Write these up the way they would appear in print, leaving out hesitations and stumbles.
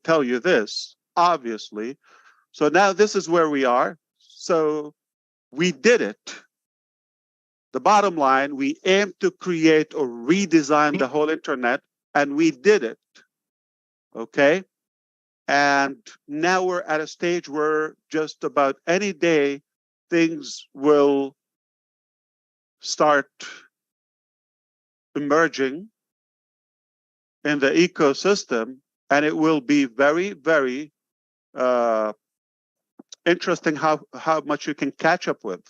tell you this, obviously. So now this is where we are. So we did it. The bottom line, we aim to create or redesign the whole internet, and we did it. Okay? And now we're at a stage where just about any day, things will start emerging in the ecosystem, and it will be very, very interesting how much you can catch up with.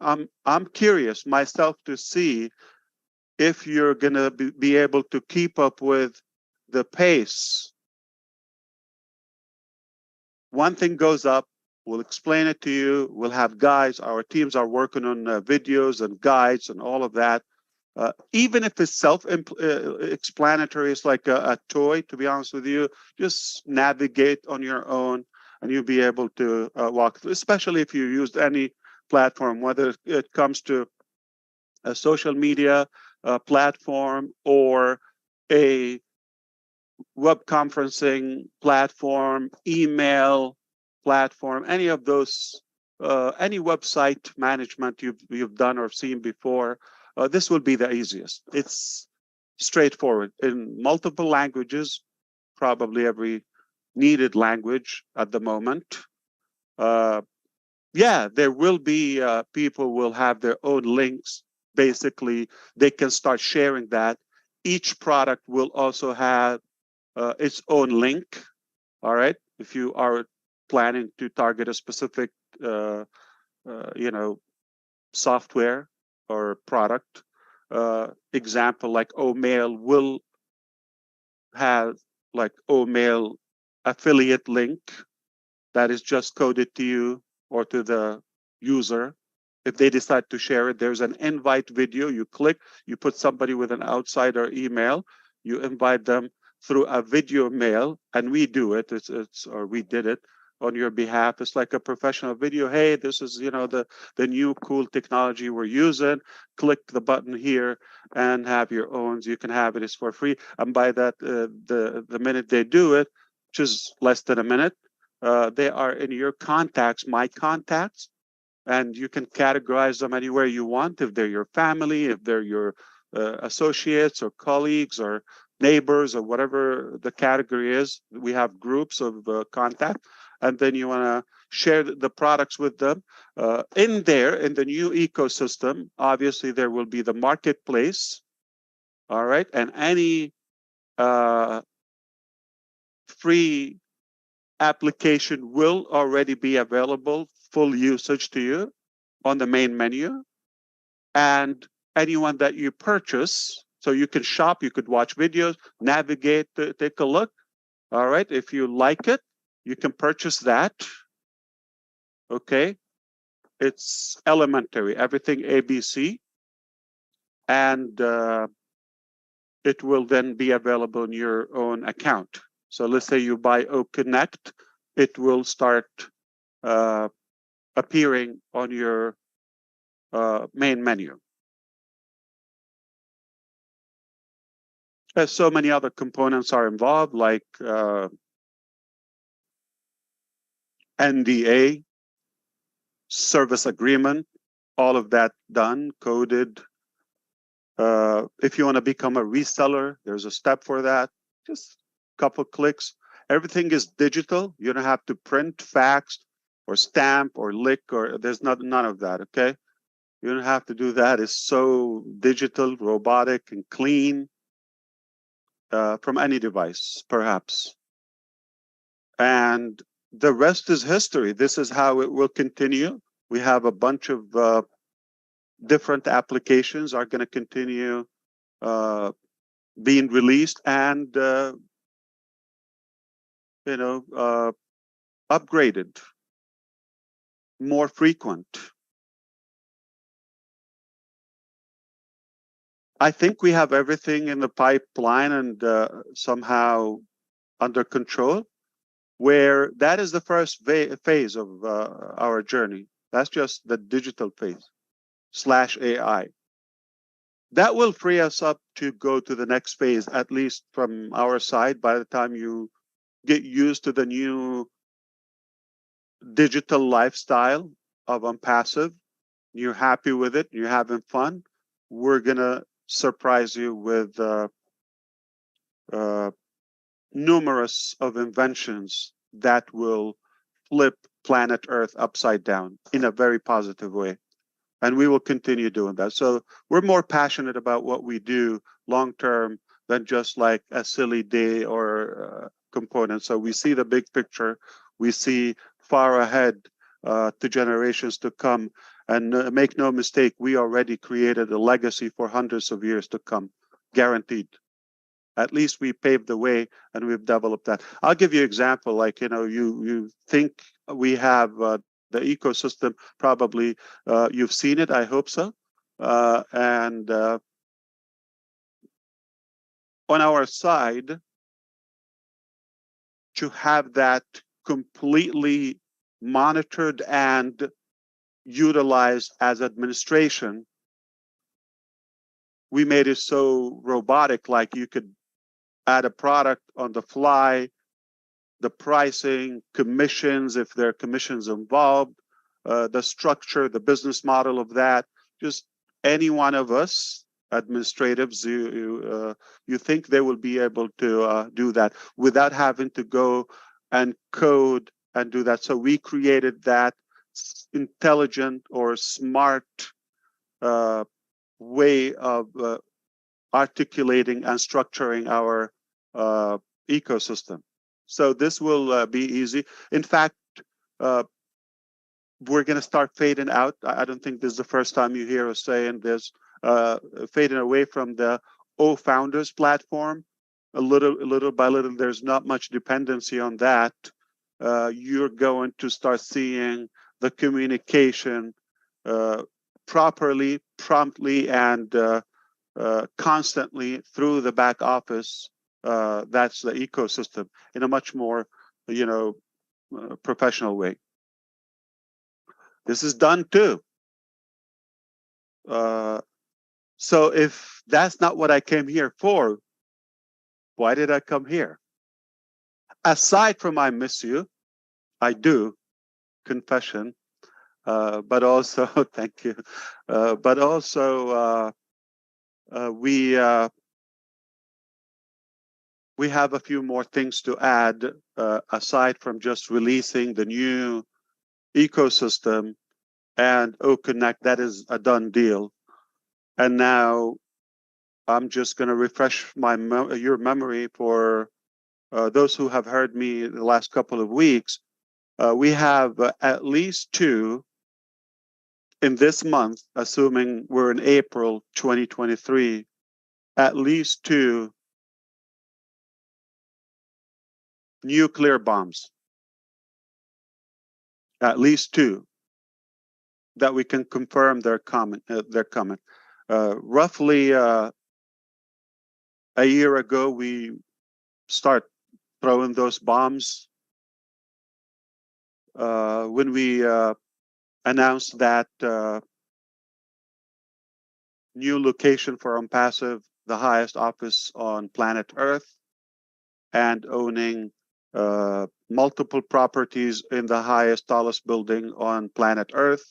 I'm curious myself to see if you're going to be able to keep up with the pace. One thing goes up, we'll explain it to you. We'll have guides. Our teams are working on videos and guides and all of that. Even if it's self-explanatory, it's like a toy, to be honest with you, just navigate on your own and you'll be able to walk through, especially if you used any platform, whether it comes to a social media platform or a web conferencing platform, email platform, any of those, any website management you've done or seen before, this will be the easiest. It's straightforward in multiple languages, probably every needed language at the moment. Yeah, there will be people will have their own links. Basically, they can start sharing that. Each product will also have its own link. All right, if you are planning to target a specific, software or product, example like Omail will have like Omail affiliate link that is just coded to you or to the user. If they decide to share it, there's an invite video. You click, you put somebody with an outsider email, you invite them through a video mail, and we do it. Or we did it on your behalf. It's like a professional video. Hey, this is the new cool technology we're using. Click the button here and have your own. You can have it. It's for free. And by that, the minute they do it, which is less than a minute, they are in your contacts, my contacts, and you can categorize them anywhere you want. If they're your family, if they're your associates or colleagues or neighbors or whatever the category is, we have groups of contact, and then you want to share the products with them. In the new ecosystem, obviously there will be the marketplace, all right, and any free application will already be available, full usage to you on the main menu. And anyone that you purchase, so you can shop, you could watch videos, navigate, take a look. All right, if you like it, you can purchase that. Okay, it's elementary, everything ABC. And it will then be available in your own account. So let's say you buy OConnect, it will start appearing on your main menu. So many other components are involved, like NDA, service agreement, all of that done, coded. If you want to become a reseller, there's a step for that. Just a couple clicks. Everything is digital. You don't have to print, fax, or stamp, or lick, or there's none of that, okay? You don't have to do that. It's so digital, robotic, and clean from any device, perhaps. And the rest is history. This is how it will continue. We have a bunch of different applications are going to continue being released and upgraded, more frequent. I think we have everything in the pipeline and somehow under control, where that is the first phase of our journey. That's just the digital phase / AI. That will free us up to go to the next phase, at least from our side. By the time you get used to the new digital lifestyle of Onpassive, you're happy with it, you're having fun, we're going to surprise you with uh, numerous of inventions that will flip planet Earth upside down in a very positive way. And we will continue doing that. So we're more passionate about what we do long term than just like a silly day or component. So we see the big picture. We see far ahead to generations to come. And make no mistake, we already created a legacy for hundreds of years to come, guaranteed. At least we paved the way and we've developed that. I'll give you an example. Like, you think we have the ecosystem, probably you've seen it, I hope so. And on our side, to have that completely monitored and utilized as administration, we made it so robotic, like you could add a product on the fly, the pricing, commissions, if there are commissions involved, the structure, the business model of that. Just any one of us administratives, you think they will be able to do that without having to go and code and do that. So we created that intelligent or smart uh, way of articulating and structuring our ecosystem. So this will be easy. In fact, uh, we're going to start fading out. I don't think this is the first time you hear us saying this, fading away from the Founders platform. Little by little, there's not much dependency on that. You're going to start seeing the communication properly, promptly, and constantly through the back office. That's the ecosystem in a much more, professional way. This is done too. So if that's not what I came here for, why did I come here? Aside from I miss you, I do, confession, but also, thank you, but also we have a few more things to add aside from just releasing the new ecosystem and Connect. That is a done deal. And now I'm just going to refresh your memory for those who have heard me the last couple of weeks. We have at least two in this month, assuming we're in April 2023, at least two nuclear bombs, at least two that we can confirm they're coming. Roughly a year ago, we start throwing those bombs when we announced that new location for Onpassive, the highest office on planet Earth, and owning multiple properties in the highest, tallest building on planet Earth,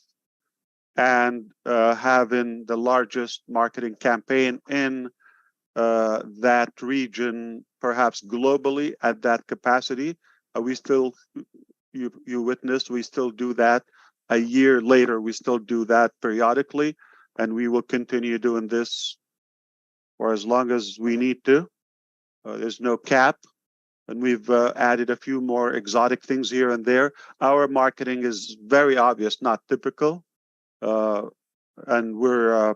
and having the largest marketing campaign in that region, perhaps globally at that capacity. We still, you witnessed, we still do that. A year later, we still do that periodically, and we will continue doing this for as long as we need to. There's no cap, and we've added a few more exotic things here and there. Our marketing is very obvious, not typical, and we're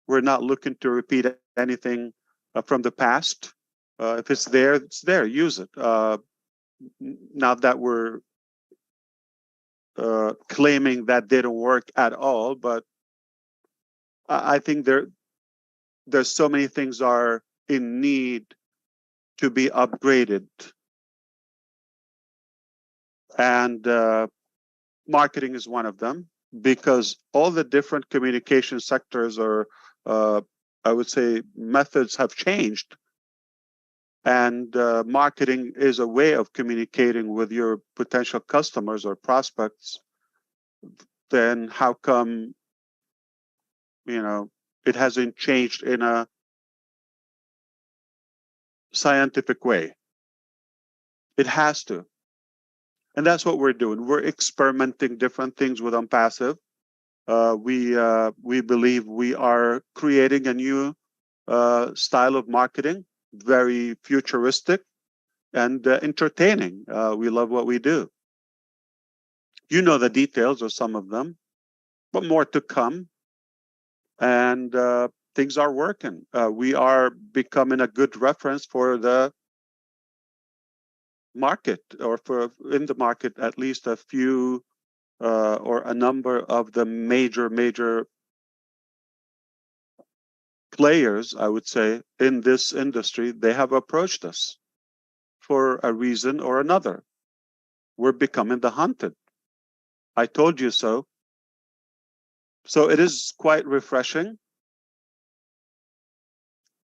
not looking to repeat anything from the past. If it's there, it's there. Use it. Not that we're claiming that they don't work at all, but I think there's so many things are in need to be upgraded, and marketing is one of them, because all the different communication sectors are I would say, methods have changed, and marketing is a way of communicating with your potential customers or prospects, then how come, it hasn't changed in a scientific way? It has to. And that's what we're doing. We're experimenting different things with Onpassive. We believe we are creating a new style of marketing, very futuristic and entertaining. We love what we do. You know the details of some of them, but more to come. And things are working. We are becoming a good reference for the market, or for in the market, at least a few or a number of the major players, I would say, in this industry. They have approached us for a reason or another. We're becoming the hunted. I told you so. So it is quite refreshing.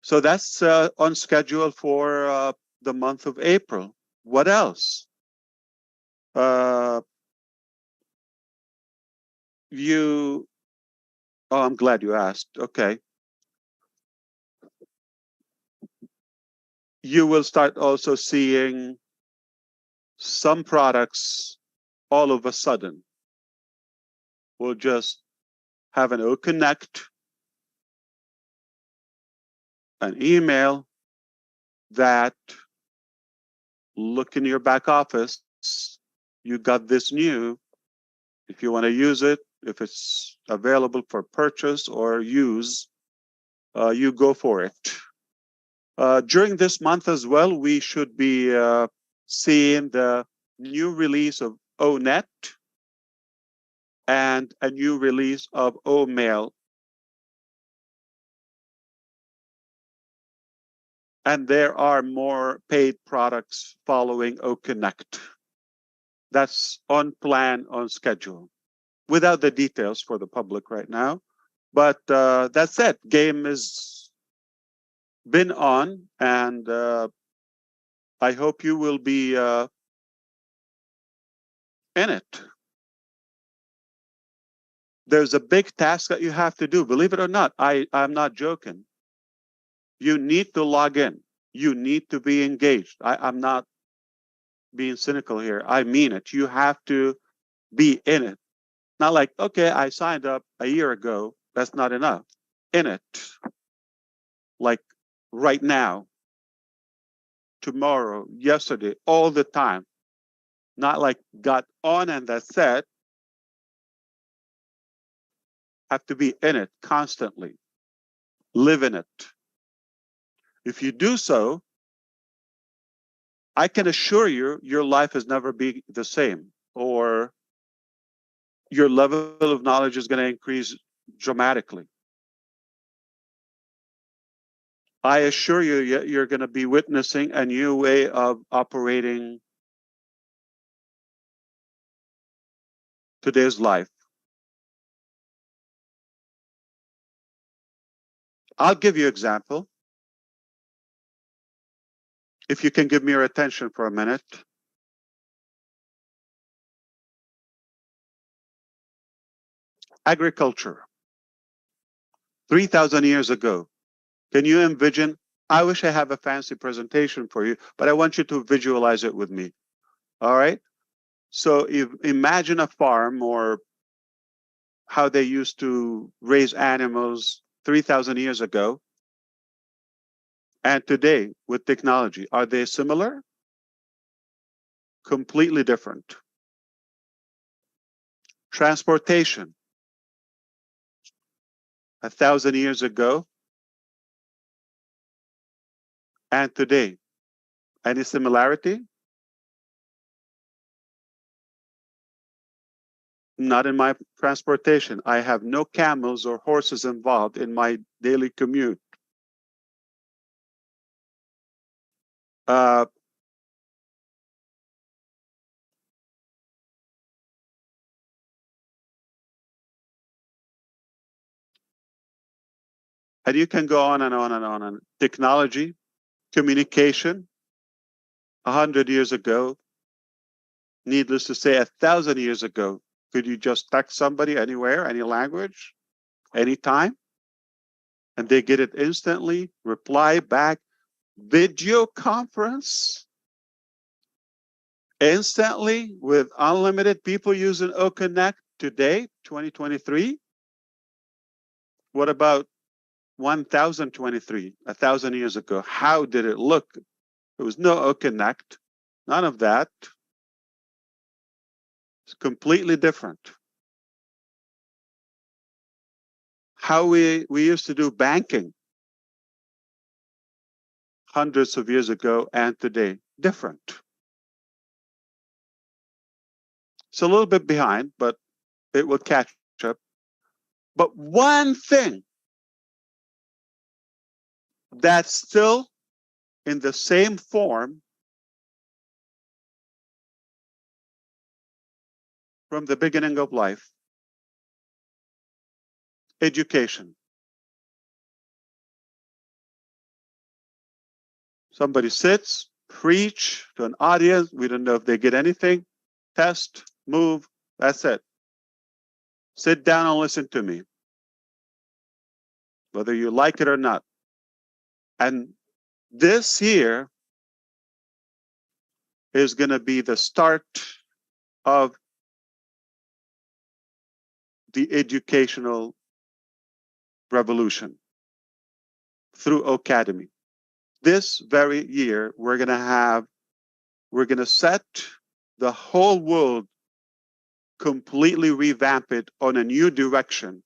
So that's on schedule for the month of April. What else? You, oh, I'm glad you asked. Okay. You will start also seeing some products all of a sudden. We'll just have an O Connect, an email that, look in your back office, you got this new. If you want to use it, if it's available for purchase or use, you go for it. During this month as well, we should be seeing the new release of ONet and a new release of OMail. And there are more paid products following OConnect. That's on plan, on schedule, without the details for the public right now. But that's it. Game has been on, and I hope you will be in it. There's a big task that you have to do. Believe it or not, I'm not joking. You need to log in. You need to be engaged. I'm not being cynical here. I mean it. You have to be in it. Not like, okay, I signed up a year ago. That's not enough. In it. Like right now, tomorrow, yesterday, all the time. Not like got on and that's it. Have to be in it constantly. Live in it. If you do so, I can assure you, your life has never been the same, or your level of knowledge is going to increase dramatically. I assure you, you're going to be witnessing a new way of operating today's life. I'll give you an example. If you can give me your attention for a minute. Agriculture. 3,000 years ago. Can you envision? I wish I have a fancy presentation for you, but I want you to visualize it with me. All right? So if, imagine a farm, or how they used to raise animals 3,000 years ago, and today with technology. Are they similar? Completely different. Transportation. 1,000 years ago and today. Any similarity? Not in my transportation. I have no camels or horses involved in my daily commute. Uh, And you can go on and on and on. And technology, communication, 100 years ago, needless to say, 1,000 years ago, could you just text somebody anywhere, any language, anytime, and they get it instantly, reply back, video conference, instantly with unlimited people using OConnect today, 2023? What about 1023, 1,000 years ago? How did it look? There was no OConnect, none of that. It's completely different. How we used to do banking hundreds of years ago and today, different. It's a little bit behind, but it will catch up. But one thing that's still in the same form from the beginning of life, education. Somebody sits, preach to an audience. We don't know if they get anything. Test, move, that's it. Sit down and listen to me, whether you like it or not. And this year is going to be the start of the educational revolution through Academy. This very year, we're going to set the whole world, completely revamp it on a new direction.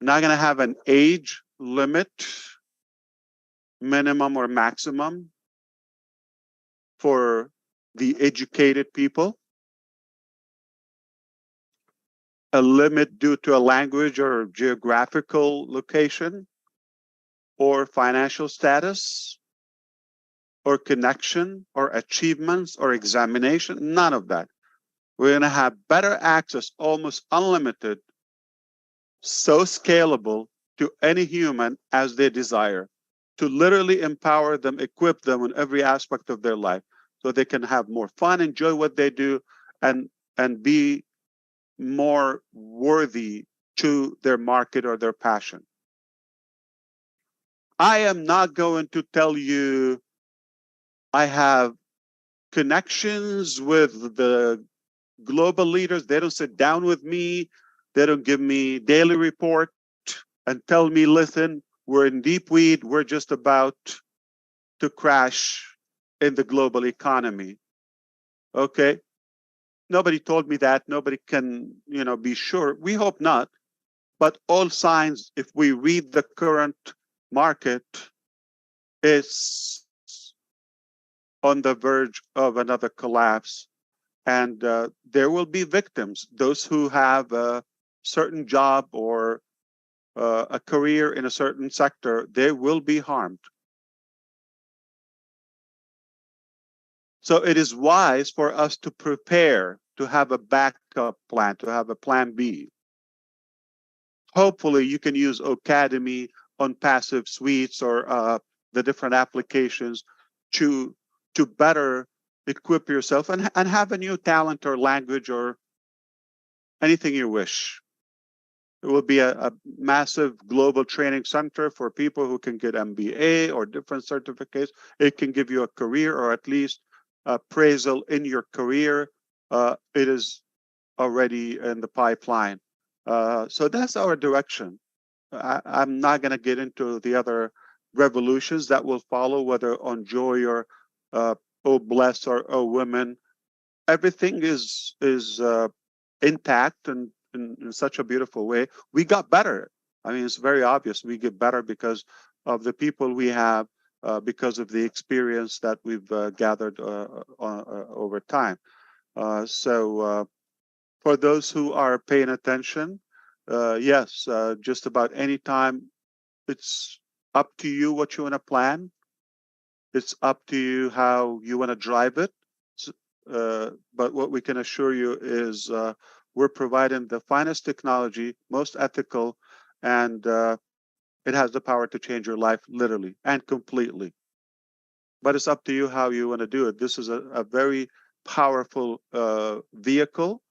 We're not going to have an age limit, minimum or maximum, for the educated people. A limit due to a language or geographical location, or financial status, or connection, or achievements, or examination, none of that. We're going to have better access, almost unlimited, so scalable to any human as they desire, to literally empower them, equip them in every aspect of their life, so they can have more fun, enjoy what they do, and be more worthy to their market or their passion. I am not going to tell you I have connections with the global leaders. They don't sit down with me. They don't give me daily report and tell me, listen, we're in deep weed. We're just about to crash in the global economy. Okay. Nobody told me that. Nobody can, be sure. We hope not. But all signs, if we read the current market, is on the verge of another collapse. And there will be victims, those who have a certain job or a career in a certain sector, they will be harmed. So it is wise for us to prepare, to have a backup plan, to have a plan B. Hopefully you can use Academy Onpassive suites or the different applications to better equip yourself and have a new talent or language or anything you wish. It will be a massive global training center for people who can get MBA or different certificates. It can give you a career or at least appraisal in your career. It is already in the pipeline. So that's our direction. I'm not going to get into the other revolutions that will follow, whether on joy or oh bless or oh women. Everything is intact and in such a beautiful way. We got better. I mean, it's very obvious we get better because of the people we have, because of the experience that we've gathered over time. So for those who are paying attention, yes, just about any time, it's up to you what you want to plan. It's up to you how you want to drive it. But what we can assure you is we're providing the finest technology, most ethical, and it has the power to change your life literally and completely. But it's up to you how you want to do it. This is a very powerful vehicle,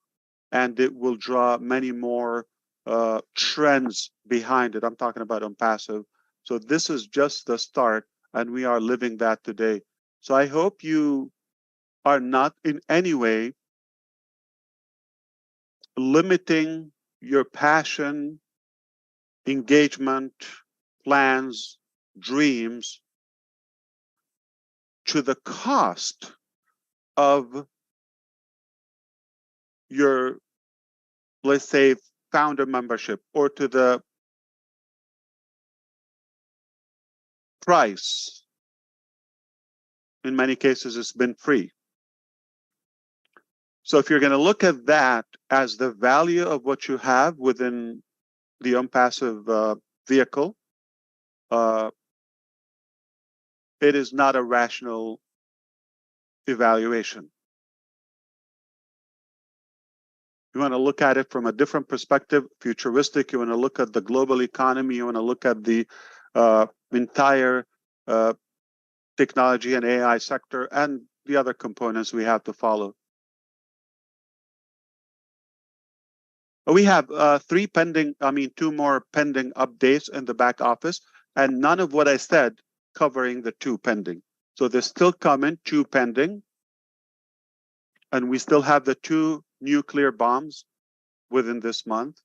and it will draw many more trends behind it. I'm talking about Onpassive. So this is just the start, and we are living that today. So I hope you are not in any way limiting your passion, engagement, plans, dreams to the cost of your, let's say, founder membership, or to the price. In many cases, it's been free. So if you're going to look at that as the value of what you have within the Onpassive vehicle, it is not a rational evaluation. You want to look at it from a different perspective, futuristic. You want to look at the global economy. You want to look at the entire technology and AI sector and the other components we have to follow. We have two more pending updates in the back office, and none of what I said covering the two pending. So they're still coming, two pending, and we still have the two nuclear bombs within this month.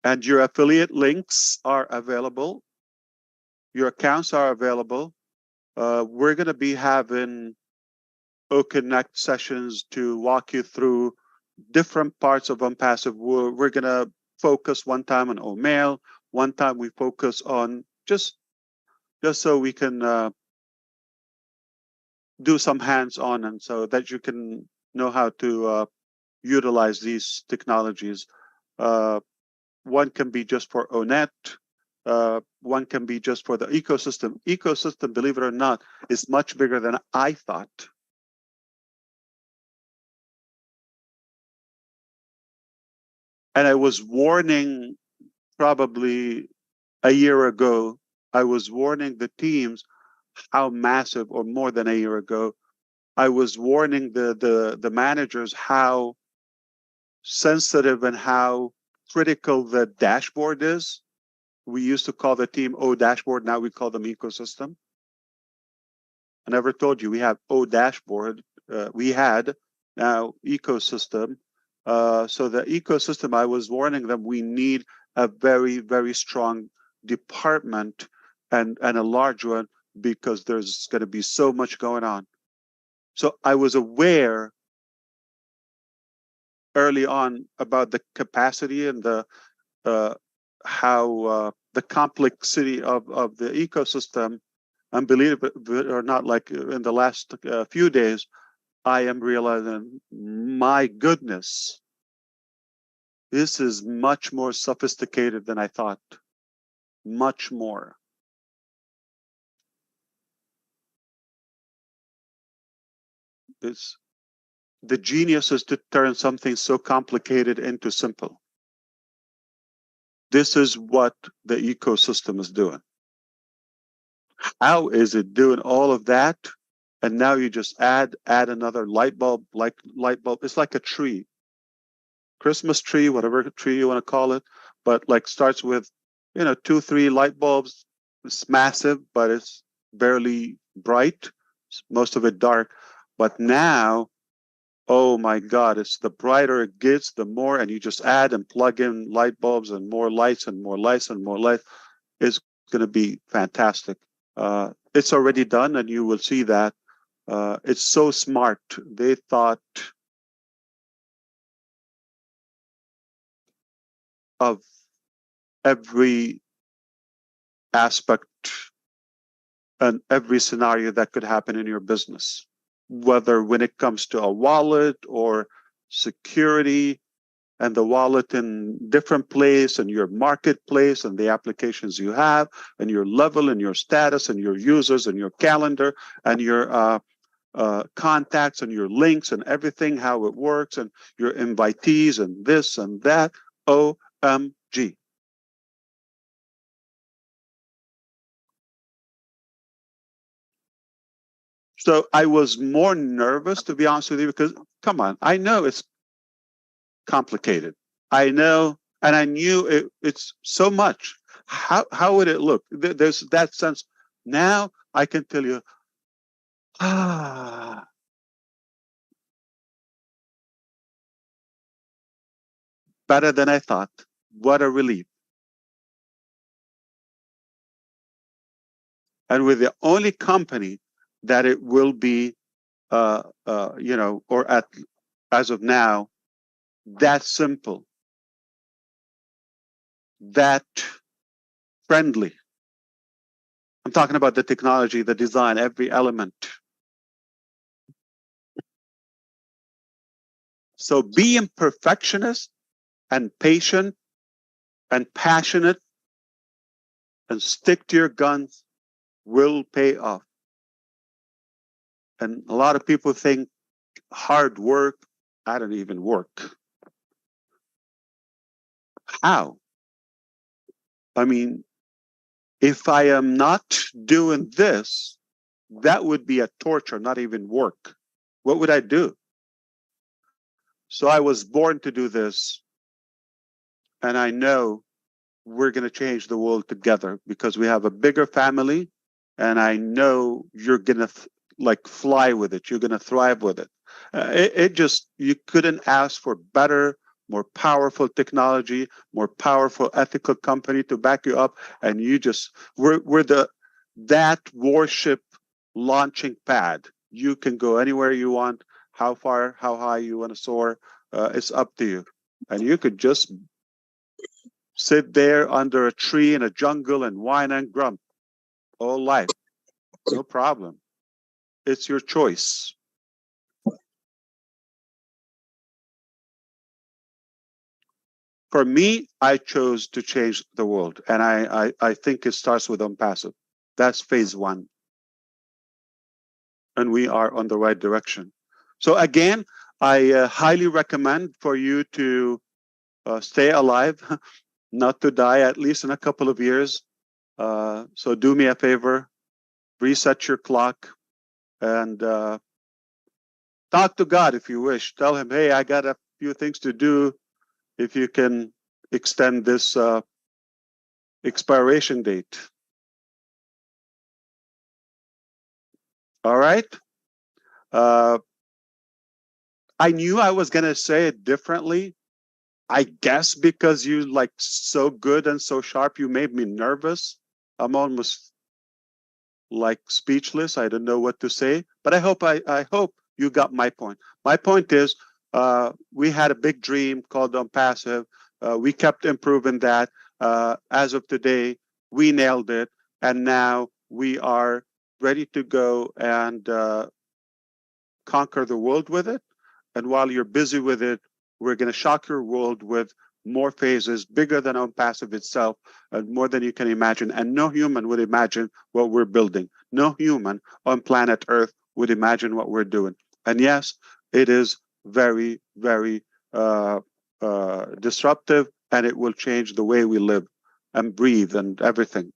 And your affiliate links are available. Your accounts are available. We're going to be having O-Connect sessions to walk you through different parts of Onpassive. We're going to focus one time on O-Mail. One time we focus on just so we can do some hands-on, and so that you can know how to utilize these technologies. One can be just for ONET. One can be just for the ecosystem. Ecosystem, believe it or not, is much bigger than I thought. And I was warning probably a year ago, I was warning the teams how massive, or more than a year ago, I was warning the managers how sensitive and how critical the dashboard is. We used to call the team O dashboard, now we call them ecosystem. I never told you we have O dashboard. We had now ecosystem. So the ecosystem, I was warning them, we need a very, very strong department and a large one, because there's going to be so much going on. So I was aware early on about the capacity and the how the complexity of the ecosystem. And believe it or not, like in the last few days, I am realizing, my goodness, this is much more sophisticated than I thought. Much more. It's, the genius is to turn something so complicated into simple. This is what the ecosystem is doing. How is it doing all of that? And now you just add another light bulb, It's like a tree, Christmas tree, whatever tree you want to call it, but like starts with, 2, 3 light bulbs. It's massive, but it's barely bright. Most of it dark. But now, oh my God, it's the brighter it gets, the more, and you just add and plug in light bulbs and more lights and more lights and more lights. It's going to be fantastic. It's already done, and you will see that. It's so smart. They thought of every aspect and every scenario that could happen in your business, whether when it comes to a wallet or security, and the wallet in different place, and your marketplace, and the applications you have, and your level, and your status, and your users, and your calendar, and your contacts, and your links, and everything, how it works, and your invitees, and this and that. OMG. So I was more nervous, to be honest with you, because come on, I know it's complicated. I know, and I knew it's so much. How would it look? There's that sense. Now I can tell you, better than I thought. What a relief. And with the only company that it will be, or as of now, that simple, that friendly. I'm talking about the technology, the design, every element. So being perfectionist and patient and passionate and stick to your guns will pay off. And a lot of people think hard work, I don't even work. How? I mean, if I am not doing this, that would be a torture, not even work. What would I do? So I was born to do this. And I know we're going to change the world together because we have a bigger family. And I know you're going to like fly with it. You're going to thrive with it. It just, you couldn't ask for better, more powerful technology, more powerful ethical company to back you up. And you just, we're that warship launching pad. You can go anywhere you want, how far, how high you want to soar. It's up to you. And you could just sit there under a tree in a jungle and whine and grump all life. No problem. It's your choice. For me, I chose to change the world. And I think it starts with Onpassive. That's phase one. And we are on the right direction. So again, I highly recommend for you to stay alive, not to die, at least in a couple of years. So do me a favor, reset your clock, and talk to God if you wish. Tell him, hey, I got a few things to do. If you can extend this expiration date. All right. Uh, I knew I was going to say it differently. I guess because you like so good and so sharp, you made me nervous. I'm almost like speechless. I don't know what to say, but I hope you got my point. My point is, we had a big dream called Onpassive. We kept improving that. As of today, we nailed it, and now we are ready to go and conquer the world with it. And while you're busy with it, we're going to shock your world with more phases, bigger than Onpassive itself, and more than you can imagine. And no human would imagine what we're building. No human on planet Earth would imagine what we're doing. And yes, it is very, very disruptive, and it will change the way we live and breathe and everything.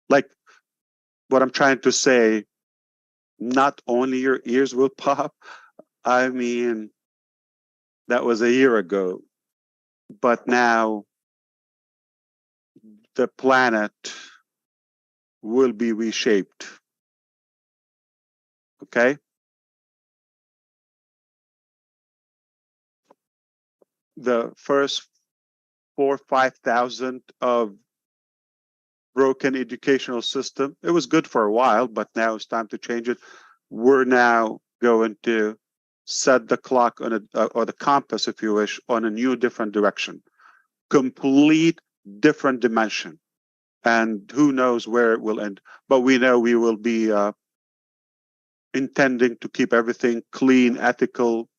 Like what I'm trying to say, not only your ears will pop. I mean, that was a year ago. But now the planet will be reshaped. Okay? The first 5,000 of broken educational system, it was good for a while, but now it's time to change it. We're now going to set the clock on or the compass, if you wish, on a new, different direction. Complete different dimension. And who knows where it will end. But we know we will be intending to keep everything clean, ethical,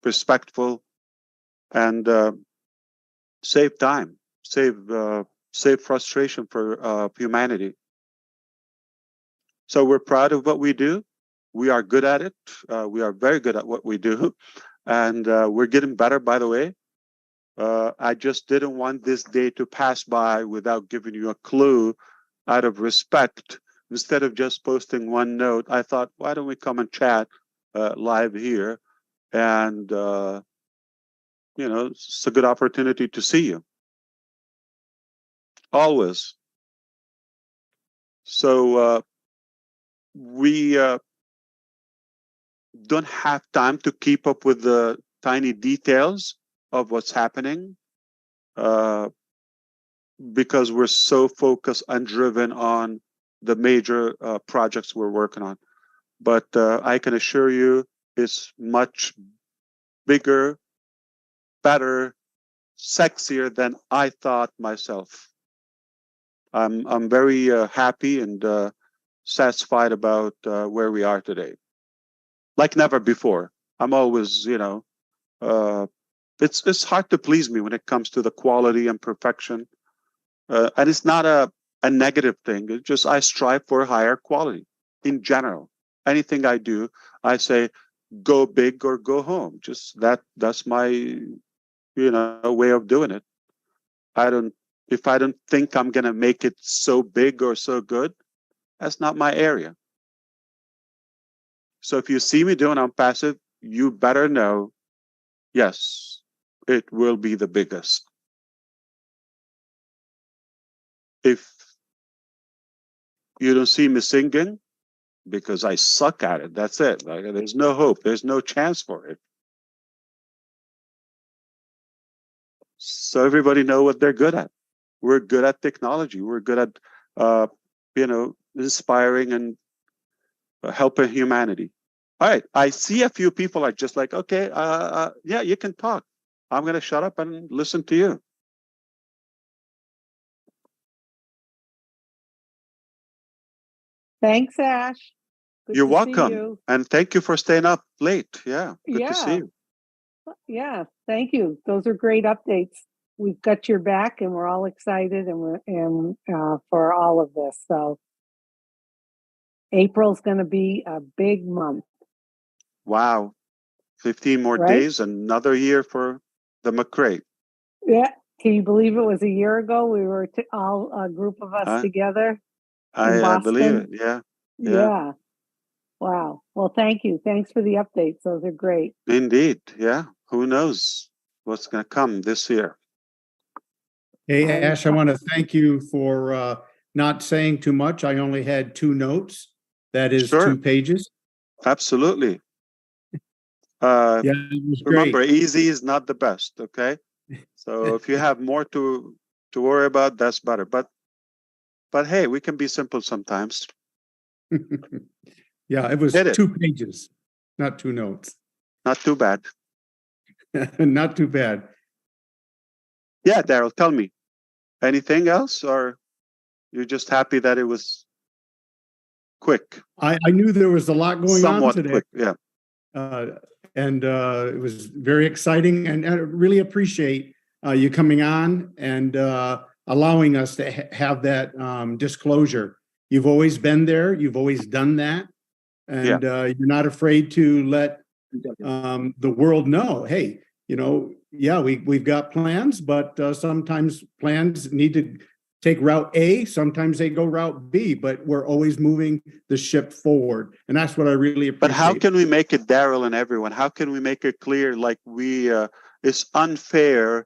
respectful, and save time, save frustration for humanity. So we're proud of what we do. We are good at it. We are very good at what we do, and we're getting better, by the way. I just didn't want this day to pass by without giving you a clue out of respect. Instead of just posting one note, I thought, why don't we come and chat live here? And, it's a good opportunity to see you. Always. So we don't have time to keep up with the tiny details of what's happening because we're so focused and driven on the major projects we're working on. But I can assure you it's much bigger, better, sexier than I thought myself. I'm very happy and satisfied about where we are today. Like never before. I'm always, it's hard to please me when it comes to the quality and perfection, and it's not a negative thing. It's just I strive for higher quality in general. Anything I do, I say go big or go home. Just that's my way of doing it. If I don't think I'm gonna make it so big or so good, that's not my area. So if you see me doing Onpassive, you better know, yes, it will be the biggest. If you don't see me singing, because I suck at it, that's it. Like, there's no hope. There's no chance for it. So everybody know what they're good at. We're good at technology. We're good at, inspiring and helping humanity. All right. I see a few people are just like, okay, yeah, you can talk. I'm going to shut up and listen to you. Thanks, Ash. Good You're to welcome. see you. And thank you for staying up late. Yeah. Good to see you. Yeah, thank you. Those are great updates. We've got your back and we're all excited and for all of this. So April's going to be a big month. Wow. 15 more days, another year for the McRae. Yeah. Can you believe it was a year ago? We were all a group of us together in Boston. I believe it. Yeah. Yeah. Wow. Well, thank you. Thanks for the updates. Those are great. Indeed. Yeah. Who knows what's going to come this year? Hey, Ash, I want to thank you for not saying too much. I only had 2 notes. That is Sure. 2 pages. Absolutely. Yeah, it was remember, great. easy is not the best. Okay. So if you have more to worry about, that's better. But hey, we can be simple sometimes. Yeah, it was 2 pages, not 2 notes. Not too bad. Not too bad. Yeah, Daryl, tell me. Anything else, or you're just happy that it was quick? I knew there was a lot going on today. Quick, yeah. And it was very exciting, and I really appreciate you coming on and allowing us to have that disclosure. You've always been there. You've always done that. And you're not afraid to let the world know, hey, we've got plans, but sometimes plans need to take route A, sometimes they go route B, but we're always moving the ship forward. And that's what I really appreciate. But how can we make it, Daryl and everyone, how can we make it clear, like it's unfair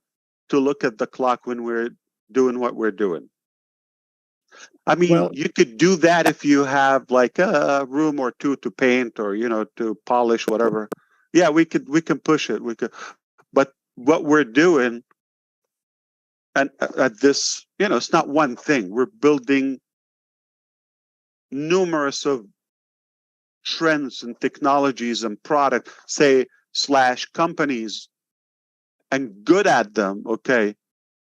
to look at the clock when we're doing what we're doing? I mean, you could do that if you have like a room or two to paint or, to polish, whatever. Yeah, we can push it. But what we're doing, and at this, it's not one thing. We're building numerous of trends and technologies and product, / companies, and good at them, okay,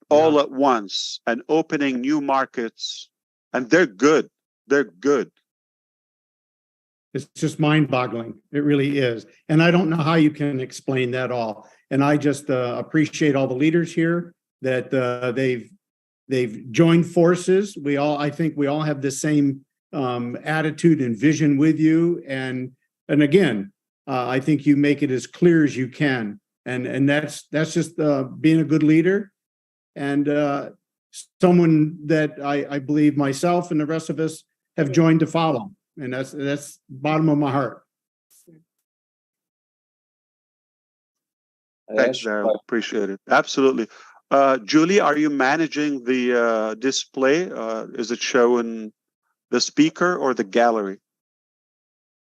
all at once, and opening new markets. And they're good. They're good. It's just mind-boggling. It really is. And I don't know how you can explain that all. And I just appreciate all the leaders here that they've joined forces. I think we all have the same attitude and vision with you. And again, I think you make it as clear as you can. And that's just being a good leader, and someone that I believe myself and the rest of us have joined to follow. And that's bottom of my heart. Thanks, Daryl. Appreciate it. Absolutely. Julie, are you managing the display? Is it showing the speaker or the gallery?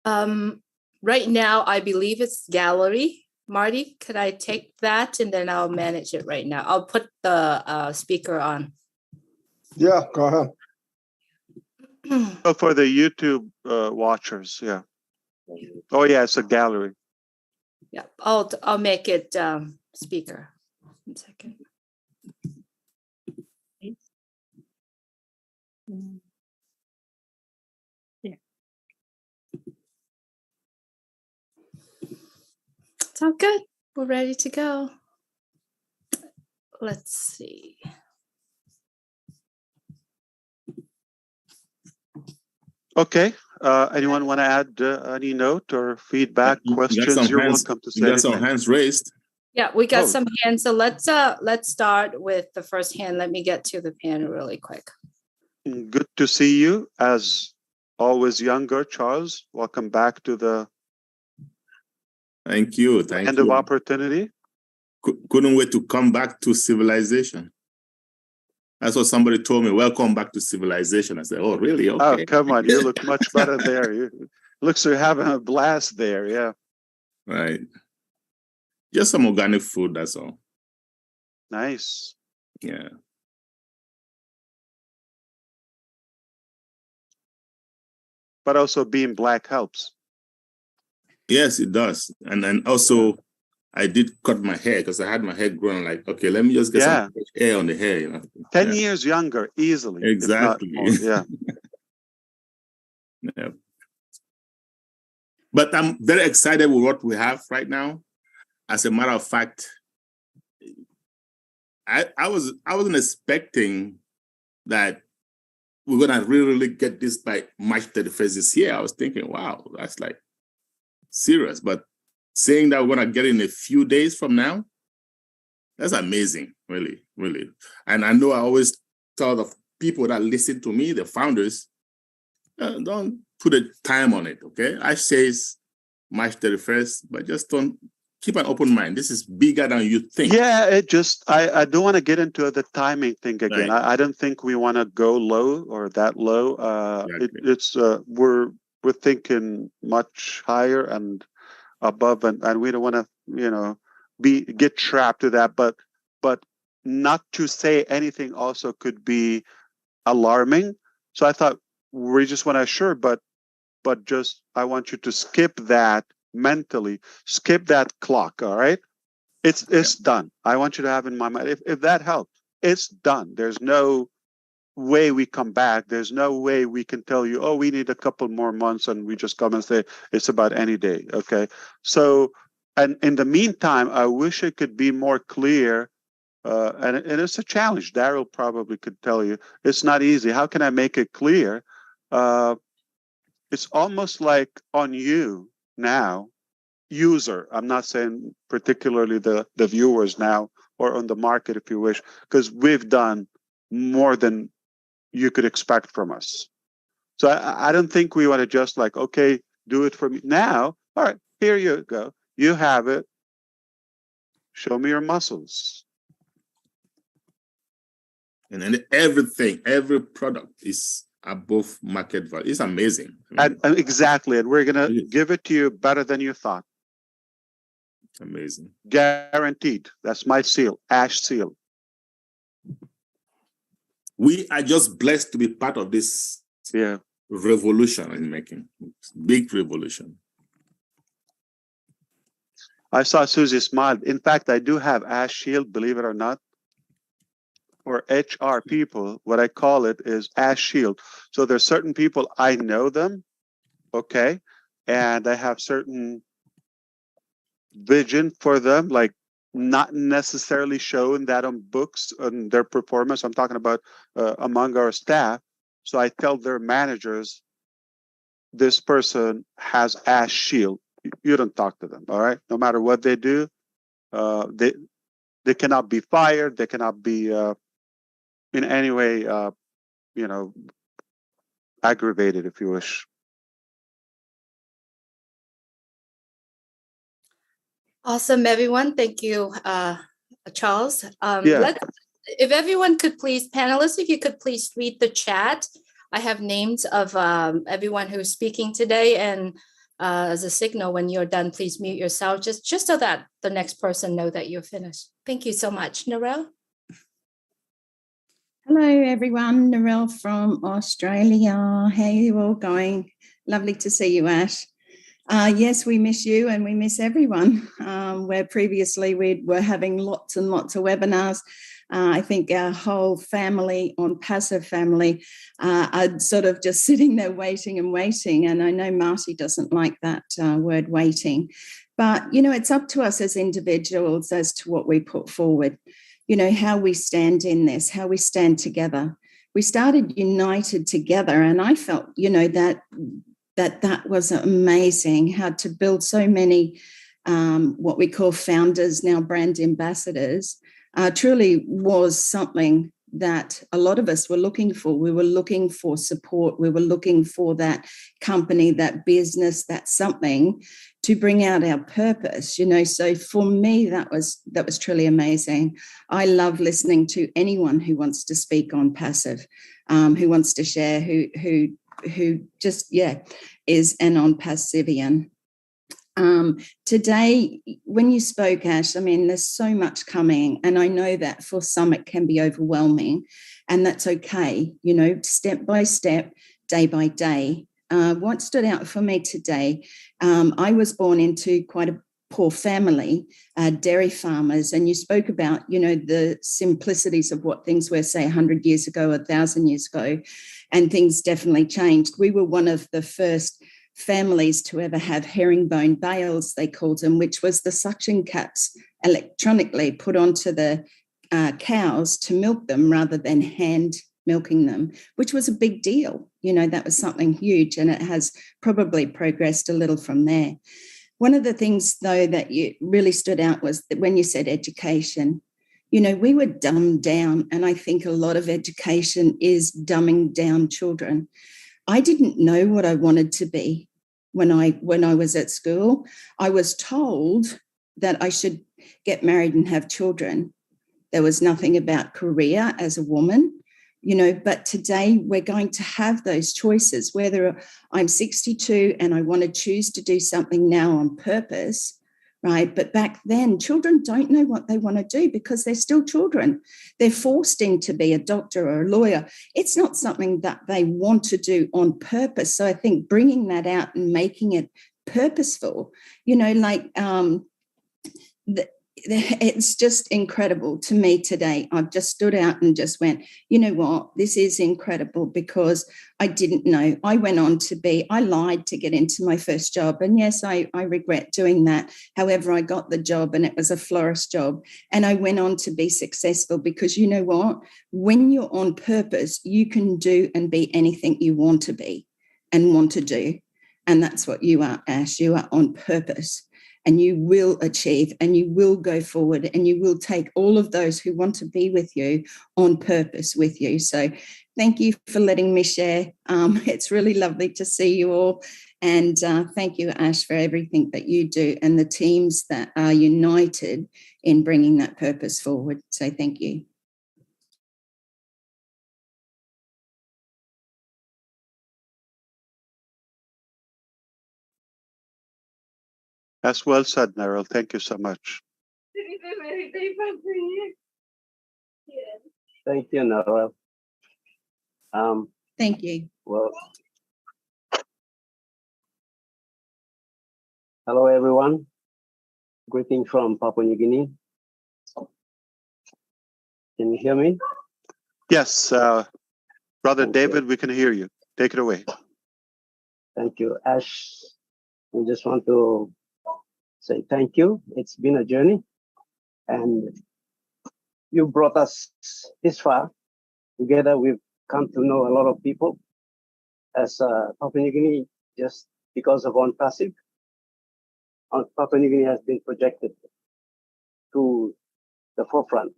Right now, I believe it's gallery. Marty, could I take that and then I'll manage it right now? I'll put the speaker on. Yeah, go ahead. Oh, for the YouTube watchers, yeah. Oh, yeah, it's a gallery. Yeah, I'll make it speaker. 1 second. Yeah. Sound good. We're ready to go. Let's see. Okay. Anyone want to add any note or feedback, questions? You're welcome to say You got some anything. hands raised. Yeah, we got Oh. some hands. So let's start with the first hand. Let me get to the pen really quick. Good to see you, as always, younger Charles. Welcome back to the Thank you. Thank end you. of opportunity. Couldn't wait to come back to civilization. That's what somebody told me. Welcome back to civilization. I said, oh, really? Okay. Oh, come on. You look much better there. Looks like you're having a blast there. Yeah. Right. Just some organic food, that's all. Nice. Yeah. But also being black helps. Yes, it does. And then also, I did cut my hair because I had my hair growing. Like, okay, let me just get some fresh hair on the hair, you know. 10 years younger, easily. Exactly. If not more. Yeah. Yeah. But I'm very excited with what we have right now. As a matter of fact, I wasn't expecting that we're gonna really get this by March 31st this year. I was thinking, wow, that's like serious. But saying that we're gonna get it in a few days from now, that's amazing, really, really. And I know I always tell the people that listen to me, the founders, don't put a time on it, okay? I say it's March 31st, but just don't keep an open mind. This is bigger than you think. Yeah, it just, I don't want to get into the timing thing again. Right. I don't think we want to go low or that low. Exactly. We're thinking much higher and above, and we don't want to, get trapped to that. But not to say anything also could be alarming. So I thought we just want to assure, but just I want you to skip that mentally, skip that clock. All right, it's done. I want you to have in my mind, if that helps, it's done. There's no way we come back. There's no way we can tell you, oh, we need a couple more months, and we just come and say it's about any day. Okay, so and in the meantime, I wish it could be more clear. And it's a challenge. Daryl probably could tell you it's not easy. How can I make it clear? It's almost like on you now, user. I'm not saying particularly the viewers now or on the market, if you wish, because we've done more than you could expect from us. So I don't think we want to just like, okay, do it for me now. All right, here you go. You have it. Show me your muscles. And then every product is above market value. It's amazing. And exactly. And we're going to give it to you better than you thought. Amazing. Guaranteed. That's my seal, Ash seal. We are just blessed to be part of this revolution in making. Big revolution. I saw Susie smile. In fact, I do have Ash Shield, believe it or not. For HR people, what I call it is Ash Shield. So there's certain people, I know them, okay? And I have certain vision for them, like not necessarily showing that on books and their performance. I'm talking about among our staff. So I tell their managers, this person has Ash Shield. You don't talk to them, all right? No matter what they do, They cannot be fired. They cannot be in any way, aggravated, if you wish. Awesome, everyone. Thank you, Charles. Yeah. If everyone could please, panelists, if you could please read the chat. I have names of everyone who's speaking today, and as a signal, when you're done, please mute yourself, just so that the next person know that you're finished. Thank you so much. Narelle? Hello, everyone. Narelle from Australia. How are you all going? Lovely to see you, Ash. Yes, we miss you and we miss everyone. Where previously we were having lots and lots of webinars. I think our whole family, Onpassive family, are sort of just sitting there waiting and waiting. And I know Marty doesn't like that word waiting. But, it's up to us as individuals as to what we put forward, how we stand in this, how we stand together. We started united together, and I felt, that was amazing, how to build so many what we call founders, now brand ambassadors, truly was something that a lot of us were looking for. We were looking for support. We were looking for that company, that business, that something to bring out our purpose, So for me, that was truly amazing. I love listening to anyone who wants to speak on Passive, who wants to share, who just, is an Onpassivian. Today, when you spoke, Ash, there's so much coming, and I know that for some it can be overwhelming, and that's okay, step by step, day by day. What stood out for me today, I was born into quite a poor family, dairy farmers, and you spoke about, the simplicities of what things were, say, 100 years ago, 1,000 years ago, and things definitely changed. We were one of the first families to ever have herringbone bales, they called them, which was the suction caps electronically put onto the cows to milk them rather than hand milking them, which was a big deal. That was something huge, and it has probably progressed a little from there. One of the things, though, that you really stood out was that when you said education, we were dumbed down, and I think a lot of education is dumbing down children. I didn't know what I wanted to be when I was at school. I was told that I should get married and have children. There was nothing about career as a woman, but today we're going to have those choices, whether I'm 62 and I want to choose to do something now on purpose, right? But back then, children don't know what they want to do because they're still children. They're forced in to be a doctor or a lawyer. It's not something that they want to do on purpose. So I think bringing that out and making it purposeful, it's just incredible to me today. I've just stood out and just went, you know what, this is incredible, because I didn't know. I went on I lied to get into my first job. And yes, I regret doing that. However, I got the job and it was a florist job. And I went on to be successful because you know what, when you're on purpose, you can do and be anything you want to be and want to do. And that's what you are, Ash. You are on purpose. And you will achieve, and you will go forward, and you will take all of those who want to be with you on purpose with you. So thank you for letting me share. It's really lovely to see you all. And thank you, Ash, for everything that you do and the teams that are united in bringing that purpose forward. So thank you. That's well said, Narelle. Thank you so much. Thank you, Narelle. Thank you. Well, hello, everyone. Greeting from Papua New Guinea. Can you hear me? Yes, Brother Thank David, you. we can hear you. Take it away. Thank you, Ash. We just want to say thank you. It's been a journey, and you brought us this far. Together, we've come to know a lot of people as Papua New Guinea, just because of Onpassive. Papua New Guinea has been projected to the forefront.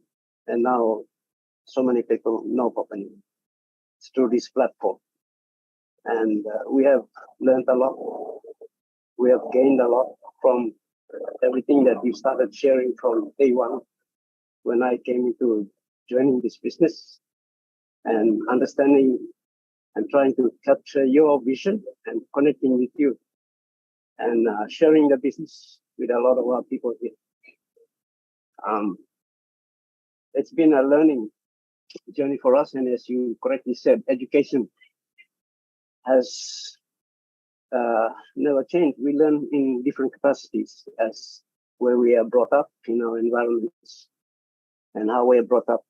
And now so many people know Papua New Guinea through this platform. And we have learned a lot. We have gained a lot from everything that you started sharing from day one when I came into joining this business and understanding and trying to capture your vision and connecting with you and sharing the business with a lot of our people here. It's been a learning journey for us, and as you correctly said, education has never changed. We learn in different capacities as where we are brought up in our environments and how we are brought up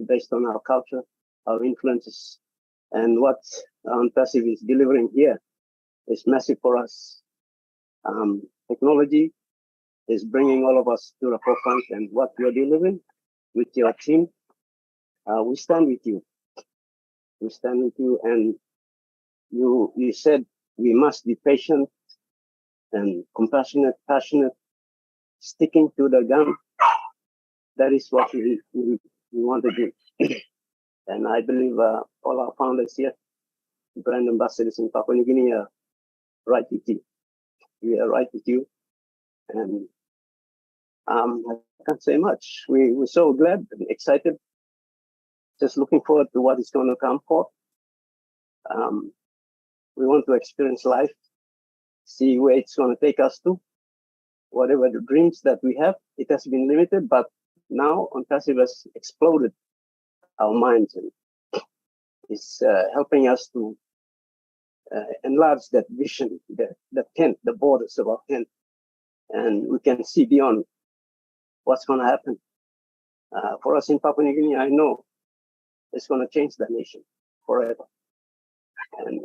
based on our culture, our influences, and what Onpassive is delivering here is massive for us. Technology is bringing all of us to the forefront, and what you're delivering with your team, we stand with you. We stand with you, and you said we must be patient and compassionate, passionate, sticking to the gun. That is what we want to do. And I believe all our founders here, brand ambassadors in Papua New Guinea, are right with you. We are right with you. And I can't say much. We're so glad and excited. Just looking forward to what is going to come forth. We want to experience life, see where it's going to take us to. Whatever the dreams that we have, it has been limited, but now Onpassive has exploded our minds and is helping us to enlarge that vision, the tent, the borders of our tent, and we can see beyond what's going to happen. For us in Papua New Guinea, I know it's going to change the nation forever. And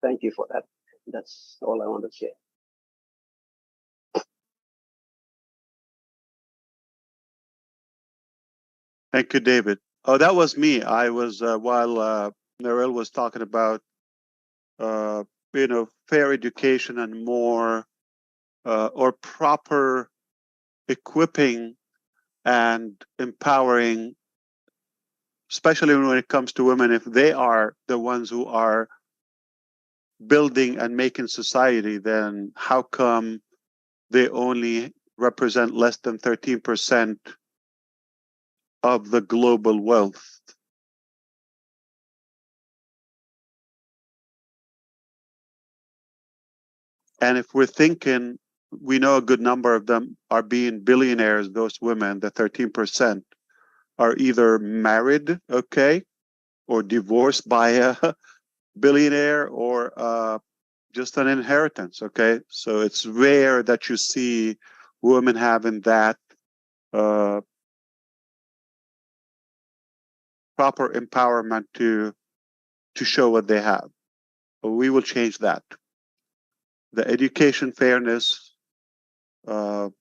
thank you for that. That's all I want to share. Thank you, David. Oh, that was me. I was while Narelle was talking about fair education and more or proper equipping and empowering, especially when it comes to women, if they are the ones who are building and making society, then how come they only represent less than 13% of the global wealth? And if we're thinking, we know a good number of them are being billionaires, those women, the 13%, are either married, okay, or divorced by a billionaire, or just an inheritance, okay? So it's rare that you see women having that proper empowerment to show what they have. But we will change that. The education fairness, the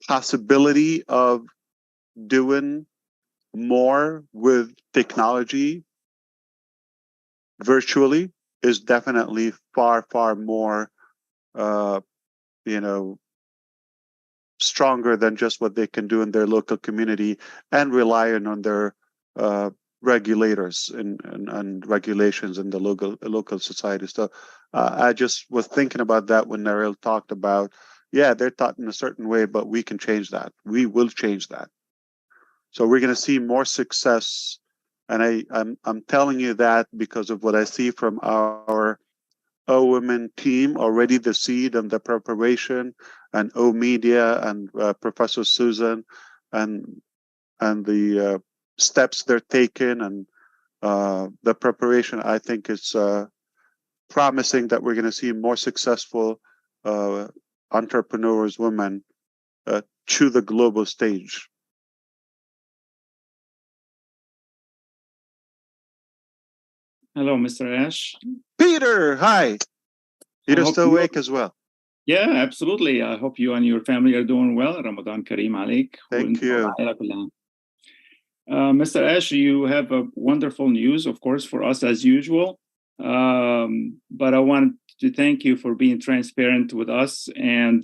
possibility of doing more with technology virtually is definitely far, far more, stronger than just what they can do in their local community and relying on their regulators and regulations in the local society. So I just was thinking about that when Narelle talked about, yeah, they're taught in a certain way, but we can change that. We will change that. So we're going to see more success. And I'm telling you that because of what I see from our women team already, the seed and the preparation, and Media and Professor Susan and the steps they're taking, and the preparation, I think is promising that we're going to see more successful entrepreneurs, women, to the global stage. Hello, Mr. Ash. Peter, hi. You're still awake as well. Yeah, absolutely. I hope you and your family are doing well. Ramadan Kareem Alik. Thank you. Mr. Ash, you have a wonderful news, of course, for us as usual. But I want to thank you for being transparent with us and,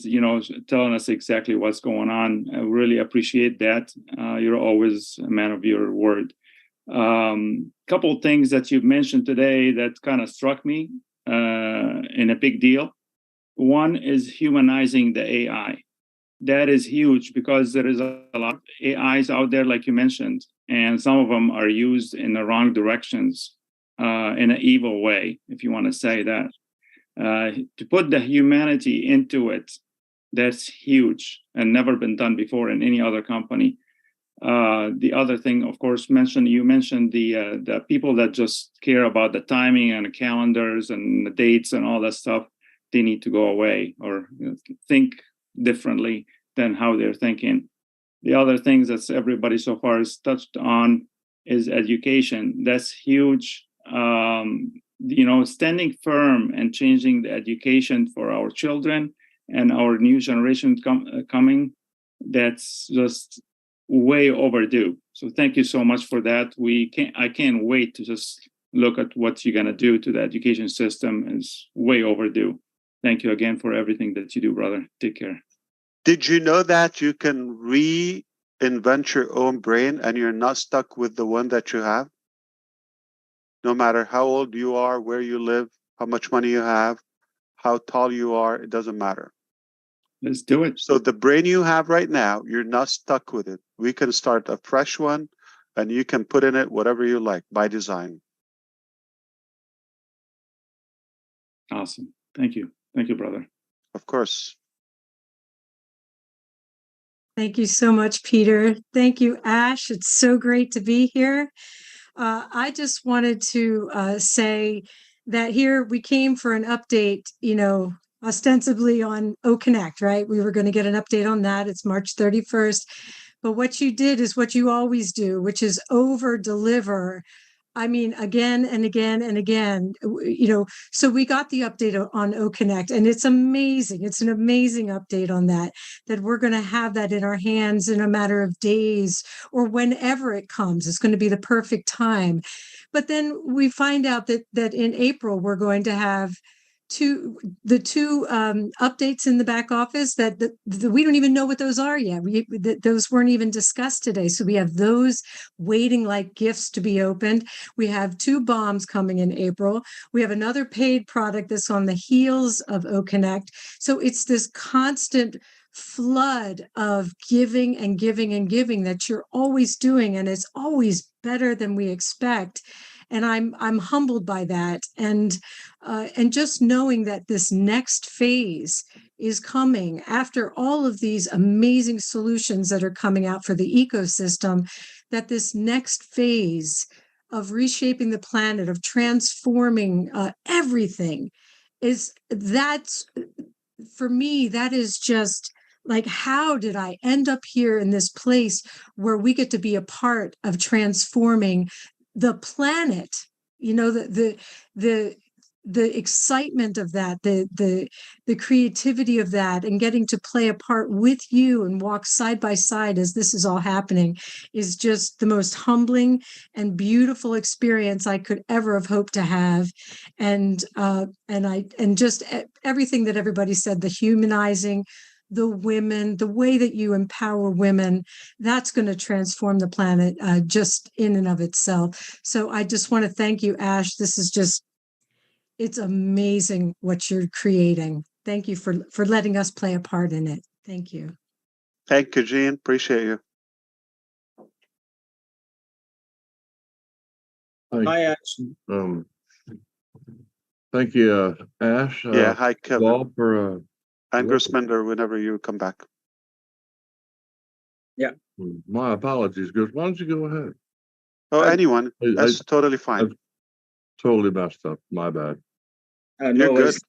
telling us exactly what's going on. I really appreciate that. You're always a man of your word. Couple of things that you've mentioned today that kind of struck me in a big deal. One is humanizing the AI. That is huge because there is a lot of AIs out there, like you mentioned, and some of them are used in the wrong directions, in an evil way, if you want to say that. To put the humanity into it, that's huge and never been done before in any other company. The other thing, of course, you mentioned the people that just care about the timing and the calendars and the dates and all that stuff. They need to go away or think differently than how they're thinking. The other things that everybody so far has touched on is education. That's huge. Standing firm and changing the education for our children and our new generation coming, that's just way overdue. So thank you so much for that. I can't wait to just look at what you're going to do to the education system. It's way overdue. Thank you again for everything that you do, brother. Take care. Did you know that you can reinvent your own brain and you're not stuck with the one that you have? No matter how old you are, where you live, how much money you have, how tall you are, it doesn't matter. Let's do it. So the brain you have right now, you're not stuck with it. We can start a fresh one and you can put in it whatever you like by design. Awesome. Thank you. Thank you, brother. Of course. Thank you so much, Peter. Thank you, Ash. It's so great to be here. I just wanted to say that here we came for an update, ostensibly on OConnect, right? We were going to get an update on that. It's March 31st. But what you did is what you always do, which is over deliver. I mean, again and again and again, so we got the update on OConnect and it's amazing. It's an amazing update on that we're going to have that in our hands in a matter of days or whenever it comes. It's going to be the perfect time. But then we find out that in April, we're going to have two updates in the back office that we don't even know what those are yet. Those weren't even discussed today. So we have those waiting like gifts to be opened. We have 2 bombs coming in April. We have another paid product that's on the heels of OConnect. So it's this constant flood of giving and giving and giving that you're always doing, and it's always better than we expect. And I'm humbled by that, and just knowing that this next phase is coming after all of these amazing solutions that are coming out for the ecosystem, that this next phase of reshaping the planet, of transforming everything, that's for me, that is just like, how did I end up here in this place where we get to be a part of transforming the planet? The excitement of that, the creativity of that, and getting to play a part with you and walk side by side as this is all happening is just the most humbling and beautiful experience I could ever have hoped to have. And just everything that everybody said, the humanizing, the women, the way that you empower women, that's going to transform the planet just in and of itself. So I just want to thank you, Ash. This is just, it's amazing what you're creating. Thank you for letting us play a part in it. Thank you. Thank you, Jean. Appreciate you. Hi, Ash. Thank you, Ash. Yeah, hi, Kevin. All for and Grossmender, whenever you come back. Yeah. My apologies, Gus. Why don't you go ahead? Oh, anyone. That's totally fine. I've totally messed up. My bad. No worries,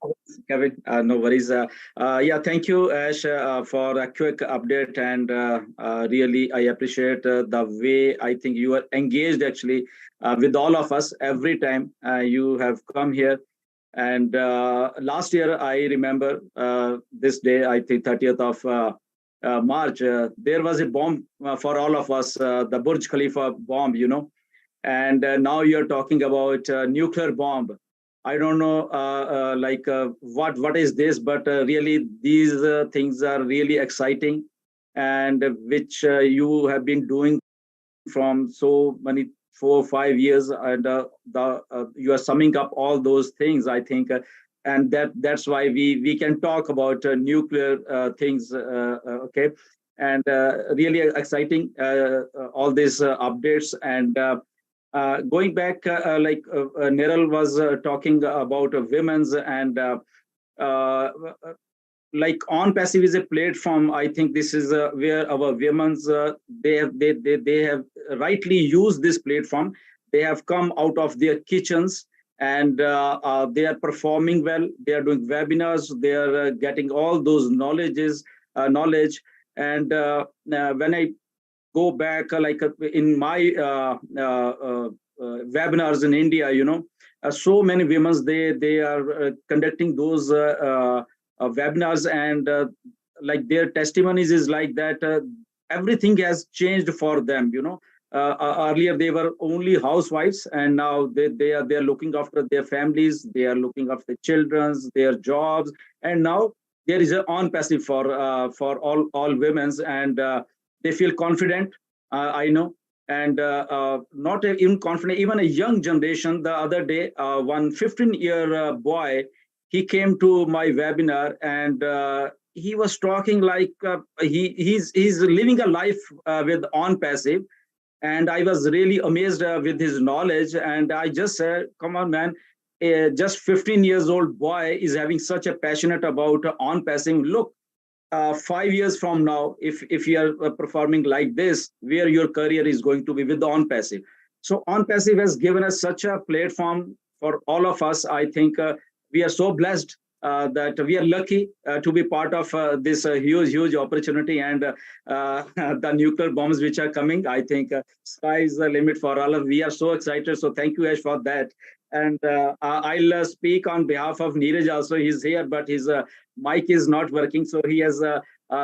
Kevin. No worries. Thank you, Ash, for a quick update. And really, I appreciate the way I think you are engaged actually with all of us every time you have come here. And last year, I remember this day, I think 30th of March, there was a bomb for all of us, the Burj Khalifa bomb, and now you're talking about nuclear bomb. I don't know, what is this, but really these things are really exciting, and which you have been doing from so many 4 or 5 years, and you are summing up all those things, I think, and that's why we can talk about nuclear things, okay, and really exciting, all these updates. And going back, Niral was talking about women's, and uh, like Onpassive is a platform. I think this is where our women's they have rightly used this platform. They have come out of their kitchens, and they are performing well. They are doing webinars. They are getting all those knowledge. And when I go back, in my webinars in India, so many women, they are conducting those webinars, and like their testimonies is like that. Everything has changed for them. Earlier they were only housewives, and now they are looking after their families. They are looking after children's, their jobs, and now there is an Onpassive for all women's, and they feel confident. I know. And not even confident, even a young generation. The other day, one 15-year boy, he came to my webinar, and he was talking like he's living a life with Onpassive, and I was really amazed with his knowledge. And I just said, "Come on, man! Just 15 years old boy is having such a passionate about Onpassive. Look, 5 years from now, if you are performing like this, where your career is going to be with Onpassive." So Onpassive has given us such a platform for all of us. I think we are so blessed that we are lucky to be part of this huge opportunity, and the nuclear bombs which are coming. I think sky is the limit for all of. We are so excited. So thank you, Ash, for that. And I'll speak on behalf of Neeraj also. He's here, but his mic is not working. So he has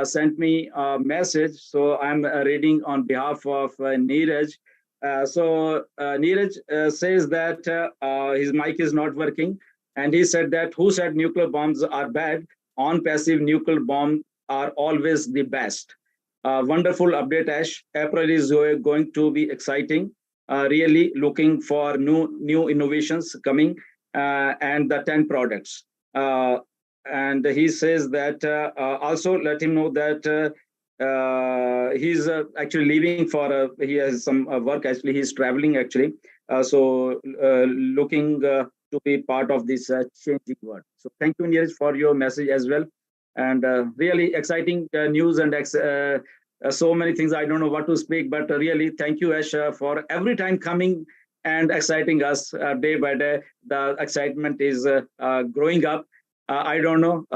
sent me a message. So I'm reading on behalf of Neeraj. Neeraj says that his mic is not working. And he said that, who said nuclear bombs are bad? Onpassive nuclear bombs are always the best. Wonderful update, Ash. April is going to be exciting. Really looking for new innovations coming, and the 10 products. And he says that also let him know that he's actually leaving for he has some work. Actually, he's traveling actually. Looking to be part of this changing world. So thank you, Neeraj, for your message as well. And really exciting news, and so many things. I don't know what to speak, but really thank you, Ash, for every time coming and exciting us day by day. The excitement is growing up. I don't know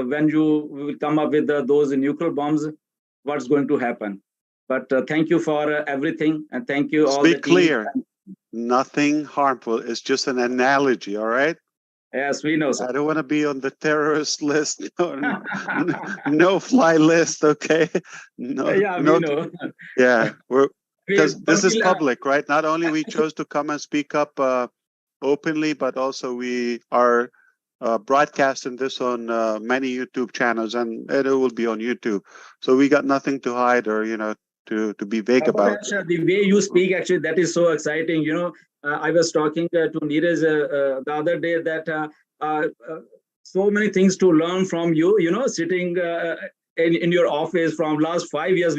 when you will come up with those nuclear bombs, what's going to happen. But thank you for everything, and thank you all. Be clear. Nothing harmful. It's just an analogy, all right? Yes, we know, sir. I don't want to be on the terrorist list, no fly list, okay? No, yeah, we know. Yeah, because this is public, right? Not only we chose to come and speak up openly, but also we are broadcasting this on many YouTube channels, and it will be on YouTube. So we got nothing to hide or, to be vague about. The way you speak, actually, that is so exciting. I was talking to Neeraj the other day that so many things to learn from you. Sitting in your office from last 5 years,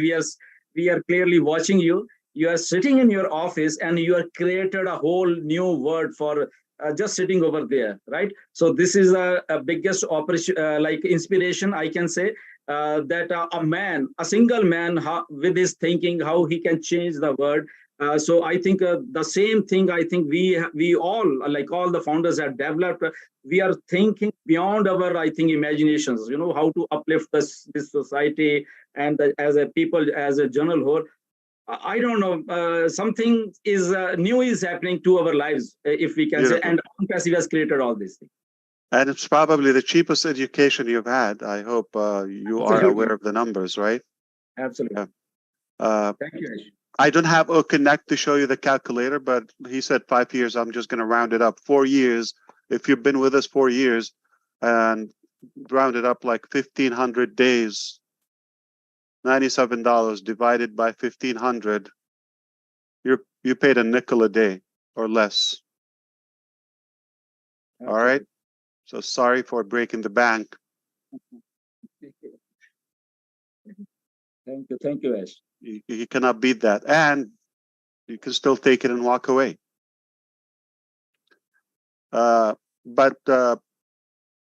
we are clearly watching you. You are sitting in your office, and you have created a whole new word for just sitting over there, right? So this is a biggest inspiration, I can say. That a single man, with his thinking, how he can change the world. So I think the same thing, I think we all, like all the founders have developed, we are thinking beyond our, I think, imaginations, how to uplift this society, and as a people, as a general whole. I don't know, something is new is happening to our lives, if we can say, and Onpassive has created all these things. And it's probably the cheapest education you've had. I hope you are aware of the numbers, right? Absolutely. Yeah. Thank you, Ash. I don't have a connect to show you the calculator, but he said 5 years. I'm just going to round it up. 4 years if you've been with us 4 years and rounded up like 1,500 days, $97 divided by 1,500, you paid a nickel a day or less. All right. So sorry for breaking the bank. Thank you, Ash. You cannot beat that, and you can still take it and walk away. But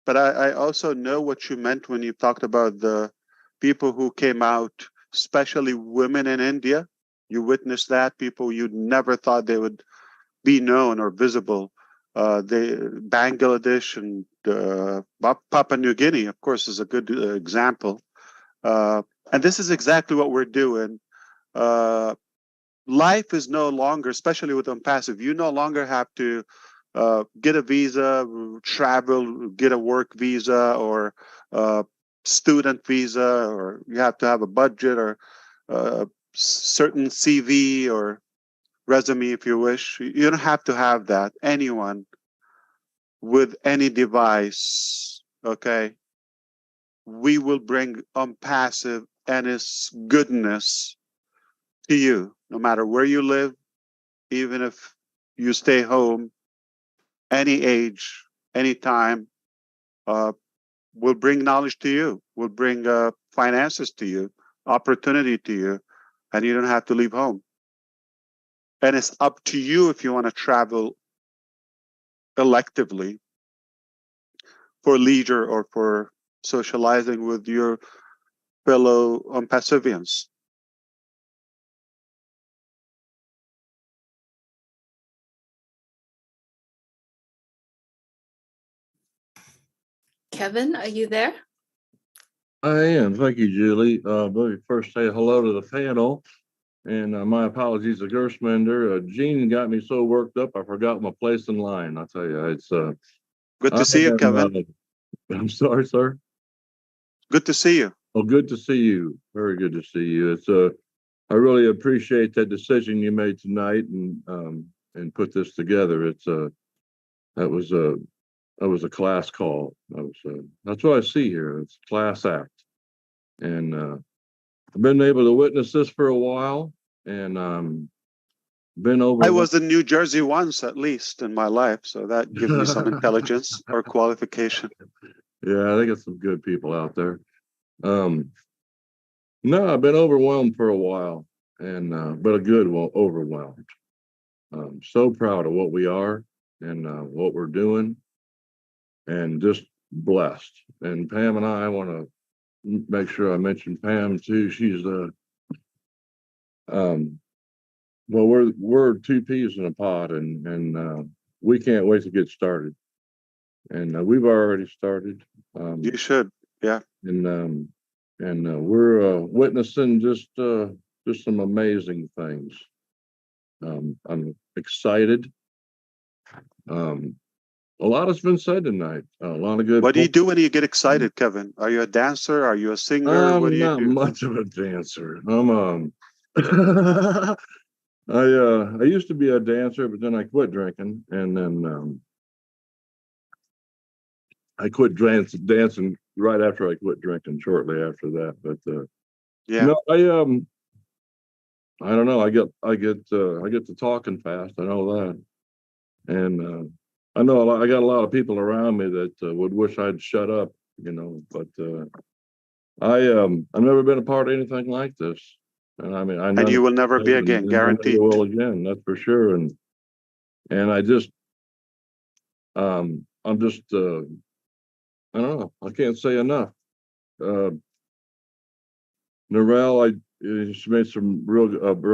I also know what you meant when you talked about the people who came out, especially women in India. You witnessed that, people you never thought they would be known or visible. Bangladesh and Papua New Guinea, of course, is a good example. And this is exactly what we're doing. Life is no longer, especially with Onpassive, you no longer have to get a visa, travel, get a work visa or student visa, or you have to have a budget or certain CV or resume if you wish. You don't have to have that. Anyone with any device, okay, we will bring Onpassive and its goodness to you, no matter where you live, even if you stay home, any age, any time. We'll bring knowledge to you. We'll bring finances to you, opportunity to you, and you don't have to leave home. And it's up to you if you want to travel electively for leisure or for socializing with your fellow Onpassivians. Kevin, are you there? I am. Thank you, Julie. Let me first say hello to the panel. And my apologies to Gershminder. Gene got me so worked up, I forgot my place in line. I'll tell you, it's good to see you, Kevin. I'm sorry, sir. Good to see you. Oh, good to see you. Very good to see you. It's I really appreciate that decision you made tonight and put this together. It's that was a class call. That's what I see here. It's a class act, and I've been able to witness this for a while, and been over. I was in New Jersey once, at least in my life, so that gives me some intelligence or qualification. Yeah, I think it's some good people out there. No, I've been overwhelmed for a while, and but a good one, overwhelmed. So proud of what we are and what we're doing, and just blessed. And Pam and I want to make sure I mention Pam too. She's well, we're two peas in a pod, and we can't wait to get started. And we've already started. You should, yeah. And we're witnessing just some amazing things. I'm excited. A lot has been said tonight. A lot of good. What do you do when you get excited, Kevin? Are you a dancer? Are you a singer? What do you do? I'm not much of a dancer. I used to be a dancer, but then I quit drinking, and then I quit dancing right after I quit drinking. Shortly after that, but yeah, no, I don't know. I get to talking fast. I know that, and I know I got a lot of people around me that would wish I'd shut up, But I've never been a part of anything like this, and I mean, and you will never be again, guaranteed. I will again, that's for sure. And I just, I'm just, I don't know. I can't say enough. Narelle, she made some real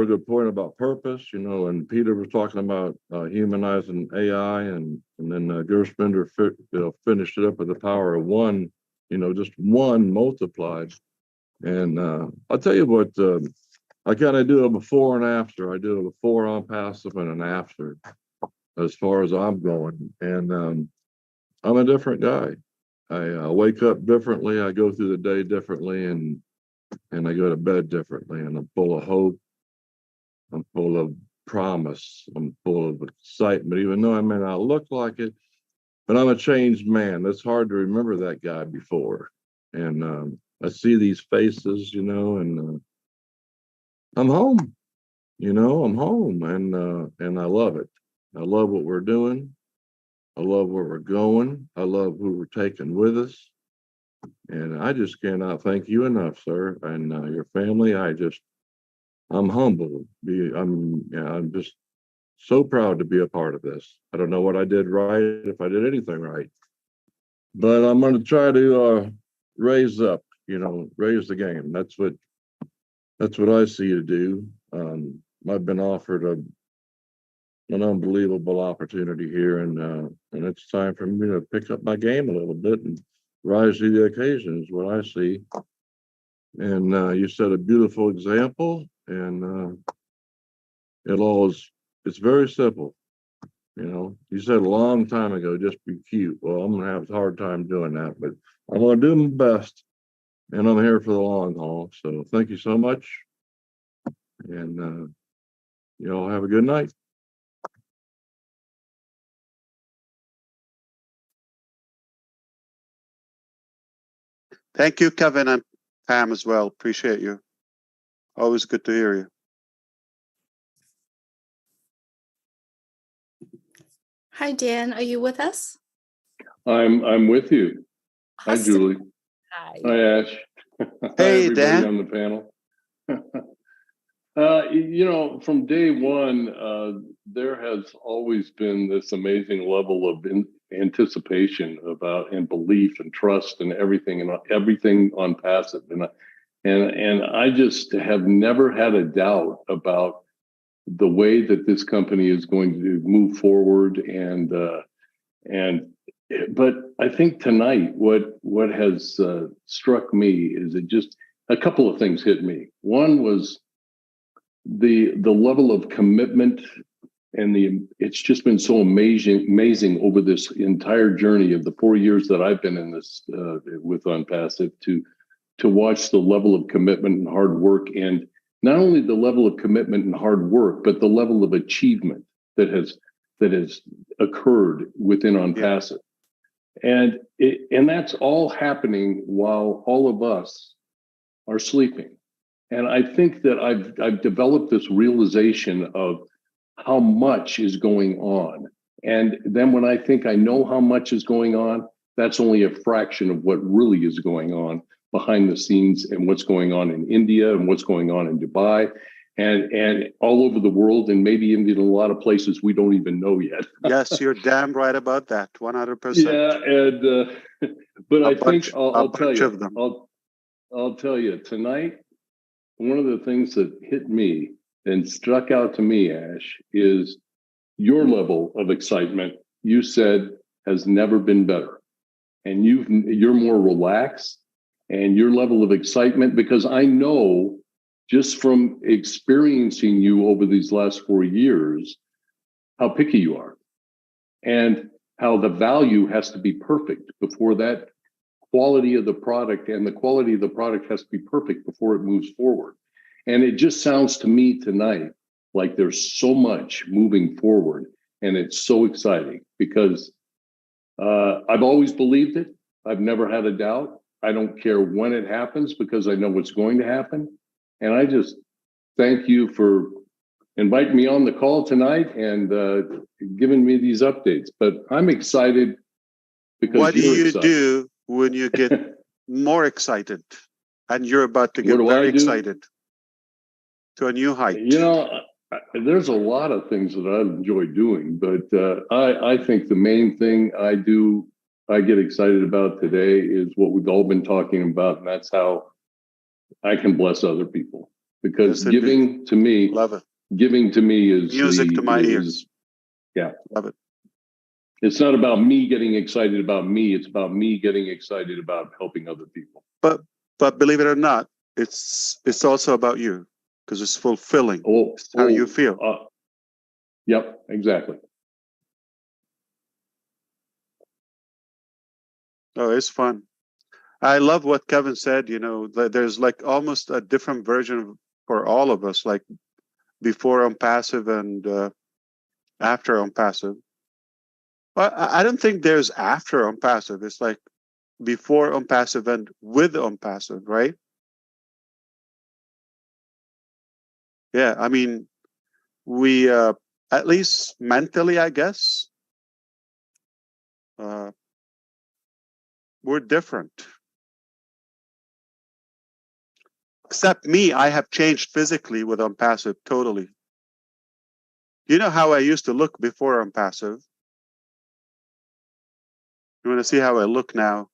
good point about purpose, and Peter was talking about humanizing AI, and then Gershminder finished it up with the power of one, just one multiplied. And I'll tell you what, I kind of do a before and after. I do a before Onpassive and an after, as far as I'm going. And I'm a different guy. I wake up differently. I go through the day differently, and I go to bed differently. And I'm full of hope. I'm full of promise. I'm full of excitement, even though I may not look like it. but I'm a changed man. It's hard to remember that guy before. And I see these faces, you know, and I'm home. You know, I'm home, and I love it. I love what we're doing. I love where we're going. I love who we're taking with us. And I just cannot thank you enough, sir, and your family. I'm humbled. I'm just so proud to be a part of this. I don't know what I did right, if I did anything right, but I'm going to try to raise up, you know, raise the game. That's what I see to do. I've been offered an unbelievable opportunity here, and it's time for me to pick up my game a little bit and rise to the occasion is what I see. And you set a beautiful example, and it's very simple. You know, you said a long time ago, just be cute. Well, I'm gonna have a hard time doing that, but I'm gonna do my best, and I'm here for the long haul. So thank you so much, and you all have a good night. Thank you, Kevin and Pam as well. Appreciate you. Always good to hear you. Hi, Dan. Are you with us? I'm with you. Hi, Awesome. Julie. Hi. Hi, Ash. Hi, Hey, everybody Dan. on the panel. You know, from day one, there has always been this amazing level of anticipation about and belief and trust and everything on Passive, and I just have never had a doubt about the way that this company is going to move forward, but I think tonight what has struck me is a couple of things hit me. One was the level of commitment and it's just been so amazing over this entire journey of the 4 years that I've been in this with Onpassive to watch the level of commitment and hard work, and not only the level of commitment and hard work, but the level of achievement that has occurred within Onpassive. And that's all happening while all of us are sleeping. And I think that I've developed this realization of how much is going on. And then when I think I know how much is going on, that's only a fraction of what really is going on behind the scenes, and what's going on in India, and what's going on in Dubai, and all over the world, and maybe in a lot of places we don't even know yet. Yes, you're damn right about that. 100%. Yeah, and but I think I'll tell you, of them. I'll tell you tonight. One of the things that hit me and struck out to me, Ash, is your level of excitement. You said has never been better, and you're more relaxed, and your level of excitement, because I know just from experiencing you over these last 4 years how picky you are, and how the value has to be perfect before that quality of the product, and the quality of the product has to be perfect before it moves forward. And it just sounds to me tonight like there's so much moving forward, and it's so exciting because I've always believed it. I've never had a doubt. I don't care when it happens because I know what's going to happen. And I just thank you for inviting me on the call tonight and giving me these updates. But I'm excited because what do you're you excited. do when you get more excited, and you're about to get very excited to a new height? You know, there's a lot of things that I enjoy doing, but I think the main thing I get excited about today is what we've all been talking about, and that's how I can bless other people. Because giving to me is music to my ears. Yeah, love it. It's not about me getting excited about me. It's about me getting excited about helping other people. But believe it or not, it's also about you, because it's fulfilling. It's how you feel. Yep, exactly. Oh, it's fun. I love what Kevin said. You know, there's like almost a different version for all of us, like before Onpassive and after Onpassive. Well, I don't think there's after Onpassive. It's like before Onpassive and with Onpassive, right? Yeah, I mean, we at least mentally, I guess, we're different. Except me, I have changed physically with Onpassive totally. You know how I used to look before Onpassive? You want to see how I look now?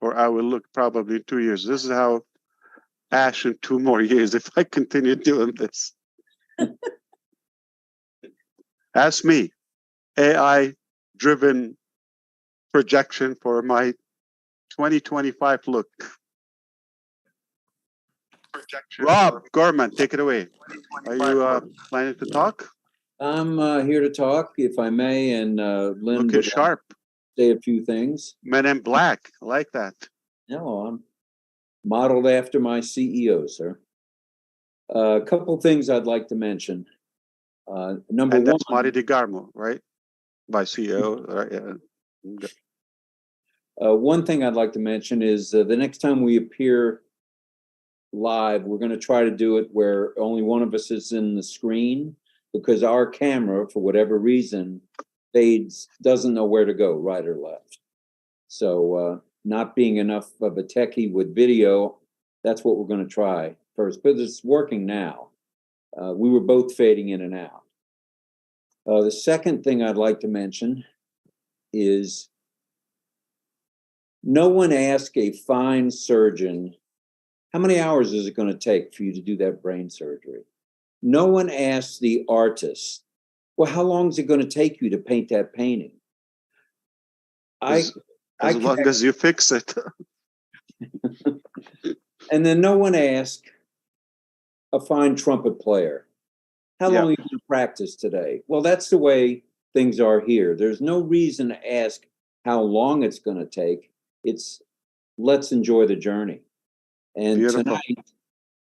Or I will look probably in 2 years. This is how Ash in 2 more years if I continue doing this. Ask me, AI-driven projection for my 2025 look. Rob Gorman, take it away. Are you planning to talk? I'm here to talk, if I may, and Lynn Looking sharp. Say a few things. Men in Black, I like that. No, I'm modeled after my CEO, sir. A couple things I'd like to mention. Number and one, that's Marty DeGarmo, right? By CEO, right? Yeah. One thing I'd like to mention is the next time we appear live, we're going to try to do it where only one of us is in the screen, because our camera, for whatever reason, doesn't know where to go, right or left. So not being enough of a techie with video, that's what we're going to try first, but it's working now. We were both fading in and out. The second thing I'd like to mention is no one asked a fine surgeon, how many hours is it going to take for you to do that brain surgery? No one asked the artist, well, how long is it going to take you to paint that painting? As long as you fix it. And then no one asked a fine trumpet player, how long are you going to practice today? Well, that's the way things are here. There's no reason to ask how long it's going to take. It's let's enjoy the journey. And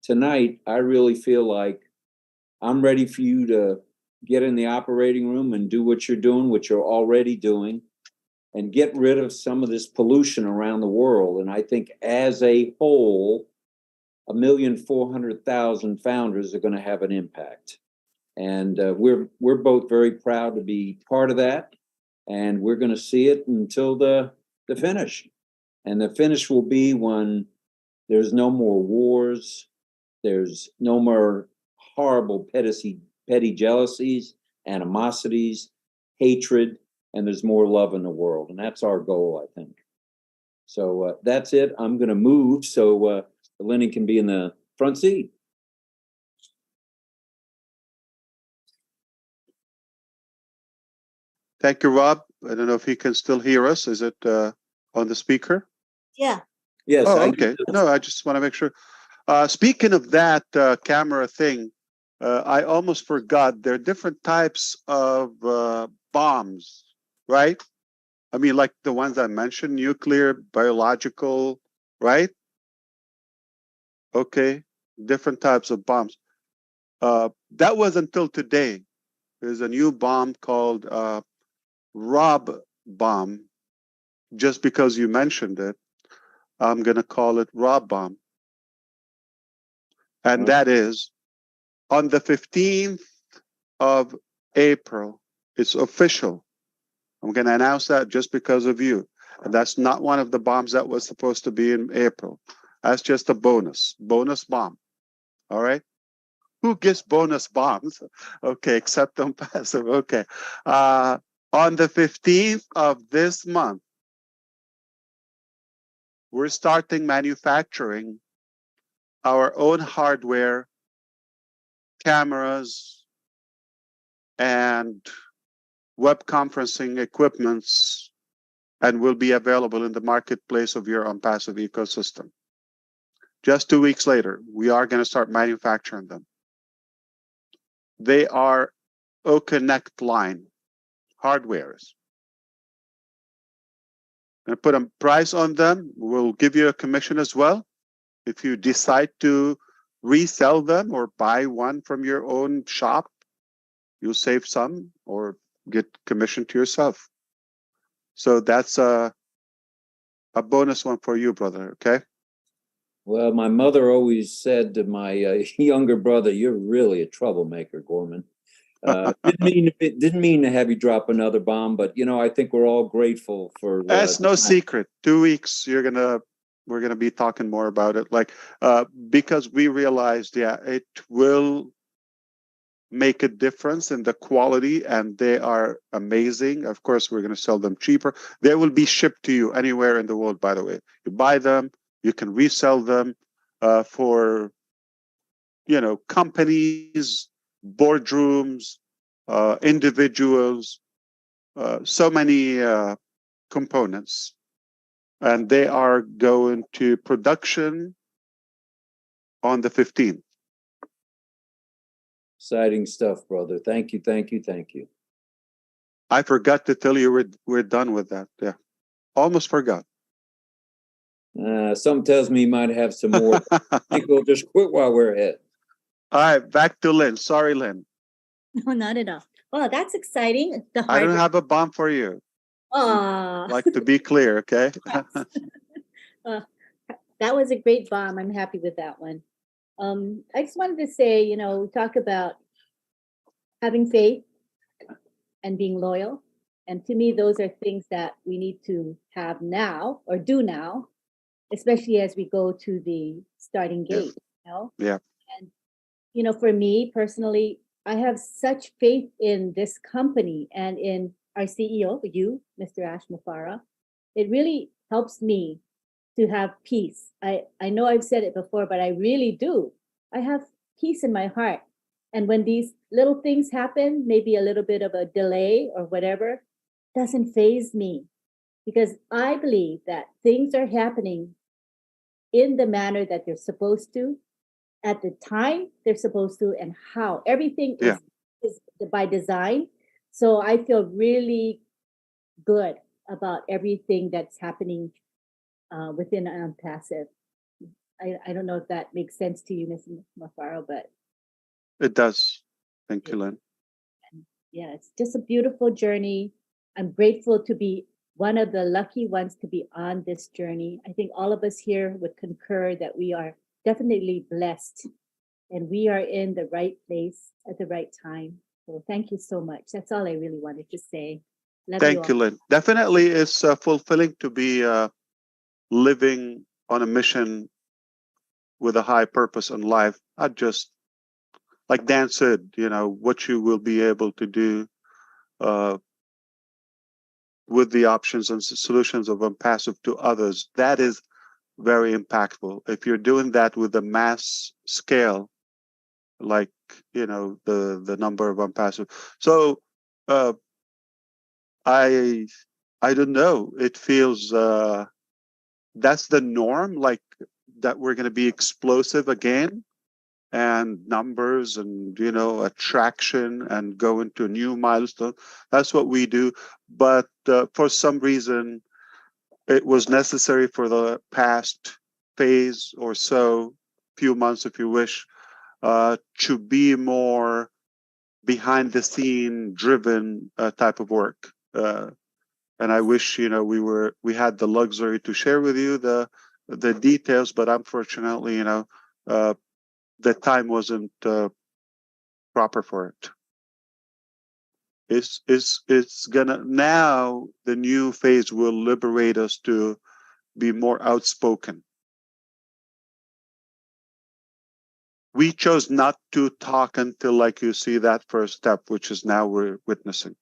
tonight, I really feel like I'm ready for you to get in the operating room and do what you're doing, what you're already doing, and get rid of some of this pollution around the world. And I think as a whole, 1,400,000 founders are going to have an impact. And we're both very proud to be part of that. And we're going to see it until the finish. And the finish will be when there's no more wars, there's no more horrible petty jealousies, animosities, hatred, and there's more love in the world. And that's our goal, I think. So that's it. I'm going to move so Lenny can be in the front seat. Thank you, Rob. I don't know if he can still hear us. Is it on the speaker? Yeah. Yes. Oh, okay. No, I just want to make sure. Speaking of that camera thing, I almost forgot. There are different types of bombs, right? I mean, like the ones I mentioned, nuclear, biological, right? Okay, different types of bombs. That was until today. There's a new bomb called Rob bomb. Just because you mentioned it, I'm going to call it Rob bomb. And that is on the 15th of April. It's official. I'm going to announce that just because of you. And that's not one of the bombs that was supposed to be in April. That's just a bonus bomb. All right. Who gets bonus bombs? Okay, except Onpassive. Okay. On the 15th of this month, we're starting manufacturing our own hardware, cameras, and web conferencing equipments, and will be available in the marketplace of your Onpassive ecosystem. Just 2 weeks later, we are going to start manufacturing them. They are O-Connect line hardwares. I'm going to put a price on them. We'll give you a commission as well. If you decide to resell them or buy one from your own shop, you'll save some, or get commission to yourself. So that's a bonus one for you, brother. Okay. Well, my mother always said to my younger brother, "You're really a troublemaker, Gorman." Didn't mean to have you drop another bomb, but I think we're all grateful for. That's no secret. 2 weeks, we're gonna be talking more about it, because we realized, it will make a difference in the quality, and they are amazing. Of course, we're gonna sell them cheaper. They will be shipped to you anywhere in the world. By the way, you buy them, you can resell them for companies, boardrooms, individuals, so many components, and they are going to production on the 15th. Exciting stuff, brother. Thank you. I forgot to tell you we're done with that. Yeah, almost forgot. Something tells me you might have some more. I think we'll just quit while we're ahead. All right, back to Lynn. Sorry, Lynn. No, not at all. Well, that's exciting. I don't have a bomb for you. Like, to be clear, okay? That was a great bomb. I'm happy with that one. I just wanted to say, we talk about having faith and being loyal. And to me, those are things that we need to have now or do now, especially as we go to the starting gate. Yeah. And, for me personally, I have such faith in this company and in our CEO, you, Mr. Ash Mufareh. It really helps me to have peace. I know I've said it before, but I really do. I have peace in my heart. And when these little things happen, maybe a little bit of a delay or whatever, doesn't faze me, because I believe that things are happening in the manner that they're supposed to, at the time they're supposed to, and how everything is by design. So I feel really good about everything that's happening within Onpassive. I don't know if that makes sense to you, Mr. Mufareh, but it does. Thank you, Lynn. Yeah, it's just a beautiful journey. I'm grateful to be one of the lucky ones to be on this journey. I think all of us here would concur that we are definitely blessed and we are in the right place at the right time. So thank you so much. That's all I really wanted to say. Love Thank you, Lynn. Definitely it's fulfilling to be living on a mission with a high purpose in life. Not just, like Dan said, what you will be able to do with the options and solutions of Onpassive to others. That is very impactful. If you're doing that with a mass scale, like, the number of Onpassive. So I don't know. It feels that's the norm, like that we're going to be explosive again, and numbers and attraction and go into a new milestone. That's what we do. But for some reason, it was necessary for the past phase or so, few months, if you wish, to be more behind the scene driven type of work. And I wish we had the luxury to share with you the details, but unfortunately, the time wasn't proper for it. It's gonna, now the new phase will liberate us to be more outspoken. We chose not to talk until, like, you see that first step, which is now we're witnessing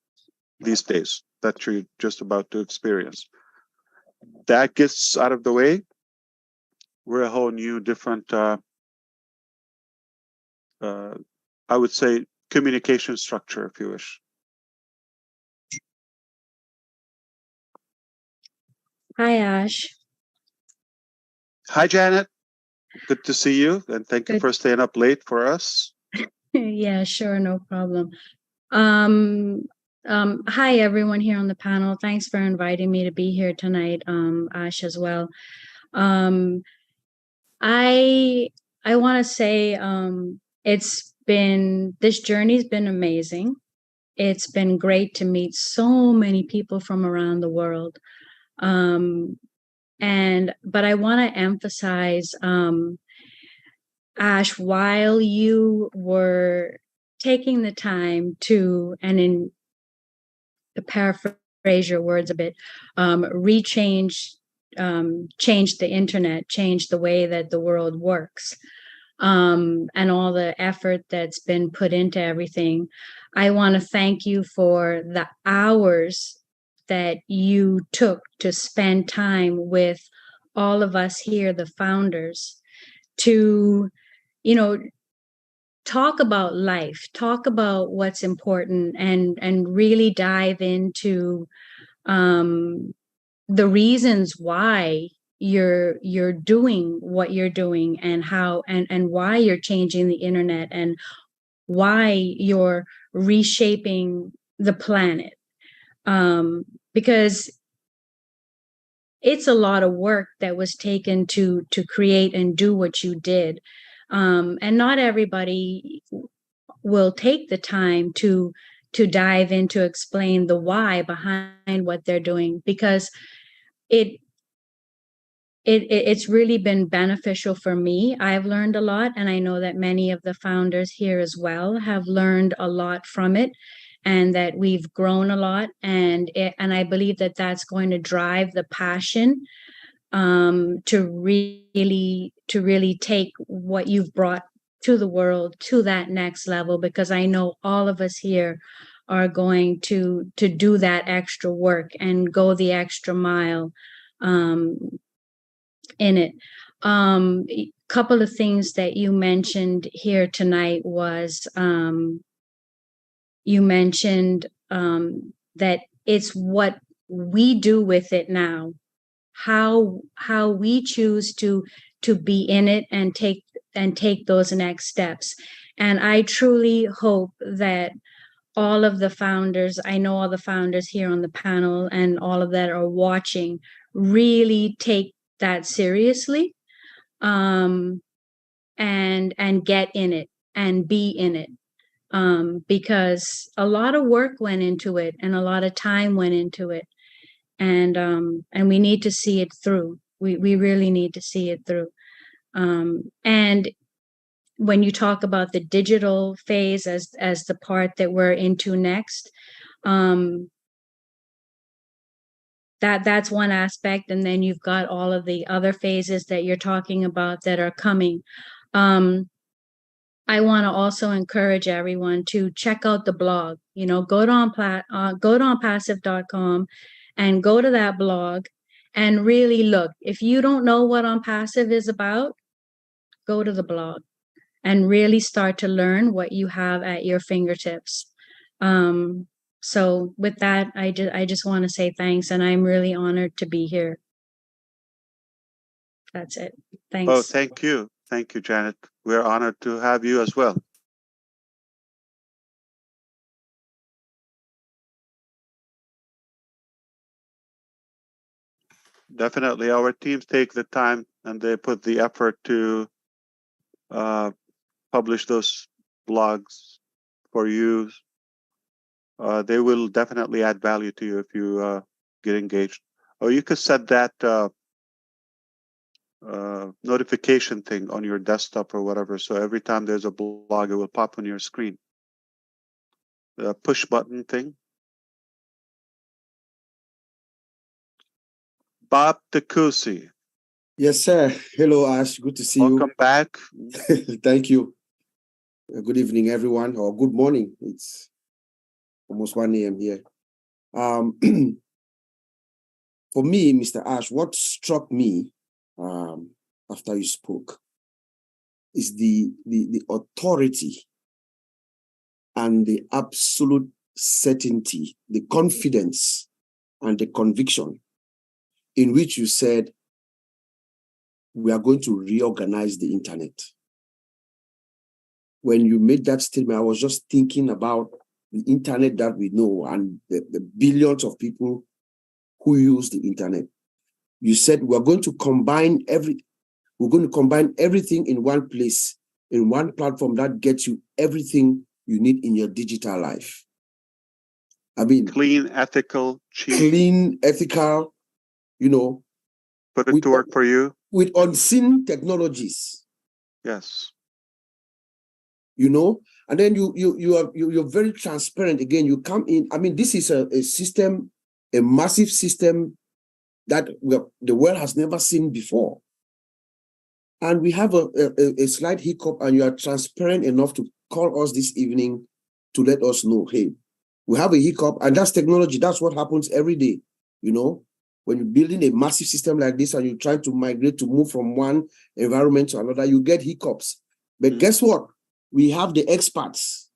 these days that you're just about to experience. That gets out of the way. We're a whole new, different, I would say, communication structure, if you wish. Hi, Ash. Hi, Janet. Good to see you, and thank you for staying up late for us. Yeah, sure, no problem. Hi, everyone here on the panel. Thanks for inviting me to be here tonight, Ash, as well. I want to say this journey's been amazing. it's been great to meet so many people from around the world. But I want to emphasize, Ash, while you were taking the time to, and to paraphrase your words a bit, change the internet, change the way that the world works, and all the effort that's been put into everything. I want to thank you for the hours that you took to spend time with all of us here, the founders, to, talk about life, talk about what's important, and really dive into the reasons why you're doing what you're doing, and how and why you're changing the internet, and why you're reshaping the planet, because it's a lot of work that was taken to create and do what you did, and not everybody will take the time to dive in to explain the why behind what they're doing, because it's really been beneficial for me. I've learned a lot, and I know that many of the founders here as well have learned a lot from it, and that we've grown a lot. And I believe that that's going to drive the passion to really take what you've brought to the world to that next level, because I know all of us here are going to do that extra work and go the extra mile in it. A couple of things that you mentioned here tonight was, you mentioned that it's what we do with it now, how we choose to be in it and take those next steps. And I truly hope that all of the founders, I know all the founders here on the panel and all of that are watching, really take that seriously, and get in it and be in it, because a lot of work went into it and a lot of time went into it, and we need to see it through. We really need to see it through. And when you talk about the digital phase as the part that we're into next, that's one aspect, and then you've got all of the other phases that you're talking about that are coming. I want to also encourage everyone to check out the blog. Go to onpassive.com and go to that blog and really look. If you don't know what Onpassive is about, go to the blog and really start to learn what you have at your fingertips. So with that, I just want to say thanks, and I'm really honored to be here. That's it. Thanks. Oh, thank you. Thank you, Janet. We're honored to have you as well. Definitely, our teams take the time and they put the effort to publish those blogs for you. They will definitely add value to you if you get engaged. Or you could set that notification thing on your desktop or whatever. So every time there's a blog, it will pop on your screen. The push button thing. Bob Takusi. Yes, sir. Hello, Ash. Good to see you. Welcome back. Thank you. Good evening, everyone, or good morning. It's almost 1 a.m. here. For me, Mr. Ash, what struck me after you spoke is the authority and the absolute certainty, the confidence and the conviction in which you said, we are going to reorganize the internet. When you made that statement, I was just thinking about the internet that we know and the billions of people who use the internet. You said we're going to combine everything in one place, in one platform that gets you everything you need in your digital life. I mean, clean, ethical, cheap. Clean, ethical, you know. Put it to work for you. With unseen technologies. Yes. You know, and then you're very transparent. Again, you come in. I mean, this is a system, a massive system that the world has never seen before. And we have a slight hiccup, and you are transparent enough to call us this evening to let us know, hey, we have a hiccup, and that's technology. That's what happens every day. You know, when you're building a massive system like this and you're trying to migrate to move from one environment to another, you get hiccups. But guess what? We have the experts.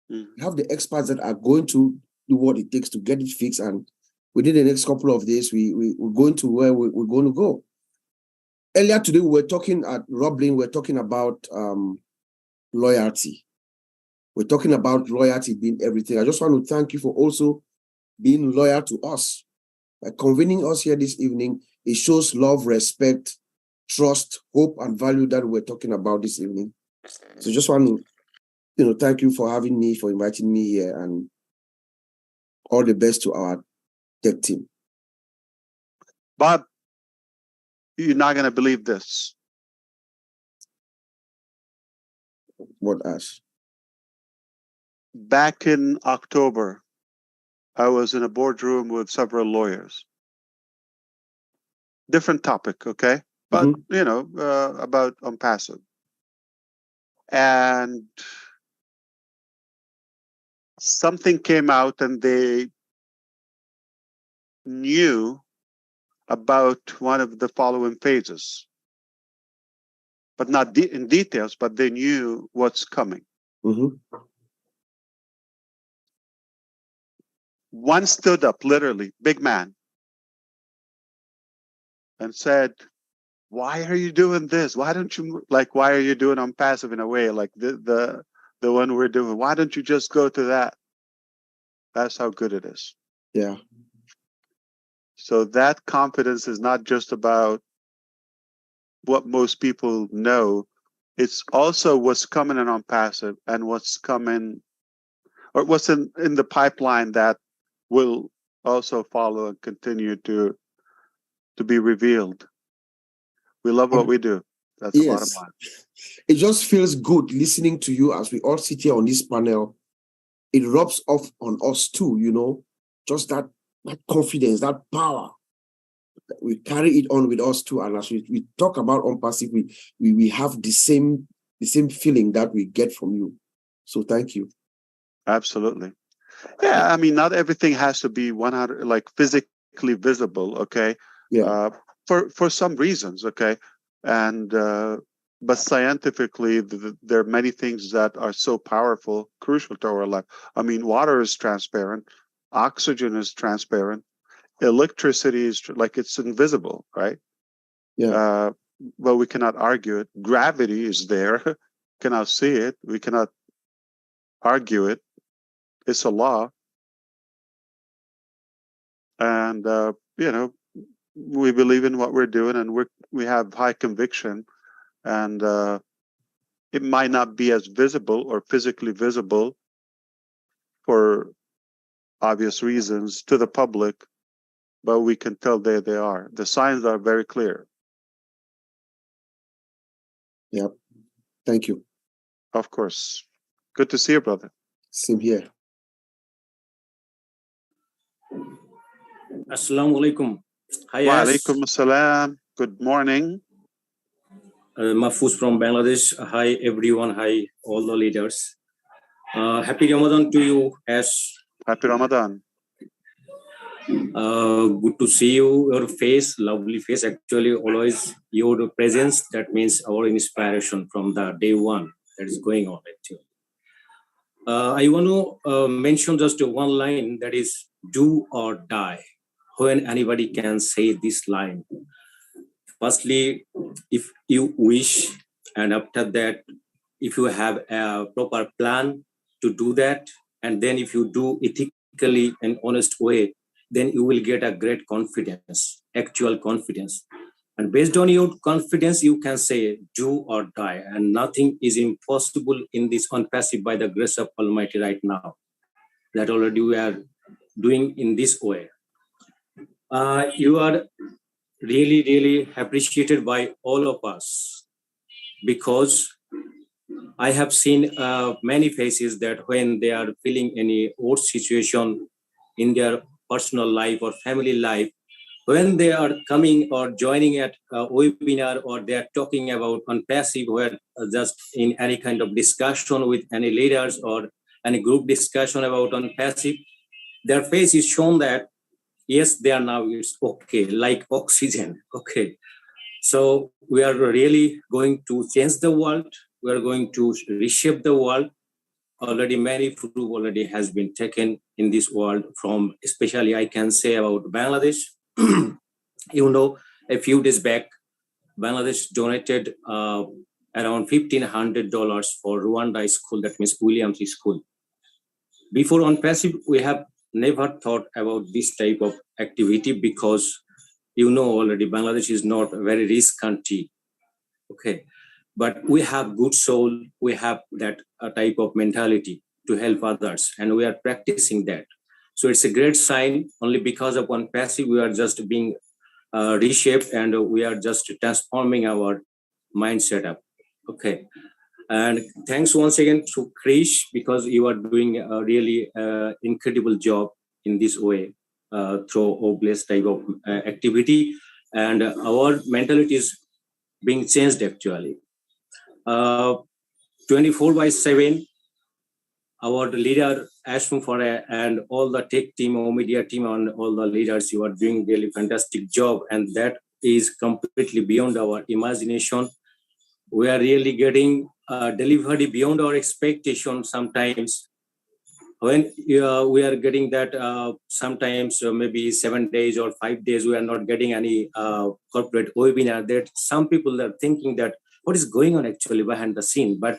We have the experts that are going to do what it takes to get it fixed. And within the next couple of days, we're going to where we're going to go. Earlier today, we were talking at Roblin, we're talking about loyalty. We're talking about loyalty being everything. I just want to thank you for also being loyal to us. By convening us here this evening, it shows love, respect, trust, hope, and value that we're talking about this evening. So just want to, thank you for having me, for inviting me here, and all the best to our tech team. Bob, you're not going to believe this. What, Ash? Back in October, I was in a boardroom with several lawyers. Different topic, okay? But, about Onpassive. And something came out and they knew about one of the following phases. But not in details, but they knew what's coming. One stood up, literally, big man, and said, why are you doing this? Why don't you, why are you doing Onpassive in a way, like the one we're doing? Why don't you just go to that? That's how good it is. Yeah. So that confidence is not just about what most people know. It's also what's coming in Onpassive and what's coming, or what's in the pipeline that will also follow and continue to be revealed. We love what we do. That's the bottom line. It just feels good listening to you as we all sit here on this panel. It rubs off on us too, just that confidence, that power. We carry it on with us too. And as we talk about Onpassive, we have the same feeling that we get from you. So thank you. Absolutely. Yeah, I mean, not everything has to be 100 physically visible, okay? Yeah. For some reasons, okay? And but scientifically, there are many things that are so powerful, crucial to our life. I mean, water is transparent, oxygen is transparent, electricity is it's invisible, right? Yeah. Well, we cannot argue it. Gravity is there, cannot see it. We cannot argue it. It's a law. And we believe in what we're doing, and we have high conviction, and it might not be as visible or physically visible for obvious reasons to the public, but we can tell there they are. The signs are very clear. Yep. Thank you. Of course. Good to see you, brother. Same here. Assalamu alaikum. Hi, Wa Ash. alaikum assalam. Good morning. Mahfouz from Bangladesh. Hi, everyone. Hi, all the leaders. Happy Ramadan to you, Ash. Happy Ramadan. Good to see you, your face, lovely face. Actually, always your presence, that means our inspiration from the day one that is going on, actually. I want to mention just one line, that is do or die. When anybody can say this line. Firstly, if you wish, and after that, if you have a proper plan to do that, and then if you do ethically and honest way, then you will get a great confidence, actual confidence. And based on your confidence, you can say do or die, and nothing is impossible in this Onpassive by the grace of Almighty right now. that already we are doing in this way. You are really, really appreciated by all of us, because I have seen many faces that when they are feeling any odd situation in their personal life or family life, when they are coming or joining at a webinar, or they are talking about Onpassive, where just in any kind of discussion with any leaders or any group discussion about Onpassive, their face is shown that yes, they are now, it's okay, like oxygen. Okay. So we are really going to change the world. We are going to reshape the world. Already many proof already has been taken in this world from, especially I can say about Bangladesh. You know, a few days back, Bangladesh donated around $1,500 for Rwanda school, that means Williams School. Before Onpassive, we have never thought about this type of activity, because you know already Bangladesh is not a very rich country. Okay. But we have good soul, we have that type of mentality to help others, and we are practicing that. So it's a great sign. Only because of Onpassive, we are just being reshaped, and we are just transforming our mind setup. Okay. And thanks once again to Krish, because you are doing a really incredible job in this way through Oblis type of activity. And our mentality is being changed actually. 24/7, our leader Ash Mufareh and all the tech team or media team and all the leaders, you are doing really fantastic job, and that is completely beyond our imagination. We are really getting delivery beyond our expectation sometimes. When we are getting that sometimes maybe 7 days or 5 days, we are not getting any corporate webinar, that some people are thinking that what is going on actually behind the scene. But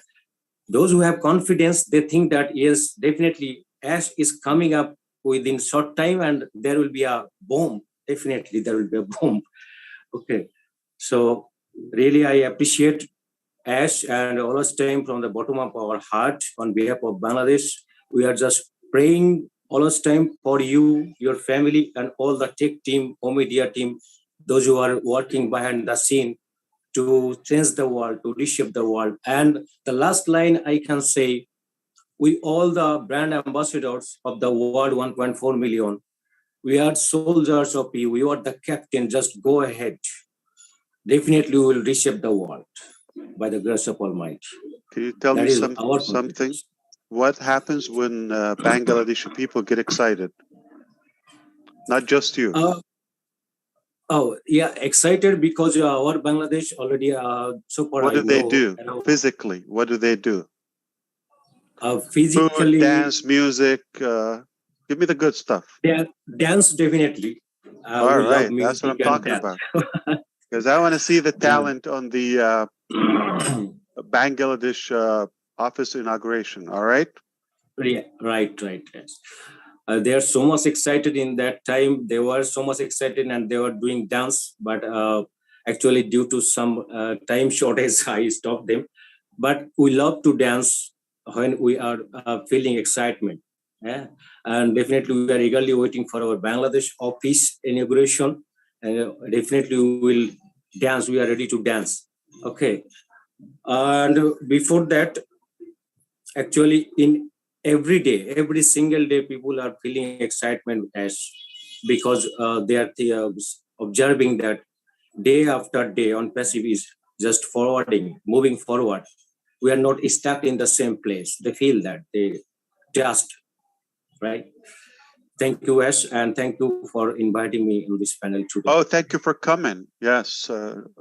those who have confidence, they think that yes, definitely Ash is coming up within short time and there will be a boom. Definitely there will be a boom. Okay. So really I appreciate Ash, and all this time from the bottom of our heart on behalf of Bangladesh. We are just praying all this time for you, your family, and all the tech team, or media team, those who are working behind the scene to change the world, to reshape the world. And the last line I can say, we all the brand ambassadors of the world 1.4 million, we are soldiers of you, we are the captain, just go ahead. Definitely we will reshape the world by the grace of Almighty. Can you tell me something? What happens when Bangladeshi people get excited? Not just you. Oh, yeah, excited because our Bangladesh already so far. What do they do physically? What do they do? Physically, food, dance, music. Give me the good stuff. Dance, definitely. All right, that's what I'm talking about. Because I want to see the talent on the Bangladesh office inauguration. All right. Yeah, right. Yes. They are so much excited in that time. They were so much excited and they were doing dance, but actually due to some time shortage, I stopped them. But we love to dance when we are feeling excitement. Yeah, and definitely we are eagerly waiting for our Bangladesh office inauguration, and definitely we will dance. We are ready to dance. Okay, and before that, actually in every day, every single day, people are feeling excitement as because they are observing that day after day Onpassive is just forwarding, moving forward. We are not stuck in the same place. They feel that they just right. Thank you, Ash, and thank you for inviting me in this panel today. Oh, thank you for coming. Yes,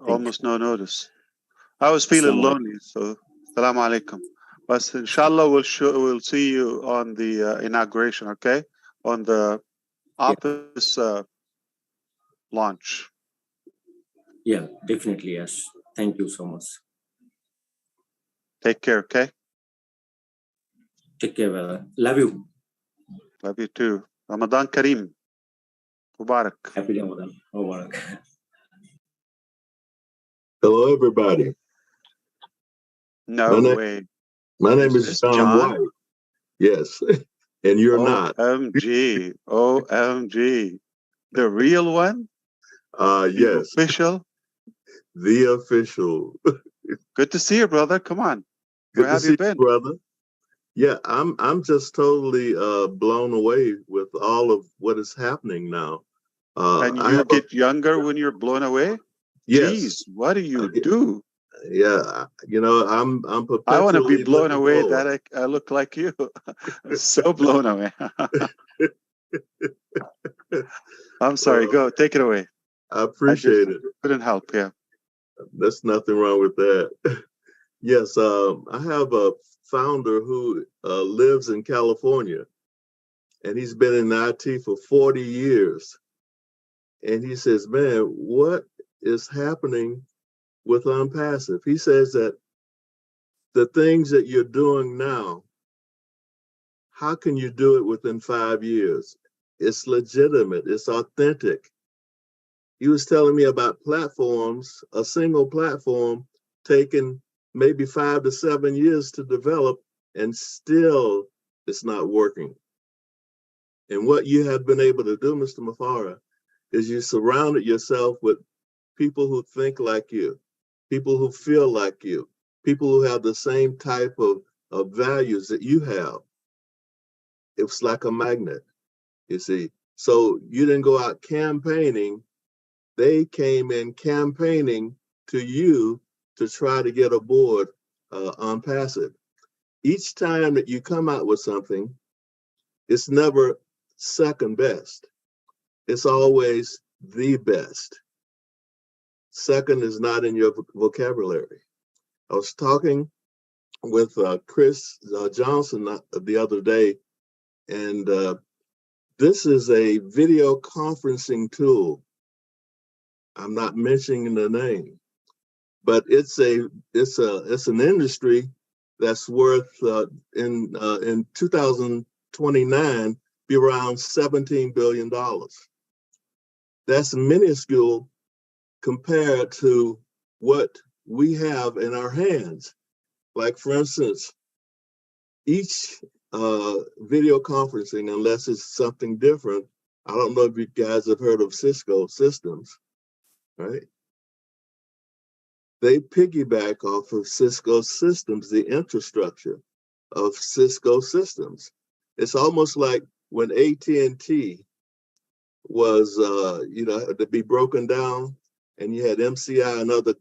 almost no notice. I was feeling lonely, so Assalamu alaikum. But inshallah, we'll see you on the inauguration, okay? On the office launch. Yeah, definitely, yes. Thank you so much. Take care, okay? Take care, brother. Love you. Love you too. Ramadan Kareem. Mubarak. Happy Ramadan. Mubarak. Hello, everybody. No way. My name is John White. Yes. and you're not. OMG. OMG. The real one? Yes. Official? The official. Good to see you, brother. Come on. Good Where to have see you been? brother. Yeah, I'm just totally blown away with all of what is happening now. And you get younger when you're blown away? Yes. Jeez, what do you do? Yeah, you know, I'm perpetually I want to be blown looking away forward. that I look like you. So blown away. I'm sorry. Go. Take it away. I appreciate it. Couldn't help. Yeah. There's nothing wrong with that. Yes, I have a founder who lives in California, and he's been in IT for 40 years. And he says, man, what is happening with Onpassive? He says that the things that you're doing now, how can you do it within 5 years? It's legitimate, it's authentic. He was telling me about platforms, a single platform taking maybe 5 to 7 years to develop, and still it's not working. And what you have been able to do, Mr. Mufareh, is you surrounded yourself with people who think like you, people who feel like you, people who have the same type of values that you have. It's like a magnet, you see. So you didn't go out campaigning. They came in campaigning to you to try to get aboard Onpassive. Each time that you come out with something, it's never second best. It's always the best. Second is not in your vocabulary. I was talking with Chris Johnson the other day, and this is a video conferencing tool. I'm not mentioning the name, but it's an industry that's worth in 2029 be around $17 billion. That's minuscule compared to what we have in our hands. Like, for instance, each video conferencing, unless it's something different, I don't know if you guys have heard of Cisco systems, right? They piggyback off of Cisco systems, the infrastructure of Cisco systems. It's almost like when AT&T was, to be broken down, and you had MCI and other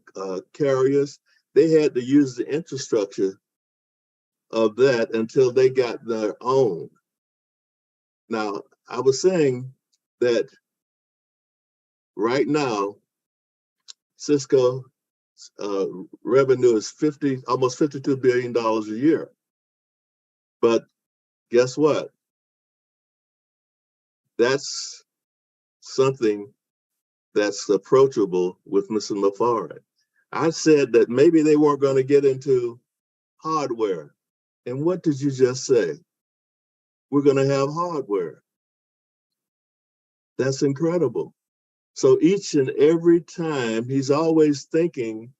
carriers, they had to use the infrastructure of that until they got their own. Now, I was saying that right now, Cisco revenue is almost $52 billion a year. But guess what? That's something that's approachable with Mr. Mufareh. I said that maybe they weren't going to get into hardware. And what did you just say? We're going to have hardware. That's incredible. So each and every time, he's always thinking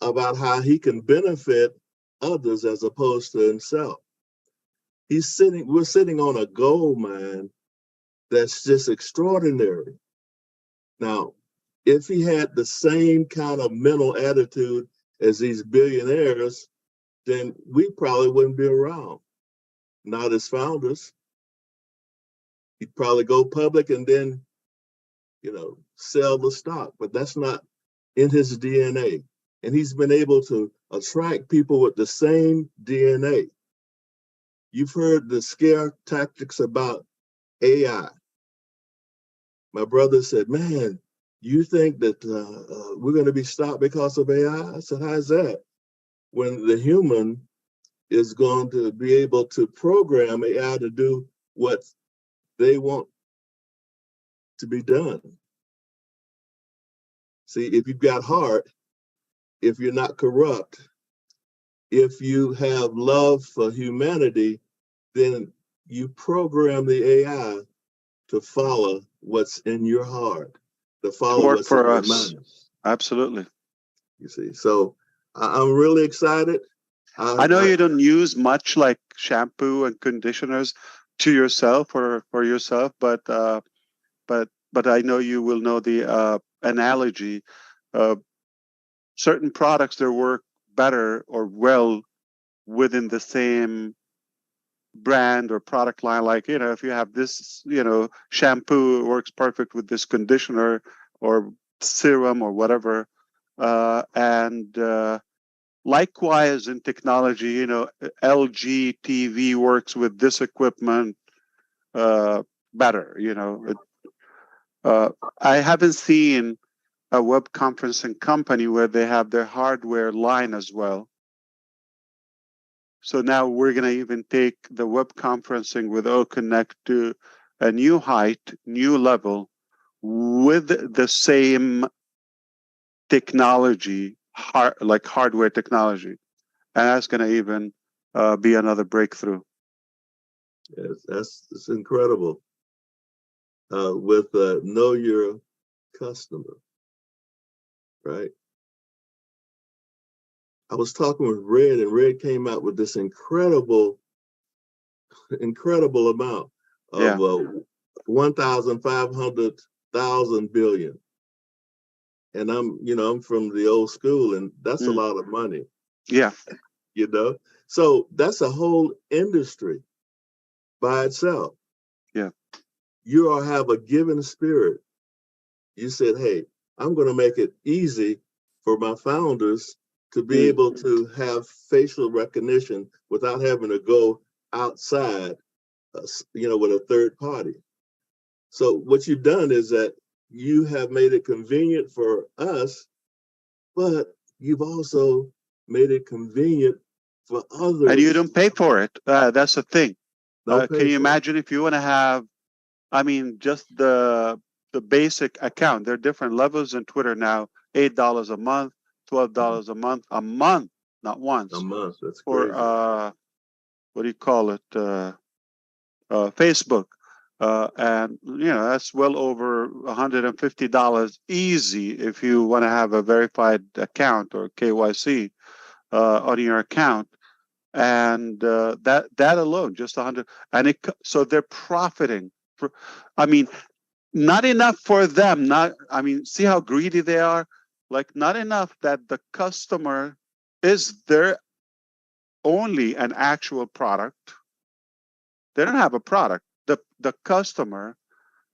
about how he can benefit others as opposed to himself. We're sitting on a gold mine that's just extraordinary. Now, if he had the same kind of mental attitude as these billionaires, then we probably wouldn't be around. Not as founders. He'd probably go public and then, sell the stock, but that's not in his DNA. And he's been able to attract people with the same DNA. You've heard the scare tactics about AI. My brother said, man, you think that we're going to be stopped because of AI? I said, how's that? When the human is going to be able to program AI to do what they want to be done. See, if you've got heart, if you're not corrupt, if you have love for humanity, then you program the AI to follow what's in your heart, to follow Work what's in for your us. mind. Absolutely. You see, so I'm really excited. I know you don't use much like shampoo and conditioners, to yourself or for yourself, but I know you will know the analogy. Certain products that work better or well within the same brand or product line, like, if you have this, shampoo, it works perfect with this conditioner or serum or whatever. And likewise in technology, LG TV works with this equipment better. I haven't seen a web conferencing company where they have their hardware line as well. So now we're going to even take the web conferencing with OConnect to a new height, new level with the same technology, like hardware technology. And that's going to even be another breakthrough. Yes, it's incredible. With know your customer, right? I was talking with Red, and Red came out with this incredible amount of 1,500,000 billion. And I'm from the old school, and that's a lot of money. Yeah. So that's a whole industry by itself. Yeah. You all have a given spirit. You said, hey, I'm going to make it easy for my founders to be able to have facial recognition without having to go outside, with a third party. So what you've done is that you have made it convenient for us, but you've also made it convenient for others. And you don't pay for it. That's the thing. Can you imagine if you want to have, just the basic account? There are different levels in Twitter now. $8 a month, $12 a month, not once. A month, that's crazy. Or what do you call it? Facebook. And that's well over $150 easy if you want to have a verified account or KYC on your account. And that alone, just 100, and so they're profiting. Not enough for them. See how greedy they are. Like, not enough that the customer is their only an actual product. They don't have a product. The customer,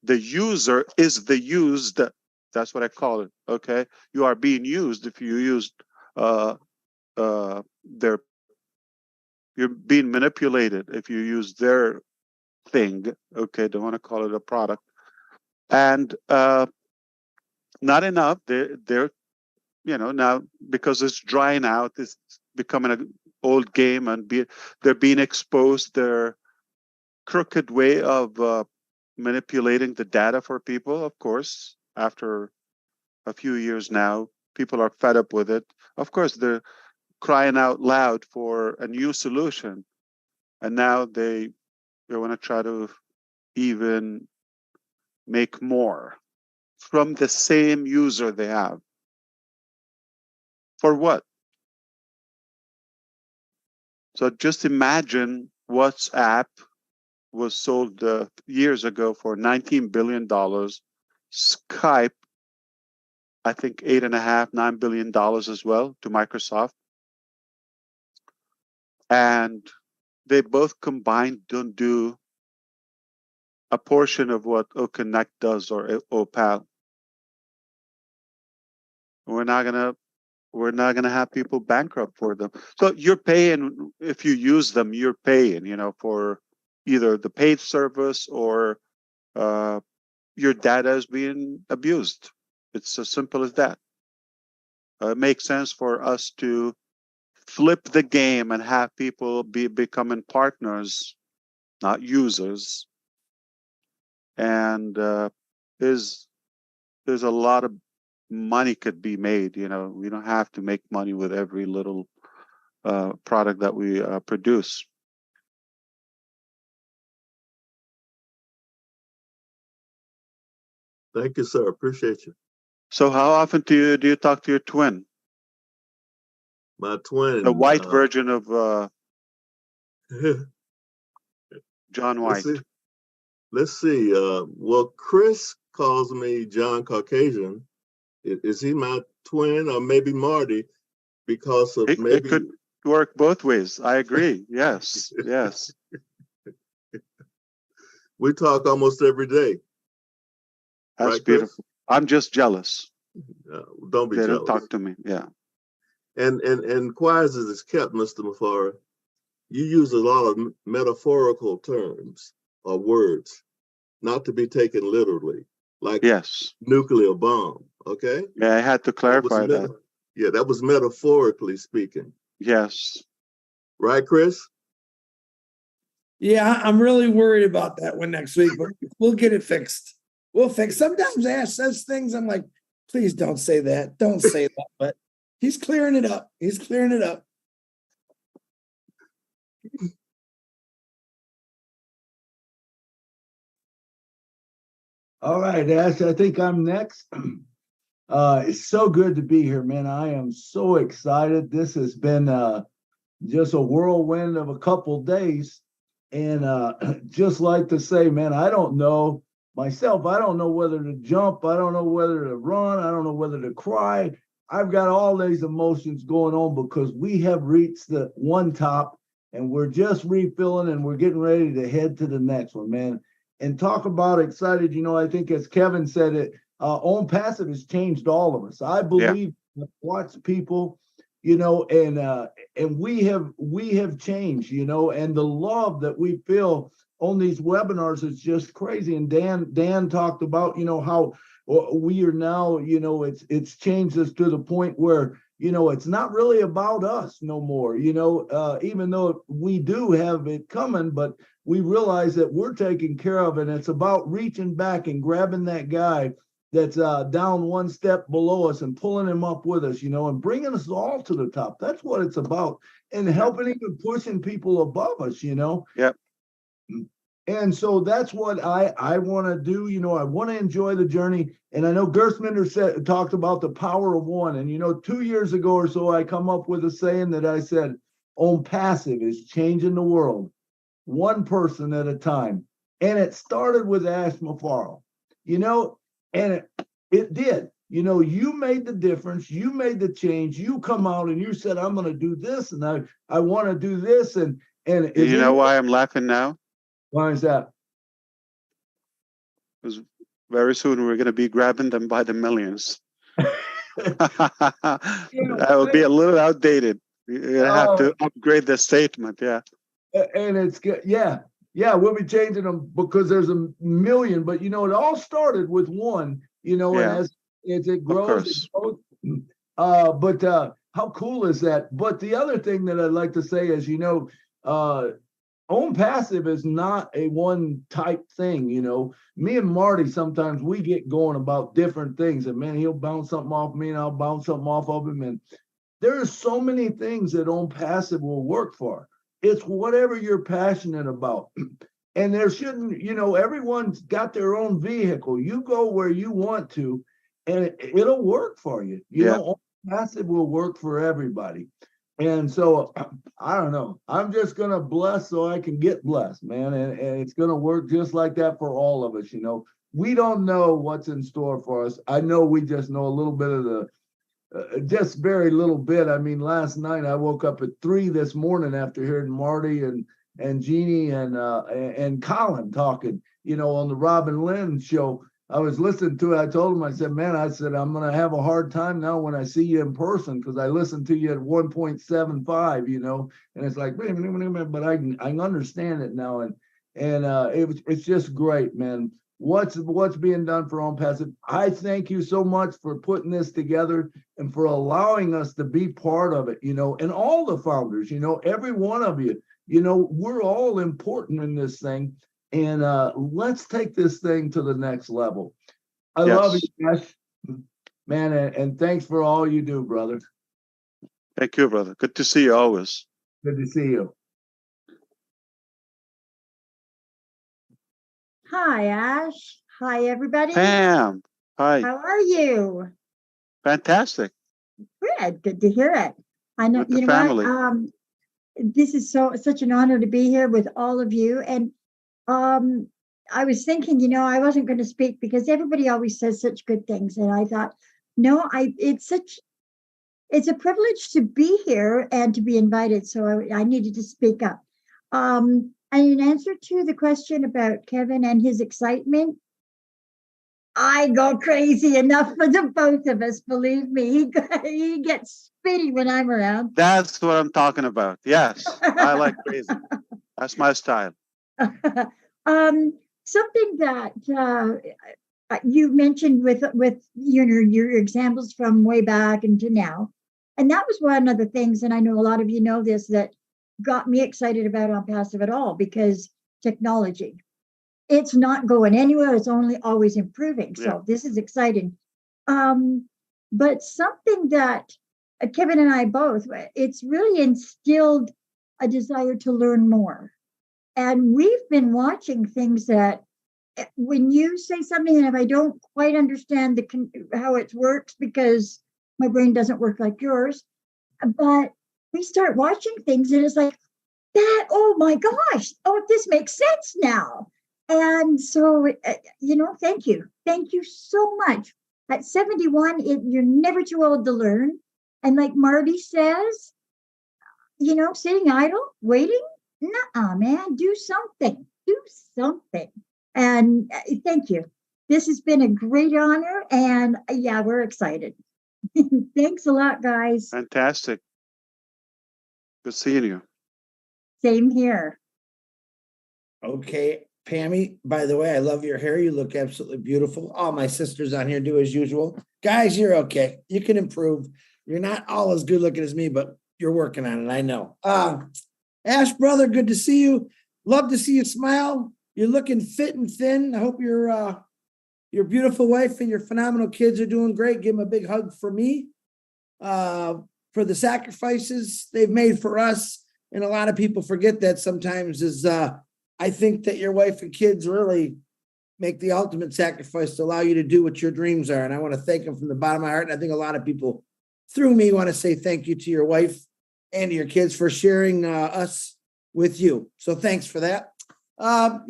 the user, is the used. That's what I call it. Okay, you are being used if you used their. You're being manipulated if you use their thing. Okay, don't want to call it a product. And not enough. They're now, because it's drying out, it's becoming an old game, and they're being exposed their crooked way of manipulating the data for people. Of course, after a few years now, people are fed up with it. Of course, they're crying out loud for a new solution, and now they want to try to even make more from the same user they have. For what? So just imagine WhatsApp was sold years ago for $19 billion. Skype, I think $8.5, $9 billion as well to Microsoft. And they both combined don't do a portion of what OConnect does or Opal. We're not gonna have people bankrupt for them. So you're paying, if you use them, you're paying, for either the paid service or your data is being abused. It's as simple as that. It makes sense for us to flip the game and have people becoming partners, not users. And there's a lot of money could be made. We don't have to make money with every little product that we produce. Thank you, sir. Appreciate you. So how often do you talk to your twin? My twin. The white version of John Let's White. see. Let's see. Well, Chris calls me John Caucasian. Is he my twin or maybe Marty? Because of maybe It could work both ways. I agree. Yes. Yes. we talk almost every day. That's right, beautiful. I'm just jealous. Don't be They jealous. don't talk to me. Yeah. And quiet as it is kept, Mr. Mufareh, you use a lot of metaphorical terms or words, not to be taken literally, like yes, nuclear bomb. Okay. Yeah, I had to clarify that. Yeah, that was metaphorically speaking. Yes. Right, Chris? Yeah, I'm really worried about that one next week, but we'll get it fixed. We'll fix. Sometimes Ash says things, I'm like, please don't say that. Don't say that. But he's clearing it up. He's clearing it up. All right, Ash, I think I'm next. It's so good to be here, man. I am so excited. This has been just a whirlwind of a couple days. And just like to say, man, I don't know myself. I don't know whether to jump. I don't know whether to run. I don't know whether to cry. I've got all these emotions going on because we have reached the one top and we're just refilling and we're getting ready to head to the next one, man. And talk about excited, I think as Kevin said it, Onpassive has changed all of us. I believe lots of people, and we have changed, and the love that we feel on these webinars is just crazy. And Dan talked about, how we are now, it's changed us to the point where, it's not really about us no more, even though we do have it coming, but we realize that we're taken care of, and it's about reaching back and grabbing that guy that's down one step below us and pulling him up with us, and bringing us all to the top. That's what it's about, and helping even pushing people above us, Yep. And so that's what I want to do. I want to enjoy the journey. And I know Gerstminder talked about the power of one. And, 2 years ago or so, I come up with a saying that I said, Onpassive is changing the world, one person at a time. And it started with Ash Mufareh, and it did. You made the difference. You made the change. You come out and you said, I'm going to do this, and I want to do this. And you know why I'm laughing now? Why is that? Because very soon we're going to be grabbing them by the millions. That will be a little outdated. You have to upgrade the statement. Yeah. And it's good. Yeah. We'll be changing them because there's a million, but it all started with one, and as it grows, but how cool is that? But the other thing that I'd like to say is, Onpassive is not a one type thing. Me and Marty, sometimes we get going about different things, and man, he'll bounce something off me and I'll bounce something off of him. And there are so many things that Onpassive will work for. It's whatever you're passionate about. And there shouldn't, everyone's got their own vehicle. You go where you want to, and it'll work for you. Onpassive will work for everybody. And so, I don't know. I'm just going to bless so I can get blessed, man. And it's going to work just like that for all of us. We don't know what's in store for us. I know we just know a little bit of the, just very little bit. I mean, last night I woke up at 3 this morning after hearing Marty and Jeannie and Colin talking, on the Robin Lynn show. I was listening to it. I told him, I said, I'm going to have a hard time now when I see you in person because I listened to you at 1.75, and it's like, but I understand it now. And it's just great, man. What's being done for Onpassive. I thank you so much for putting this together and for allowing us to be part of it, and all the founders, every one of you, we're all important in this thing. And let's take this thing to the next level. I love you, Ash, man, and thanks for all you do, brother. Thank you, brother. Good to see you always. Good to see you. Hi, Ash. Hi, everybody. Pam. Hi. How are you? Fantastic. Good to hear it. I know, With the family. This is such an honor to be here with all of you. And I was thinking, I wasn't going to speak because everybody always says such good things. And I thought, no, it's a privilege to be here and to be invited. So I needed to speak up. And in answer to the question about Kevin and his excitement, I go crazy enough for the both of us. Believe me, he gets spitty when I'm around. That's what I'm talking about. Yes, I like crazy. That's my style. Something that you mentioned with your examples from way back into now, and that was one of the things, and I know a lot of you know this, that got me excited about Onpassive at all, because technology, it's not going anywhere. It's only always improving. So this is exciting. But something that Kevin and I both, it's really instilled a desire to learn more. And we've been watching things that when you say something, and if I don't quite understand how it works, because my brain doesn't work like yours, but we start watching things and it's like, that, oh my gosh, oh, this makes sense now. And so, thank you. Thank you so much. At 71, you're never too old to learn. And like Marty says, sitting idle, waiting, nuh-uh, man, do something. Do something. And thank you. This has been a great honor. And we're excited. Thanks a lot, guys. Fantastic. Good seeing you. Same here. Okay, Pammy, by the way, I love your hair. You look absolutely beautiful. All my sisters on here do as usual. Guys, you're okay. You can improve. You're not all as good looking as me, but you're working on it. I know. Ash, brother, good to see you. Love to see you smile. You're looking fit and thin. I hope your beautiful wife and your phenomenal kids are doing great. Give them a big hug for me, for the sacrifices they've made for us. And a lot of people forget that sometimes is, I think that your wife and kids really make the ultimate sacrifice to allow you to do what your dreams are. And I want to thank them from the bottom of my heart. And I think a lot of people through me want to say thank you to your wife and to your kids for sharing us with you. So thanks for that. I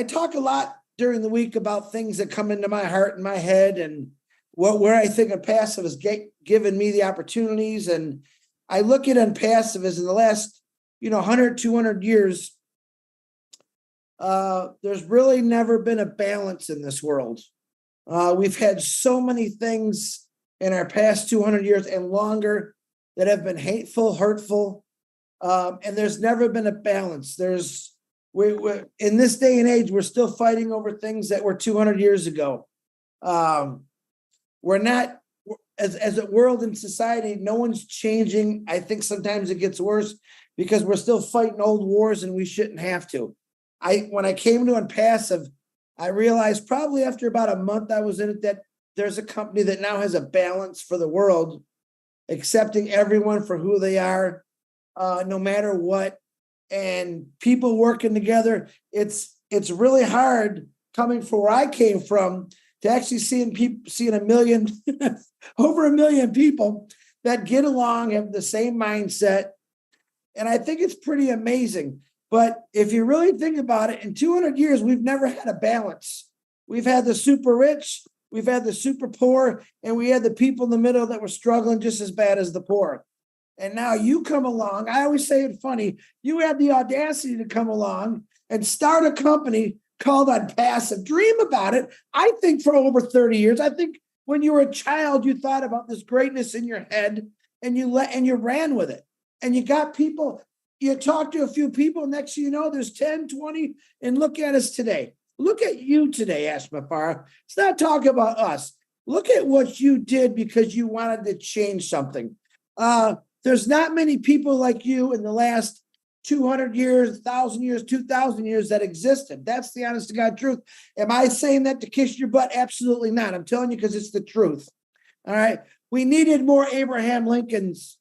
talk a lot during the week about things that come into my heart and my head and where I think Onpassive has given me the opportunities. And I look at Onpassive as in the last 100, 200 years, there's really never been a balance in this world. We've had so many things in our past 200 years and longer that have been hateful, hurtful, and there's never been a balance. We're in this day and age, we're still fighting over things that were 200 years ago. We're not, as a world and society, no one's changing. I think sometimes it gets worse because we're still fighting old wars and we shouldn't have to. When I came to Onpassive, I realized probably after about a month I was in it that there's a company that now has a balance for the world, accepting everyone for who they are, no matter what, and people working together. It's really hard coming from where I came from to actually seeing a million, over a million people that get along, have the same mindset. And I think it's pretty amazing. But if you really think about it, in 200 years, we've never had a balance. We've had the super rich, we've had the super poor, and we had the people in the middle that were struggling just as bad as the poor. And now you come along. I always say it funny. You had the audacity to come along and start a company called Onpassive. Dream about it. I think for over 30 years. I think when you were a child, you thought about this greatness in your head and you ran with it. And you got people, you talk to a few people, next thing you know, there's 10, 20, and look at us today. Look at you today, Ash Mufareh. It's not talking about us. Look at what you did because you wanted to change something. There's not many people like you in the last 200 years, 1,000 years, 2,000 years that existed. That's the honest to God truth. Am I saying that to kiss your butt? Absolutely not. I'm telling you because it's the truth. All right. We needed more Abraham Lincolns,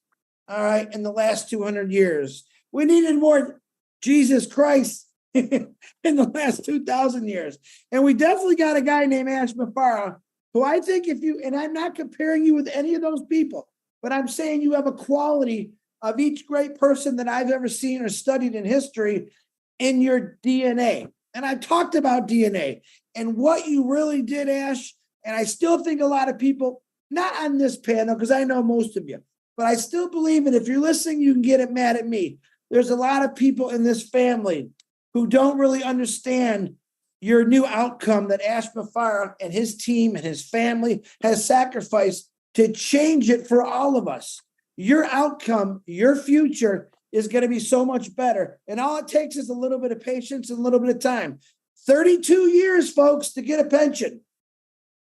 all right, in the last 200 years. We needed more Jesus Christ in the last 2,000 years. And we definitely got a guy named Ash Mufareh, who I think and I'm not comparing you with any of those people, but I'm saying you have a quality of each great person that I've ever seen or studied in history. in your DNA. And I talked about DNA and what you really did, Ash. And I still think a lot of people, not on this panel, because I know most of you, but I still believe, and if you're listening, you can get it mad at me. There's a lot of people in this family who don't really understand your new outcome that Ash Mufareh and his team and his family has sacrificed to change it for all of us. Your outcome, your future is going to be so much better. And all it takes is a little bit of patience and a little bit of time. 32 years, folks, to get a pension.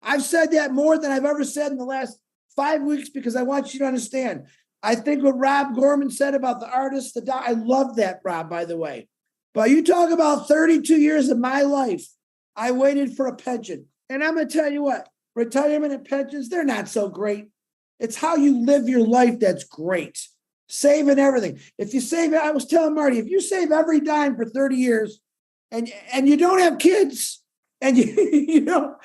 I've said that more than I've ever said in the last 5 weeks because I want you to understand. I think what Rob Gorman said about the artist, I love that, Rob, by the way. But you talk about 32 years of my life, I waited for a pension. And I'm going to tell you what, retirement and pensions, they're not so great. It's how you live your life that's great. Saving everything. If you save, I was telling Marty, if you save every dime for 30 years and you don't have kids and you don't,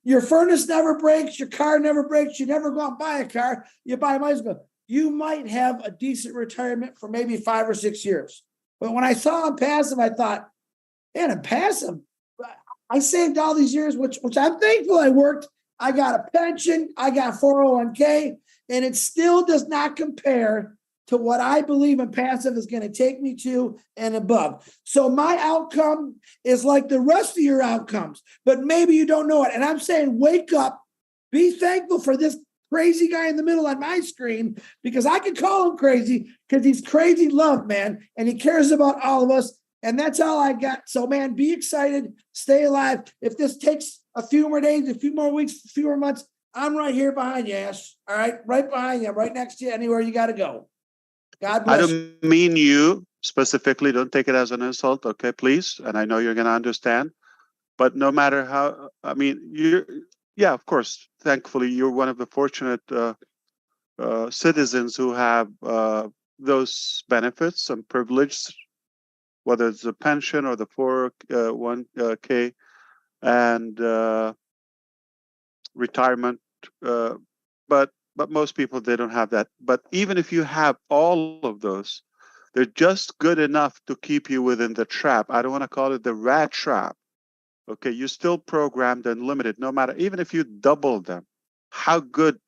your furnace never breaks, your car never breaks, you never go out and buy a car, you buy a bicycle, you might have a decent retirement for maybe 5 or 6 years. But when I saw Onpassive, I thought, man, Onpassive, I saved all these years, which I'm thankful I worked. I got a pension, I got 401k, and it still does not compare to what I believe Onpassive is going to take me to and above. So my outcome is like the rest of your outcomes, but maybe you don't know it. And I'm saying, wake up, be thankful for this crazy guy in the middle on my screen, because I can call him crazy because he's crazy love, man, and he cares about all of us. And that's all I got. So, man, be excited, stay alive. If this takes a few more days, a few more weeks, a few more months, I'm right here behind you, Ash. All right, right behind you, right next to you, anywhere you got to go. God bless. I don't mean you specifically. Don't take it as an insult, okay, please? And I know you're going to understand. But no matter how, I mean, yeah, of course, thankfully, you're one of the fortunate citizens who have those benefits and privileges, whether it's a pension or the 401k and retirement. But most people, they don't have that. But even if you have all of those, they're just good enough to keep you within the trap. I don't want to call it the rat trap. Okay, you're still programmed and limited, no matter, even if you double them. How good?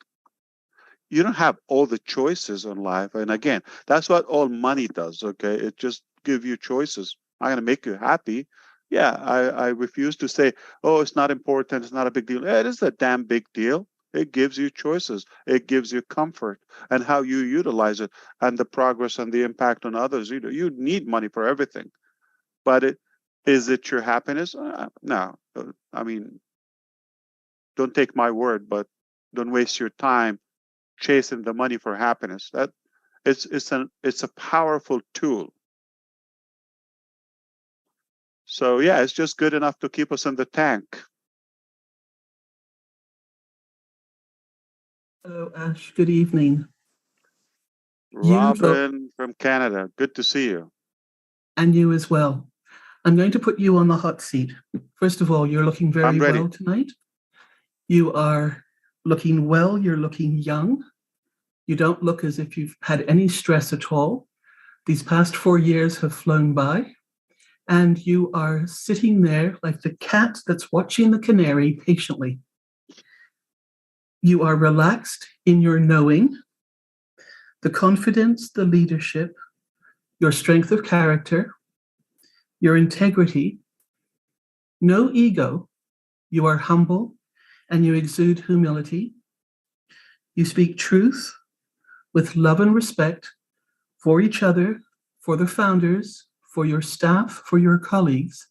You don't have all the choices in life. And again, that's what all money does, okay? It just gives you choices. I'm going to make you happy. Yeah, I refuse to say, oh, it's not important, it's not a big deal. It is a damn big deal. It gives you choices. It gives you comfort and how you utilize it and the progress and the impact on others. You need money for everything. But is it your happiness? No. I mean, don't take my word, but don't waste your time chasing the money for happiness. That it's a powerful tool. So yeah, it's just good enough to keep us in the tank. Hello, Ash. Good evening. Robin from Canada. Good to see you. And you as well. I'm going to put you on the hot seat. First of all, you're looking very well tonight. You are looking well. You're looking young. You don't look as if you've had any stress at all. These past 4 years have flown by. And you are sitting there like the cat that's watching the canary patiently. You are relaxed in your knowing, the confidence, the leadership, your strength of character, your integrity, no ego. You are humble and you exude humility. You speak truth with love and respect for each other, for the founders, for your staff, for your colleagues.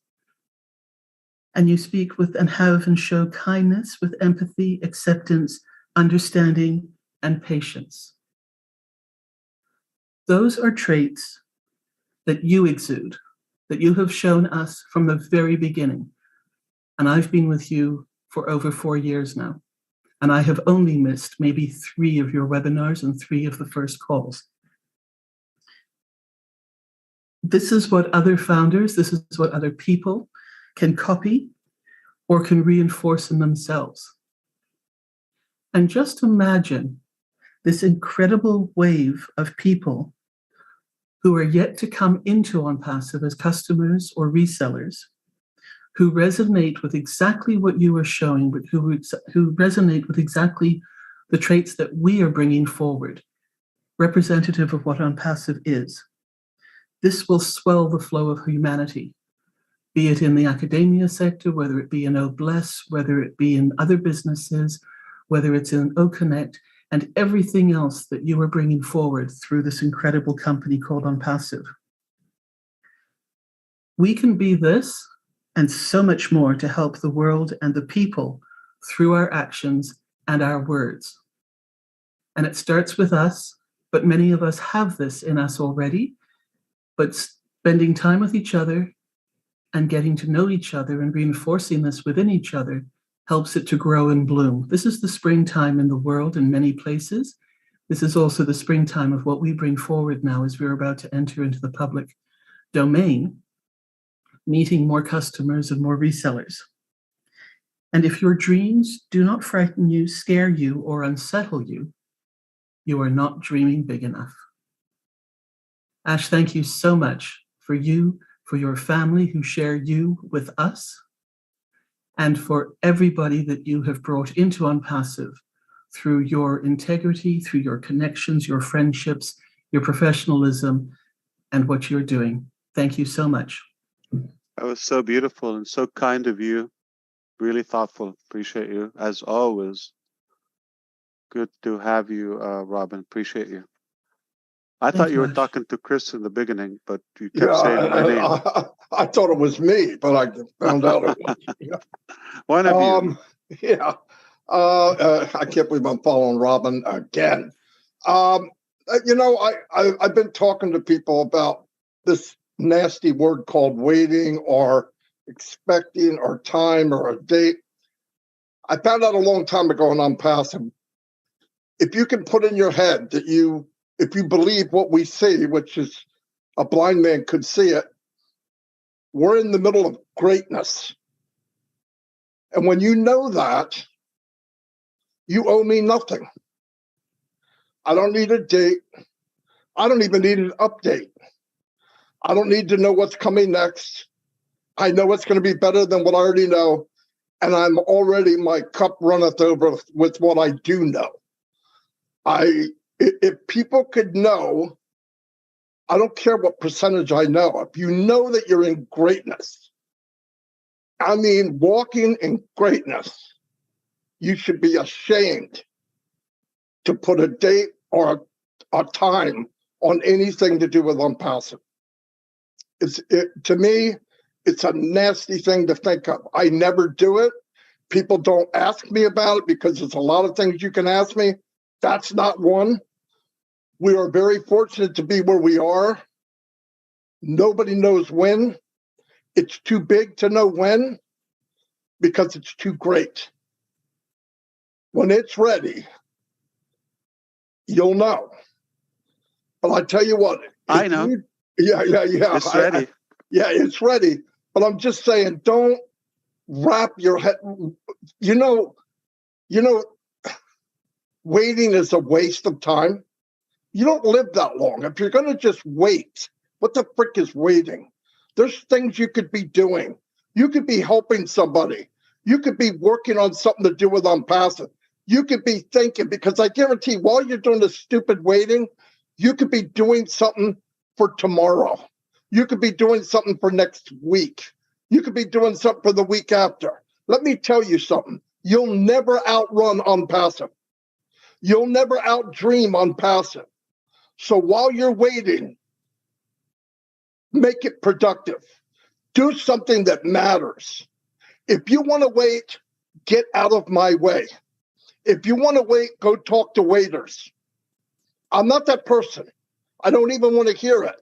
And you speak with and have and show kindness with empathy, acceptance, understanding, and patience. Those are traits that you exude, that you have shown us from the very beginning. And I've been with you for over 4 years now. And I have only missed maybe 3 of your webinars and 3 of the first calls. This is what other founders, this is what other people can copy or can reinforce in themselves. And just imagine this incredible wave of people who are yet to come into Onpassive as customers or resellers, who resonate with exactly what you are showing, but who resonate with exactly the traits that we are bringing forward, representative of what Onpassive is. This will swell the flow of humanity, be it in the academia sector, whether it be in OBless, whether it be in other businesses, whether it's in OConnect, and everything else that you are bringing forward through this incredible company called Onpassive. We can be this and so much more to help the world and the people through our actions and our words. And it starts with us, but many of us have this in us already, but spending time with each other and getting to know each other and reinforcing this within each other helps it to grow and bloom. This is the springtime in the world in many places. This is also the springtime of what we bring forward now as we're about to enter into the public domain, meeting more customers and more resellers. And if your dreams do not frighten you, scare you, or unsettle you, you are not dreaming big enough. Ash, thank you so much for you, for your family who share you with us, and for everybody that you have brought into Onpassive through your integrity, through your connections, your friendships, your professionalism, and what you're doing. Thank you so much. That was so beautiful and so kind of you. Really thoughtful. Appreciate you, as always. Good to have you, Robin. Appreciate you. I thought you were talking to Chris in the beginning, but you kept saying my name. I thought it was me, but I found out it was. Yeah. One of you. Yeah. I can't believe I'm following Robin again. You know, I've been talking to people about this nasty word called waiting or expecting or time or a date. I found out a long time ago in Onpassive, if you can put in your head that if you believe what we see, which is a blind man could see it, we're in the middle of greatness. And when you know that, you owe me nothing. I don't need a date. I don't even need an update. I don't need to know what's coming next. I know it's going to be better than what I already know. And my cup runneth over with what I do know. If people could know, I don't care what percentage I know. If you know that you're in greatness, I mean, walking in greatness, you should be ashamed to put a date or a time on anything to do with Onpassive. To me, it's a nasty thing to think of. I never do it. People don't ask me about it because there's a lot of things you can ask me. That's not one. We are very fortunate to be where we are. Nobody knows when. It's too big to know when because it's too great. When it's ready, you'll know. But I tell you what. I know. Yeah. It's ready. It's ready. But I'm just saying, don't wrap your head. You know, waiting is a waste of time. You don't live that long. If you're going to just wait, what the frick is waiting? There's things you could be doing. You could be helping somebody. You could be working on something to do with Onpassive. You could be thinking, because I guarantee while you're doing this stupid waiting, you could be doing something for tomorrow. You could be doing something for next week. You could be doing something for the week after. Let me tell you something. You'll never outrun Onpassive. You'll never outdream Onpassive. So while you're waiting, make it productive. Do something that matters. If you want to wait, get out of my way. If you want to wait, go talk to waiters. I'm not that person. I don't even want to hear it.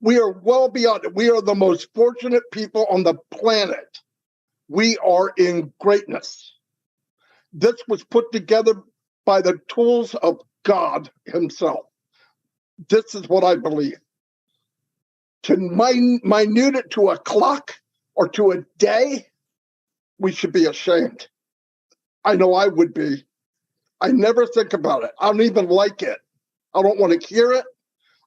We are well beyond it. We are the most fortunate people on the planet. We are in greatness. This was put together by the tools of God himself. This is what I believe. To minute it to a clock or to a day, we should be ashamed. I know I would be. I never think about it. I don't even like it. I don't want to hear it.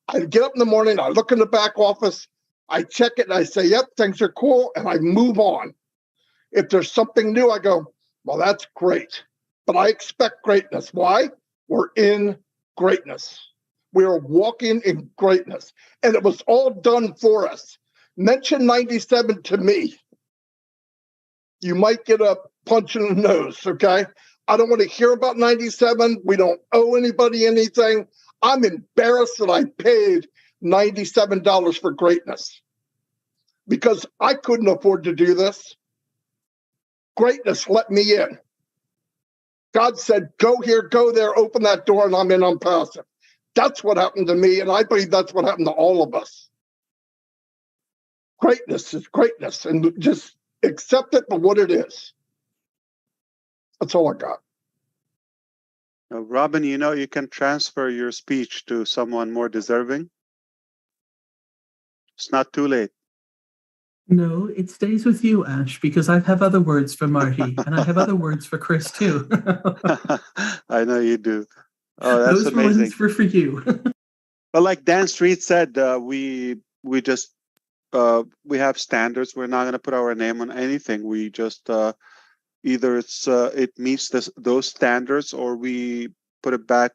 I get up in the morning, I look in the back office, I check it, and I say, yep, things are cool, and I move on. If there's something new, I go, well, that's great. But I expect greatness. Why? We're in greatness. We are walking in greatness. And it was all done for us. Mention 97 to me. You might get a punch in the nose, okay? I don't want to hear about 97. We don't owe anybody anything. I'm embarrassed that I paid $97 for greatness because I couldn't afford to do this. Greatness let me in. God said, go here, go there, open that door, and I'm in Onpassive. That's what happened to me, and I believe that's what happened to all of us. Greatness is greatness, and just accept it for what it is. That's all I got. Robin, you can transfer your speech to someone more deserving. It's not too late. No, it stays with you, Ash, because I have other words for Marty, and I have other words for Chris, too. I know you do. Oh, that's Those amazing. ones were for you. But like Dan Street said, we just we have standards. We're not going to put our name on anything. We just either it meets those standards, or we put it back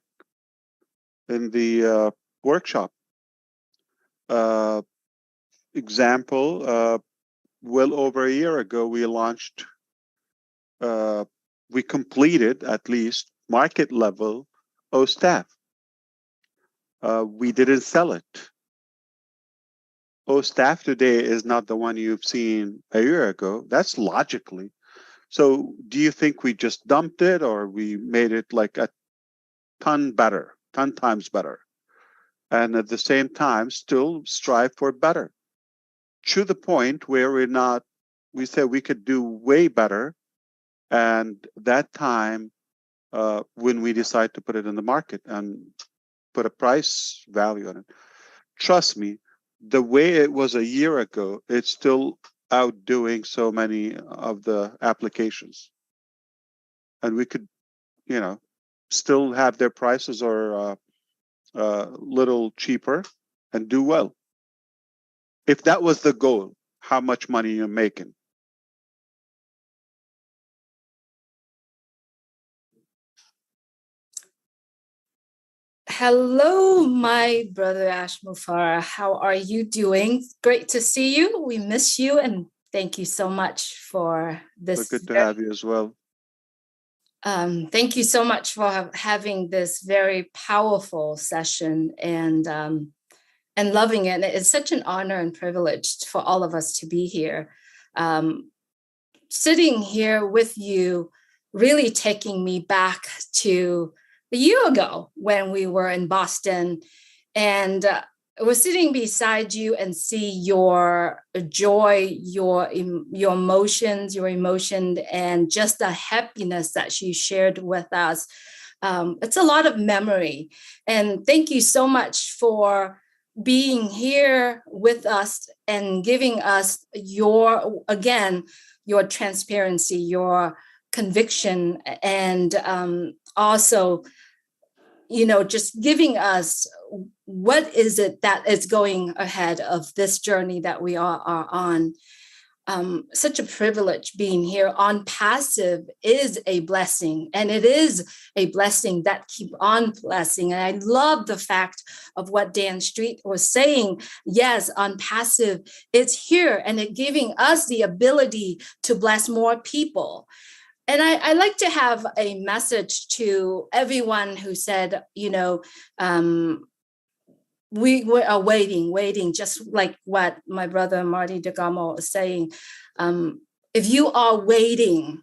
in the workshop. Example, well over a year ago, we launched, we completed at least market level OSTAF. We didn't sell it. OSTAF today is not the one you've seen a year ago. That's logically. So do you think we just dumped it, or we made it like a ton times better? And at the same time, still strive for better, to the point where we said we could do way better. And that time, when we decide to put it in the market and put a price value on it, trust me, the way it was a year ago, it's still outdoing so many of the applications. And we could, still have their prices or little cheaper and do well. If that was the goal, how much money you're making? Hello, my brother Ash Mufareh. How are you doing? Great to see you. We miss you, and thank you so much for this. We're good to have you as well. Thank you so much for having this very powerful session and loving it. It's such an honor and privilege for all of us to be here. Sitting here with you, really taking me back to a year ago when we were in Boston, and I was sitting beside you and see your joy, your emotions, your emotion, and just the happiness that you shared with us. It's a lot of memory. And thank you so much for being here with us and giving us your transparency, your conviction, and also, just giving us what is it that is going ahead of this journey that we are on. Such a privilege being here. Onpassive is a blessing, and it is a blessing that keep on blessing. And I love the fact of what Dan Street was saying. Yes, Onpassive is here, and it giving us the ability to bless more people. And I like to have a message to everyone who said, we are waiting, just like what my brother Marty DeGamo is saying. If you are waiting,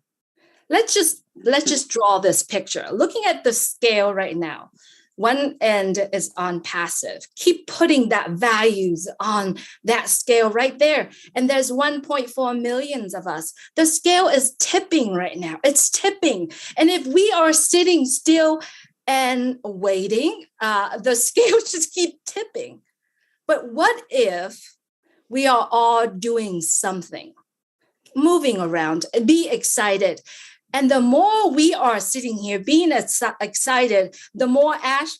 let's just draw this picture. Looking at the scale right now, one end is Onpassive. Keep putting that values on that scale right there. And there's 1.4 million of us. The scale is tipping right now. It's tipping. And if we are sitting still and waiting, the scales just keep tipping. But what if we are all doing something, moving around, be excited, And the more we are sitting here being excited, the more Ash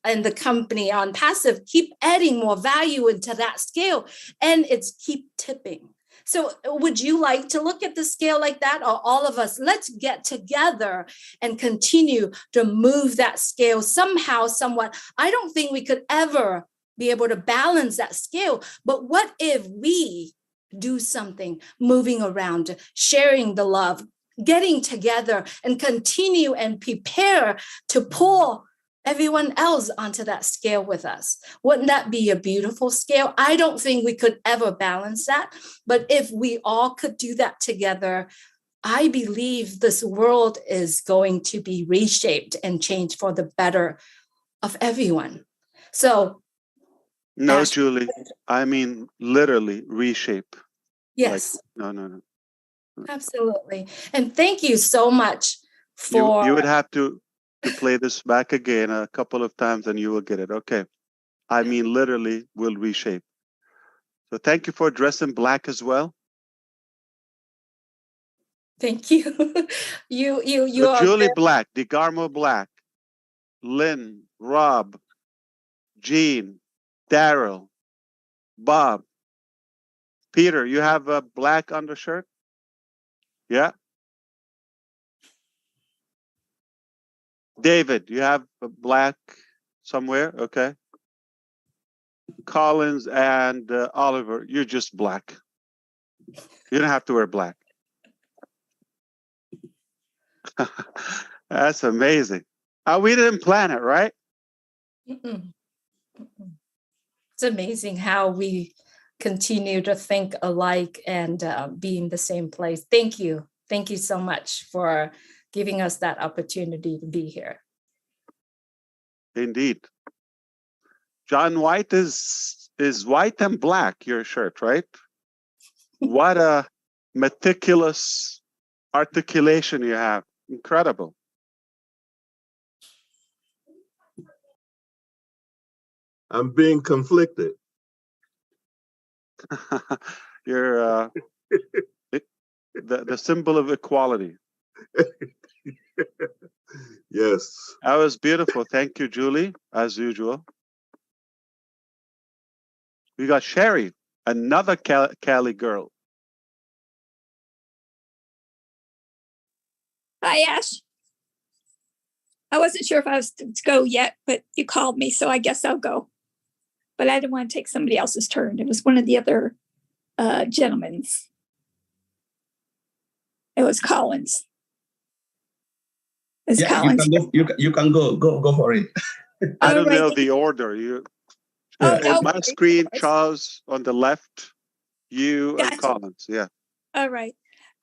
and the company Onpassive keep adding more value into that scale, and it's keep tipping. So would you like to look at the scale like that, or all of us, let's get together and continue to move that scale somehow, somewhat. I don't think we could ever be able to balance that scale. But what if we do something, moving around, sharing the love, getting together and continue and prepare to pull everyone else onto that scale with us? Wouldn't that be a beautiful scale? I don't think we could ever balance that. But if we all could do that together, I believe this world is going to be reshaped and changed for the better of everyone. So, no, Ash, Julie, I mean literally reshape. Yes. Like, no. Absolutely. And thank you so much for... You would have to play this back again a couple of times and you will get it. Okay. I mean, literally will reshape. So thank you for dressing black as well. Thank you. you so are Julie very... Black, DeGarmo Black, Lynn, Rob, Jean, Daryl, Bob, Peter, you have a black undershirt? Yeah. David, you have a black somewhere? Okay. Collins and Oliver, you're just black. You don't have to wear black. That's amazing. We didn't plan it, right? Mm-mm. It's amazing how we continue to think alike and be in the same place. Thank you. Thank you so much for giving us that opportunity to be here. Indeed. John White is white and black, your shirt, right? What a meticulous articulation you have. Incredible. I'm being conflicted. You're the symbol of equality. Yes. That was beautiful. Thank you, Julie, as usual. We got Sherry, another Cali girl. Hi, Ash. I wasn't sure if I was to go yet, but you called me, so I guess I'll go. But I didn't want to take somebody else's turn. It was one of the other gentlemen's. It was Collins. Yeah, Collins. You can go for it. I don't know the order. On my screen, Charles on the left, you and Collins. Yeah. All right.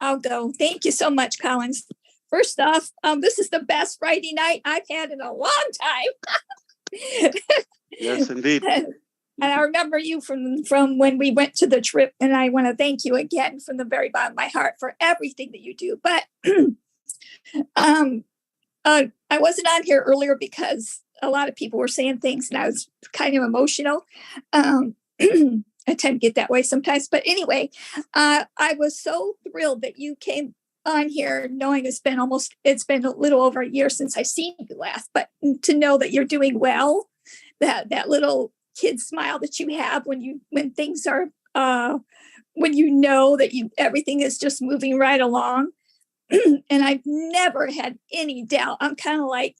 I'll go. Thank you so much, Collins. First off, this is the best Friday night I've had in a long time. Yes, indeed. And I remember you from when we went to the trip, and I want to thank you again from the very bottom of my heart for everything that you do. But I wasn't on here earlier because a lot of people were saying things, and I was kind of emotional. I tend to get that way sometimes. But anyway, I was so thrilled that you came on here, knowing it's been a little over a year since I've seen you last, but to know that you're doing well, that little kid smile that you have when things are when you know that everything is just moving right along. And I've never had any doubt. I'm kind of like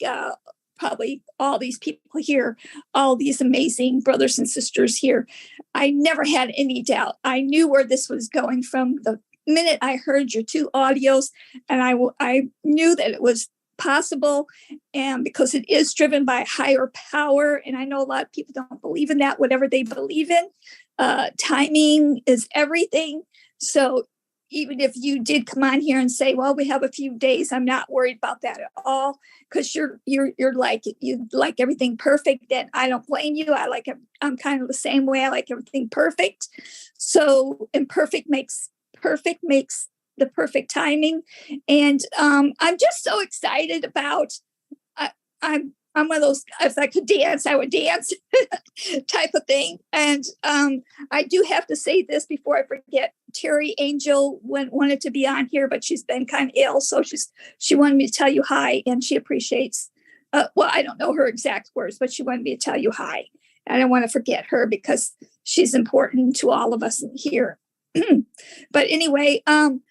probably all these people here, all these amazing brothers and sisters here. I never had any doubt. I knew where this was going from the minute I heard your two audios, and I knew that it was possible, and because it is driven by higher power, and I know a lot of people don't believe in that, whatever they believe in, timing is everything. So even if you did come on here and say, well, we have a few days, I'm not worried about that at all, because you like everything perfect, and I don't blame you. I'm kind of the same way. I like everything perfect. So imperfect makes the perfect timing. And I'm just so excited about I'm I'm one of those, if I could dance, I would dance type of thing. And I do have to say this before I forget. Terry Angel wanted to be on here, but she's been kind of ill. So she wanted me to tell you hi, and she appreciates, well, I don't know her exact words, but she wanted me to tell you hi. I don't want to forget her because she's important to all of us here. But anyway, I'm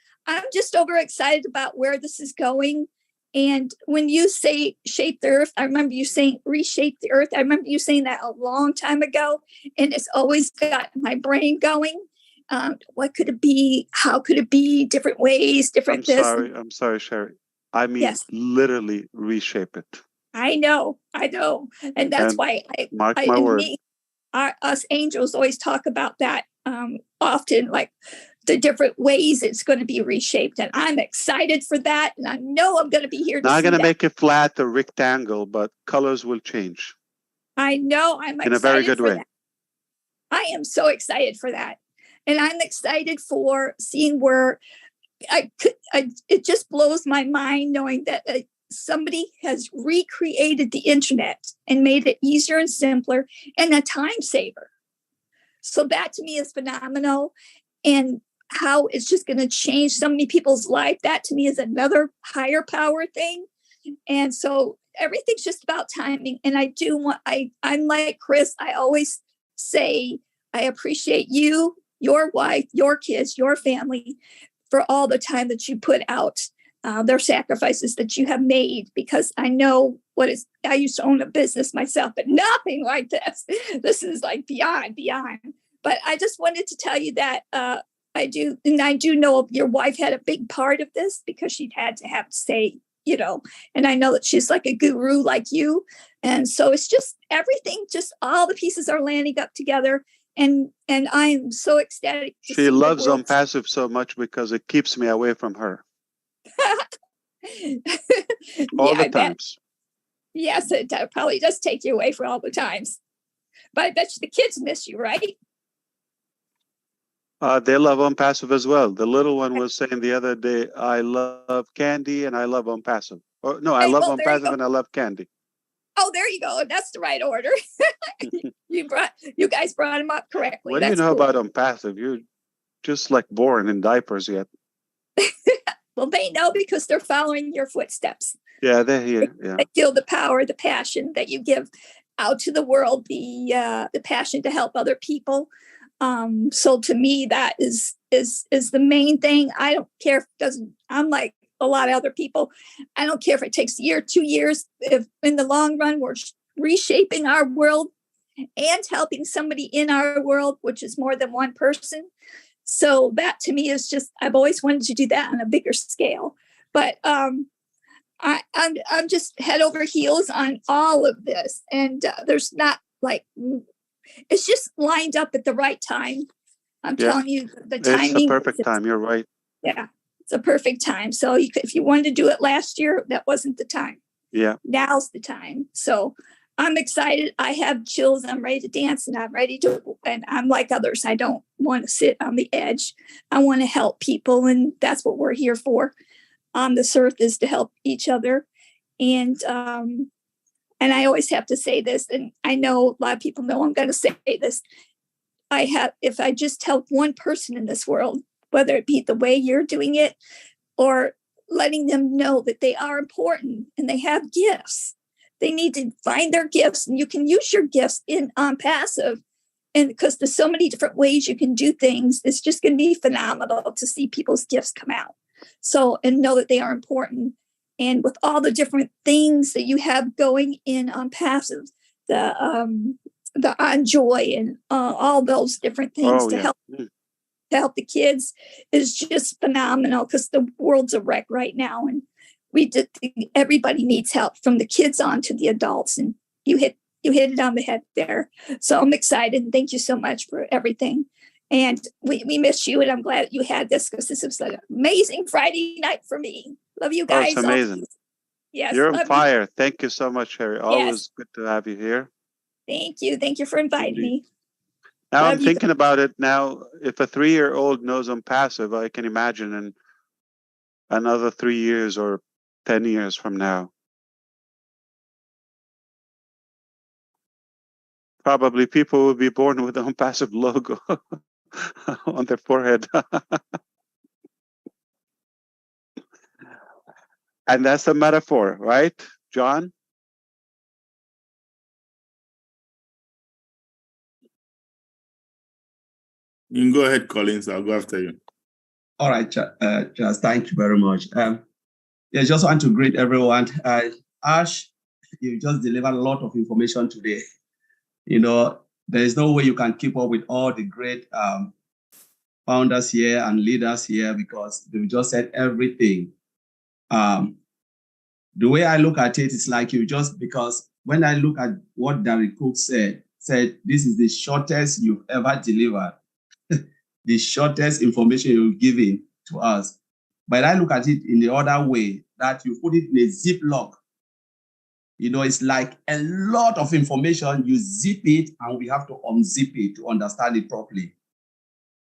just overexcited about where this is going. And when you say shape the earth, I remember you saying reshape the earth. I remember you saying that a long time ago, and it's always got my brain going. What could it be? How could it be? Different ways, different I'm sorry, Sherry. I mean, yes, literally reshape it. I know. And that's why mark my word. Us angels always talk about that often, like the different ways it's going to be reshaped. And I'm excited for that. And I know I'm going to be here to Not going to that. make it flat or rectangle, but colors will change. I know. I'm excited in a very good way. That. I am so excited for that. And I'm excited for seeing where it just blows my mind knowing that somebody has recreated the internet and made it easier and simpler and a time saver. So that to me is phenomenal. And how it's just going to change so many people's life. That to me is another higher power thing. And so everything's just about timing. And I'm like Chris, I always say, I appreciate you, your wife, your kids, your family for all the time that you put out, their sacrifices that you have made, because I know I used to own a business myself, but nothing like this. This is like beyond. But I just wanted to tell you that I do know your wife had a big part of this because she had to have to say, and I know that she's like a guru like you. And so it's just everything, just all the pieces are landing up together. And I am so ecstatic. She loves Onpassive so much because it keeps me away from her. all the times. Yes, it probably does take you away for all the times. But I bet you the kids miss you, right? They love Onpassive as well. The little one was saying the other day, I love candy and I love Onpassive. No, I love Onpassive and I love candy. Oh, there you go. That's the right order. You guys brought him up correctly. What do you know about Onpassive? You're just like born in diapers yet. Well, they know because they're following your footsteps. Yeah, they're here. Yeah. They feel the power, the passion that you give out to the world, the passion to help other people. So to me, that is the main thing. I don't care if it doesn't. I'm like a lot of other people. I don't care if it takes a year, 2 years. If in the long run we're reshaping our world and helping somebody in our world, which is more than one person. So that to me is just, I've always wanted to do that on a bigger scale. But I'm just head over heels on all of this. And there's not like, it's just lined up at the right time. I'm telling you, the timing. It's the perfect time. You're right. Yeah, it's a perfect time. So if you wanted to do it last year, that wasn't the time. Yeah. Now's the time. So I'm excited. I have chills. I'm ready to dance, and and I'm like others. I don't want to sit on the edge. I want to help people. And that's what we're here for on this earth, is to help each other. And I always have to say this, and I know a lot of people know I'm going to say this. If I just help one person in this world, whether it be the way you're doing it or letting them know that they are important and they have gifts, they need to find their gifts, and you can use your gifts in Onpassive. And because there's so many different ways you can do things, it's just going to be phenomenal to see people's gifts come out. So, and know that they are important. And with all the different things that you have going in Onpassive, the On Joy and all those different things to help the kids is just phenomenal, because the world's a wreck right now, and everybody needs help, from the kids on to the adults. And you hit it on the head there. So I'm excited, and thank you so much for everything. And we miss you, and I'm glad you had this, because this was an amazing Friday night for me. Love you guys. Oh, it's amazing. Yes. You're on fire. Thank you so much, Harry. Always good to have you here. Thank you. Thank you for inviting me. Now I'm thinking about it now. If a 3-year-old knows Onpassive, I can imagine in another 3 years or 10 years from now, Probably people will be born with the Onpassive logo on their forehead. And that's a metaphor, right, John? You can go ahead, Collins. I'll go after you. All right, Charles, thank you very much. Yeah, just want to greet everyone. Ash, you just delivered a lot of information today. You know, there is no way you can keep up with all the great founders here and leaders here because they've just said everything. The way I look at it is like you just, because when I look at what Derek Cook said this is the shortest you've ever delivered, the shortest information you've given to us. But I look at it in the other way, that you put it in a Ziploc. You know, it's like a lot of information, you zip it and we have to unzip it to understand it properly.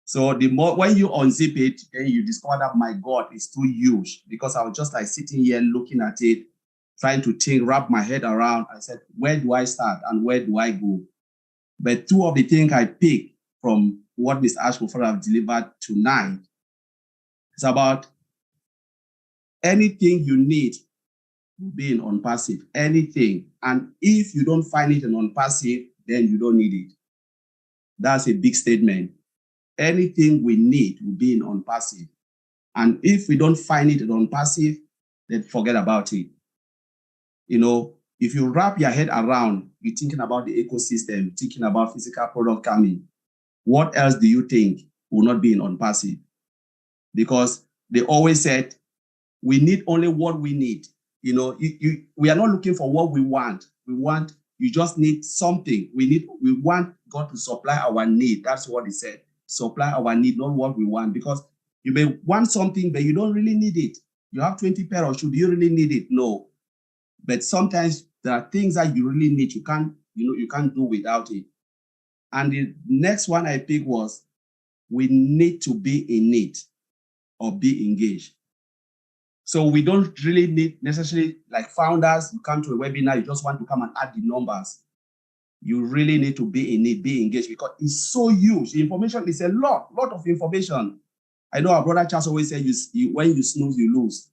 So the more, when you unzip it, then you discover that, my God, it's too huge, because I was just like sitting here looking at it, trying to think, wrap my head around. I said, where do I start and where do I go? But two of the things I picked from what Ms. Ash Mufareh have delivered tonight is about anything you need being Onpassive, anything. And if you don't find it in Onpassive, then you don't need it. That's a big statement. Anything we need will be in Onpassive. And if we don't find it in Onpassive, then forget about it. You know, if you wrap your head around, you're thinking about the ecosystem, thinking about physical product coming, what else do you think will not be in Onpassive? Because they always said, we need only what we need. You know, we are not looking for what we want. You just need something. We want God to supply our need. That's what he said. Supply our need, not what we want. Because you may want something, but you don't really need it. You have 20 pair of shoes. Do you really need it? No. But sometimes there are things that you really need. You can't do without it. And the next one I picked was, we need to be in it or be engaged. So we don't really need necessarily, like founders, you come to a webinar, you just want to come and add the numbers. You really need to be in it, be engaged, because it's so huge. The information is a lot of information. I know our brother Charles always said, when you snooze, you lose.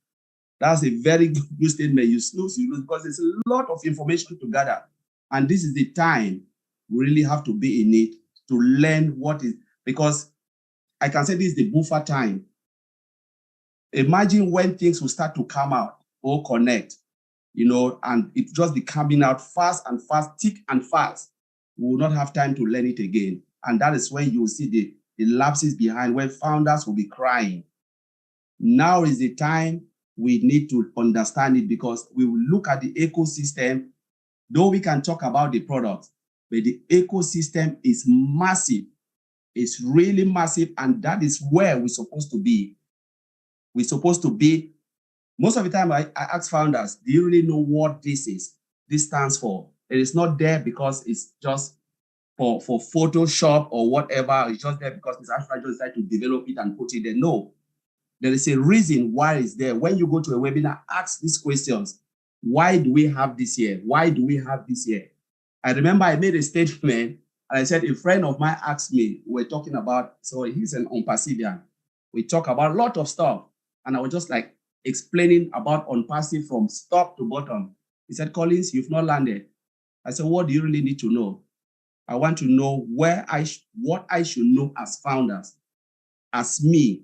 That's a very good statement. You snooze, you lose, because there's a lot of information to gather. And this is the time we really have to be in it to learn what is, because I can say this is the buffer time. Imagine when things will start to come out or connect, you know, and it just be coming out fast and fast, thick and fast. We will not have time to learn it again. And that is when you will see the lapses behind, when founders will be crying. Now is the time we need to understand it, because we will look at the ecosystem, though we can talk about the product, but the ecosystem is massive. It's really massive, and that is where we're supposed to be. We're supposed to be, most of the time I ask founders, do you really know what this is? This stands for. It is not there because it's just for Photoshop or whatever. It's just there because Mr. Ashford just decided to develop it and put it there. No, there is a reason why it's there. When you go to a webinar, ask these questions. Why do we have this here? Why do we have this here? I remember I made a statement and I said, a friend of mine asked me, we're talking about, so he's an Onpassive. We talk about a lot of stuff. And I was just like explaining about Onpassive from top to bottom. He said, Collins, you've not landed. I said, what do you really need to know? I want to know what I should know as founders, as me.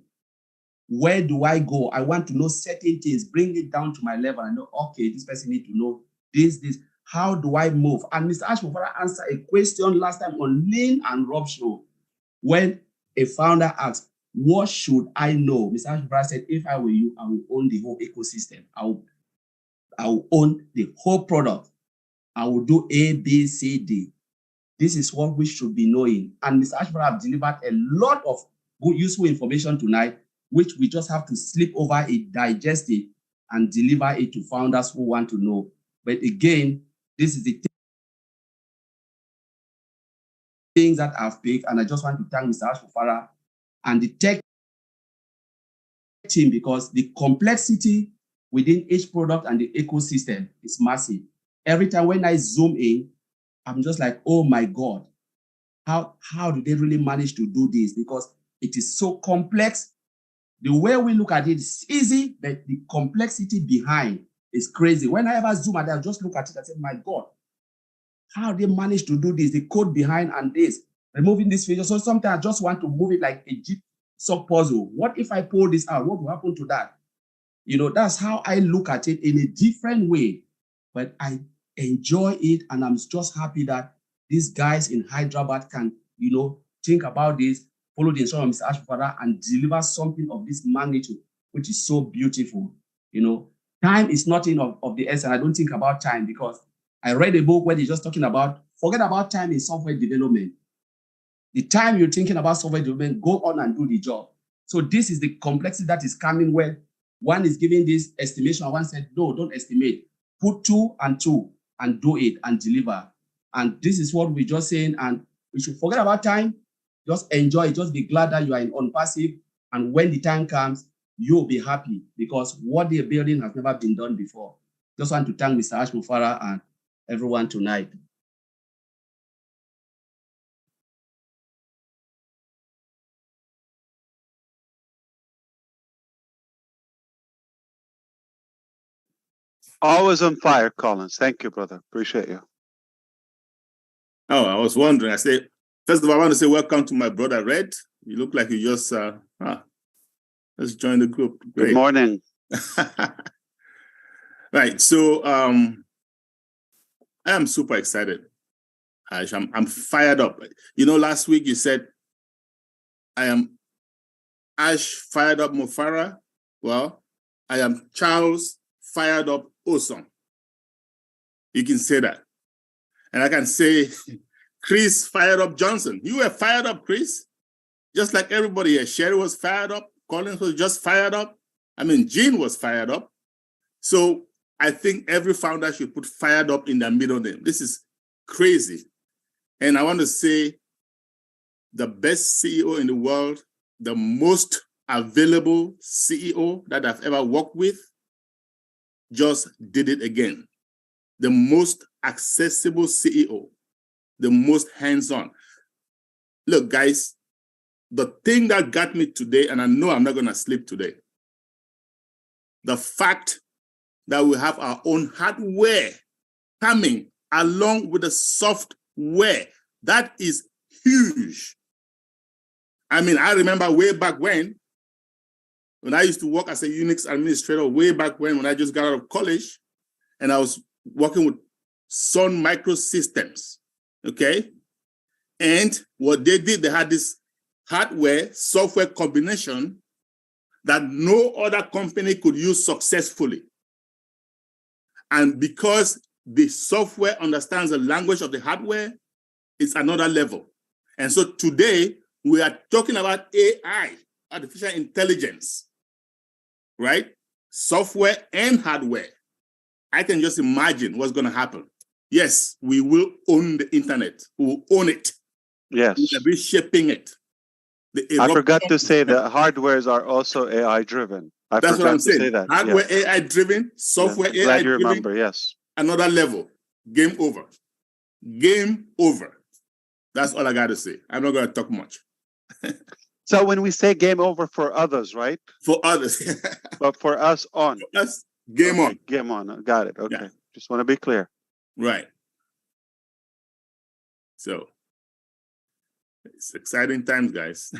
Where do I go? I want to know certain things, bring it down to my level and know, okay, this person needs to know this. How do I move? And Mr. Ash Mufareh answered a question last time on Lynn and Rob show, when a founder asked, what should I know? Mr. Ash Mufareh said, if I were you, I will own the whole ecosystem. I will own the whole product. I will do A, B, C, D. This is what we should be knowing. And Mr. Ash Mufareh have delivered a lot of good, useful information tonight, which we just have to sleep over it, digest it, and deliver it to founders who want to know. But again, this is the things that I've picked, and I just want to thank Mr. Ash Mufareh and the tech team, because the complexity within each product and the ecosystem is massive. Every time when I zoom in, I'm just like, oh my God, how do they really manage to do this? Because it is so complex. The way we look at it is easy, but the complexity behind is crazy. When I ever zoom at it, I just look at it and say, my God, how they manage to do this, the code behind and this, removing this feature. So sometimes I just want to move it like a jigsaw puzzle. What if I pull this out? What will happen to that? That's how I look at it in a different way, but I enjoy it. And I'm just happy that these guys in Hyderabad can, think about this, follow the instructions of Mr. Mufareh and deliver something of this magnitude, which is so beautiful. Time is nothing of the essence. I don't think about time because I read a book where they're just talking about, forget about time in software development. The time you're thinking about software development, go on and do the job. So this is the complexity that is coming where one is giving this estimation, one said, no, don't estimate. Put 2 and 2 and do it and deliver. And this is what we're just saying. And we should forget about time. Just enjoy it. Just be glad that you are in Onpassive. And when the time comes, you'll be happy because what they're building has never been done before. Just want to thank Mr. Mufareh and everyone tonight. Always on fire, Collins. Thank you, brother. Appreciate you. Oh, I was wondering. I said, first of all, I want to say welcome to my brother Red. You look like you just let's join the group. Great. Good morning. Right. So I am super excited. I'm fired up. Last week you said I am Ash fired up Mufareh. Well, I am Charles fired up Awesome. You can say that. And I can say Chris fired up Johnson. You were fired up, Chris. Just like everybody here. Sherry was fired up. Collins was just fired up. Gene was fired up. So I think every founder should put fired up in their middle name. This is crazy. And I want to say the best CEO in the world, the most available CEO that I've ever worked with, just did it again. The most accessible CEO, the most hands-on. Look, guys, the thing that got me today, and I know I'm not going to sleep today, the fact that we have our own hardware coming along with the software, that is huge. I remember way back when I used to work as a Unix administrator, way back when I just got out of college, and I was working with Sun Microsystems, okay? And what they did, they had this hardware, software combination that no other company could use successfully. And because the software understands the language of the hardware, it's another level. And so today, we are talking about AI, artificial intelligence, right? Software and hardware. I can just imagine what's going to happen. Yes, we will own the internet. We will own it. Yes. We will be shaping it. I forgot to say that hardwares are also AI driven. That's what I'm saying. Say that. Hardware AI driven, software AI glad you driven. remember, yes. Another level. Game over. Game over. That's all I got to say. I'm not going to talk much. So when we say game over for others, right? For others. But for us on. For us, game on. Game on. Got it. Okay. Yeah. Just want to be clear. Right. So it's exciting times, guys.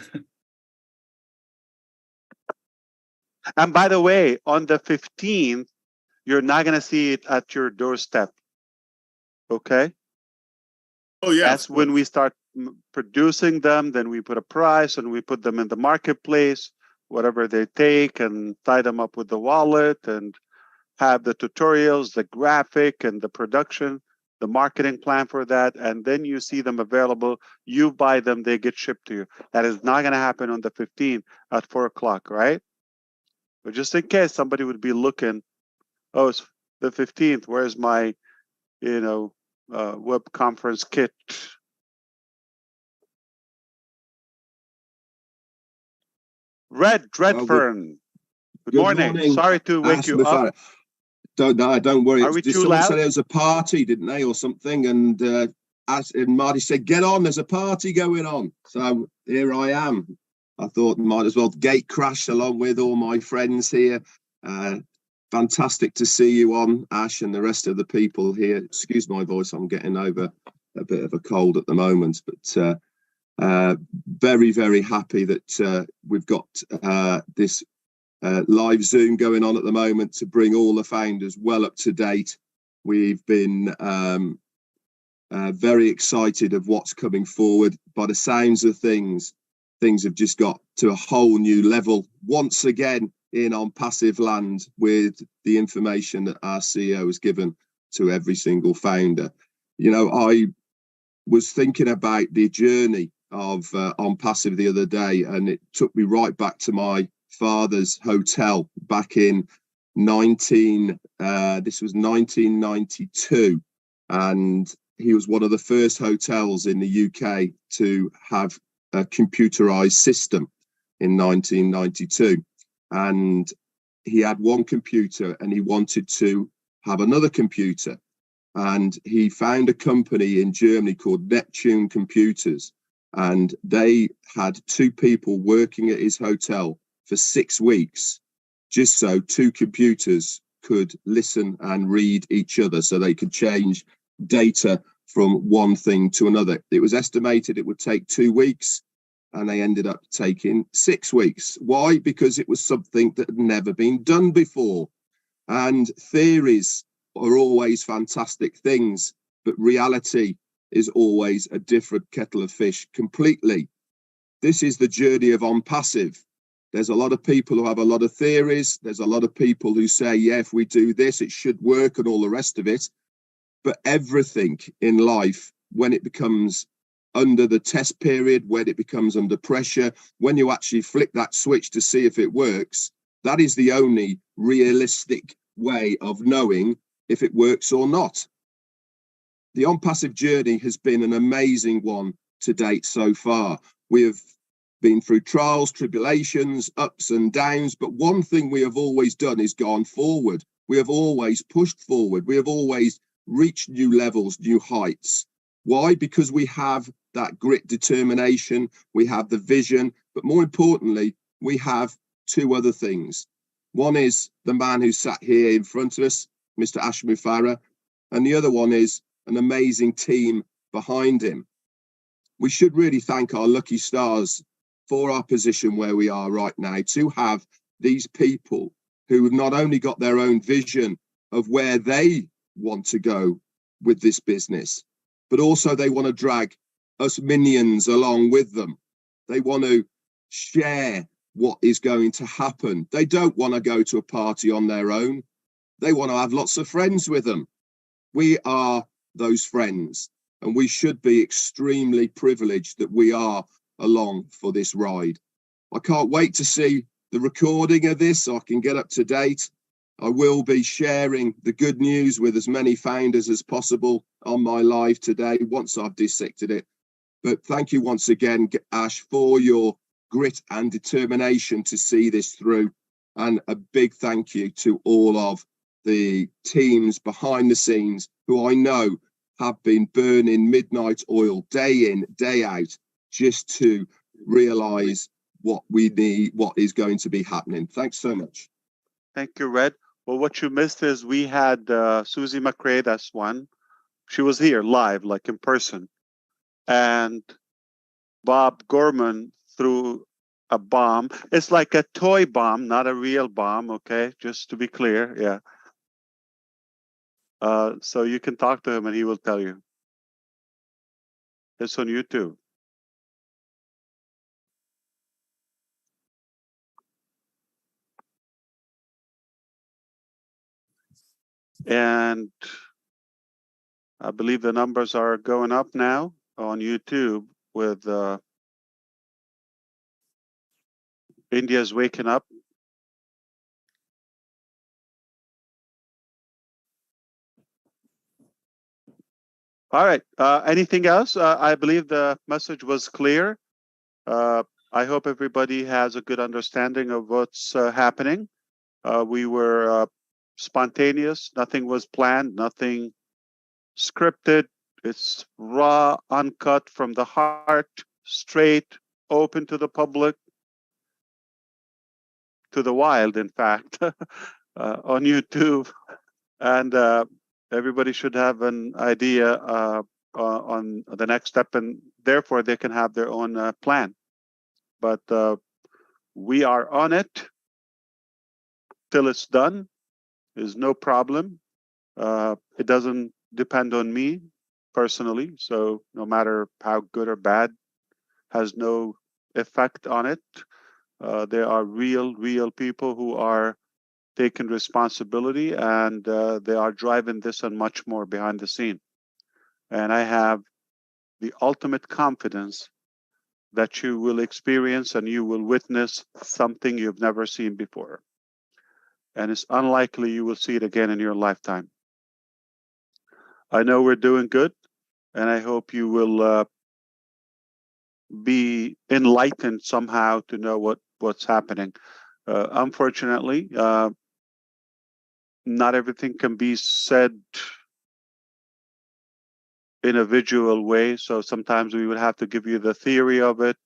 And by the way, on the 15th, you're not going to see it at your doorstep. Okay? Oh, yeah. That's when we start producing them. Then we put a price and we put them in the marketplace, whatever they take, and tie them up with the wallet and have the tutorials, the graphic and the production, the marketing plan for that. And then you see them available. You buy them, they get shipped to you. That is not going to happen on the 15th at 4 o'clock, right? But just in case somebody would be looking, oh, it's the 15th, where's my, web conference kit? Redfern. Good morning. Sorry to wake you up. Don't worry. Are we too Someone loud? said it was a party, didn't they, or something? And and Marty said, "Get on, there's a party going on." So here I am. I thought might as well gate crash along with all my friends here. Fantastic to see you on, Ash, and the rest of the people here. Excuse my voice, I'm getting over a bit of a cold at the moment, but very, very happy that we've got this live Zoom going on at the moment to bring all the founders well up to date. We've been very excited of what's coming forward. By the sounds of things have just got to a whole new level once again in Onpassive land with the information that our CEO has given to every single founder. You know, I was thinking about the journey of Onpassive the other day, and it took me right back to my father's hotel back in 1992, and he was one of the first hotels in the UK to have a computerized system in 1992. And he had one computer and he wanted to have another computer. And he found a company in Germany called Neptune Computers. And they had two people working at his hotel for 6 weeks, just so two computers could listen and read each other so they could change data from one thing to another. It was estimated it would take 2 weeks, and they ended up taking 6 weeks. Why? Because it was something that had never been done before. And theories are always fantastic things, but reality is always a different kettle of fish completely. This is the journey of Onpassive. There's a lot of people who have a lot of theories. There's a lot of people who say, yeah, if we do this, it should work and all the rest of it. But everything in life, when it becomes under the test period, when it becomes under pressure, when you actually flick that switch to see if it works, that is the only realistic way of knowing if it works or not. The Onpassive journey has been an amazing one to date so far. We have been through trials, tribulations, ups and downs, but one thing we have always done is gone forward. We have always pushed forward. We have always reached new levels, new heights. Why? Because we have that grit, determination, we have the vision, but more importantly, we have two other things. One is the man who sat here in front of us, Mr. Ash Mufareh, and the other one is an amazing team behind him. We should really thank our lucky stars for our position where we are right now, to have these people who have not only got their own vision of where they want to go with this business, but also they want to drag us minions along with them. They want to share what is going to happen. They don't want to go to a party on their own. They want to have lots of friends with them. We are those friends, and we should be extremely privileged that we are along for this ride. I can't wait to see the recording of this so I can get up to date. I will be sharing the good news with as many founders as possible on my live today once I've dissected it. But thank you once again, Ash, for your grit and determination to see this through. And a big thank you to all of the teams behind the scenes who I know have been burning midnight oil day in, day out, just to realize what we need, what is going to be happening. Thanks so much. Thank you, Red. Well, what you missed is we had Susie McRae, that's one. She was here live, like in person. And Bob Gorman threw a bomb. It's like a toy bomb, not a real bomb, okay? Just to be clear, yeah. So you can talk to him and he will tell you. It's on YouTube. And I believe the numbers are going up now on YouTube with India's waking up. All right. Anything else? I believe the message was clear. I hope everybody has a good understanding of what's happening. We were spontaneous. Nothing was planned. Nothing scripted. It's raw, uncut from the heart, straight, open to the public, to the wild, in fact, on YouTube. And everybody should have an idea on the next step, and therefore they can have their own plan. But we are on it till it's done. There's no problem. It doesn't depend on me personally, so no matter how good or bad, has no effect on it. There are real people who are taking responsibility, and they are driving this and much more behind the scene. And I have the ultimate confidence that you will experience and you will witness something you've never seen before. And it's unlikely you will see it again in your lifetime. I know we're doing good, and I hope you will be enlightened somehow to know what's happening. Unfortunately, not everything can be said in a visual way, so sometimes we would have to give you the theory of it,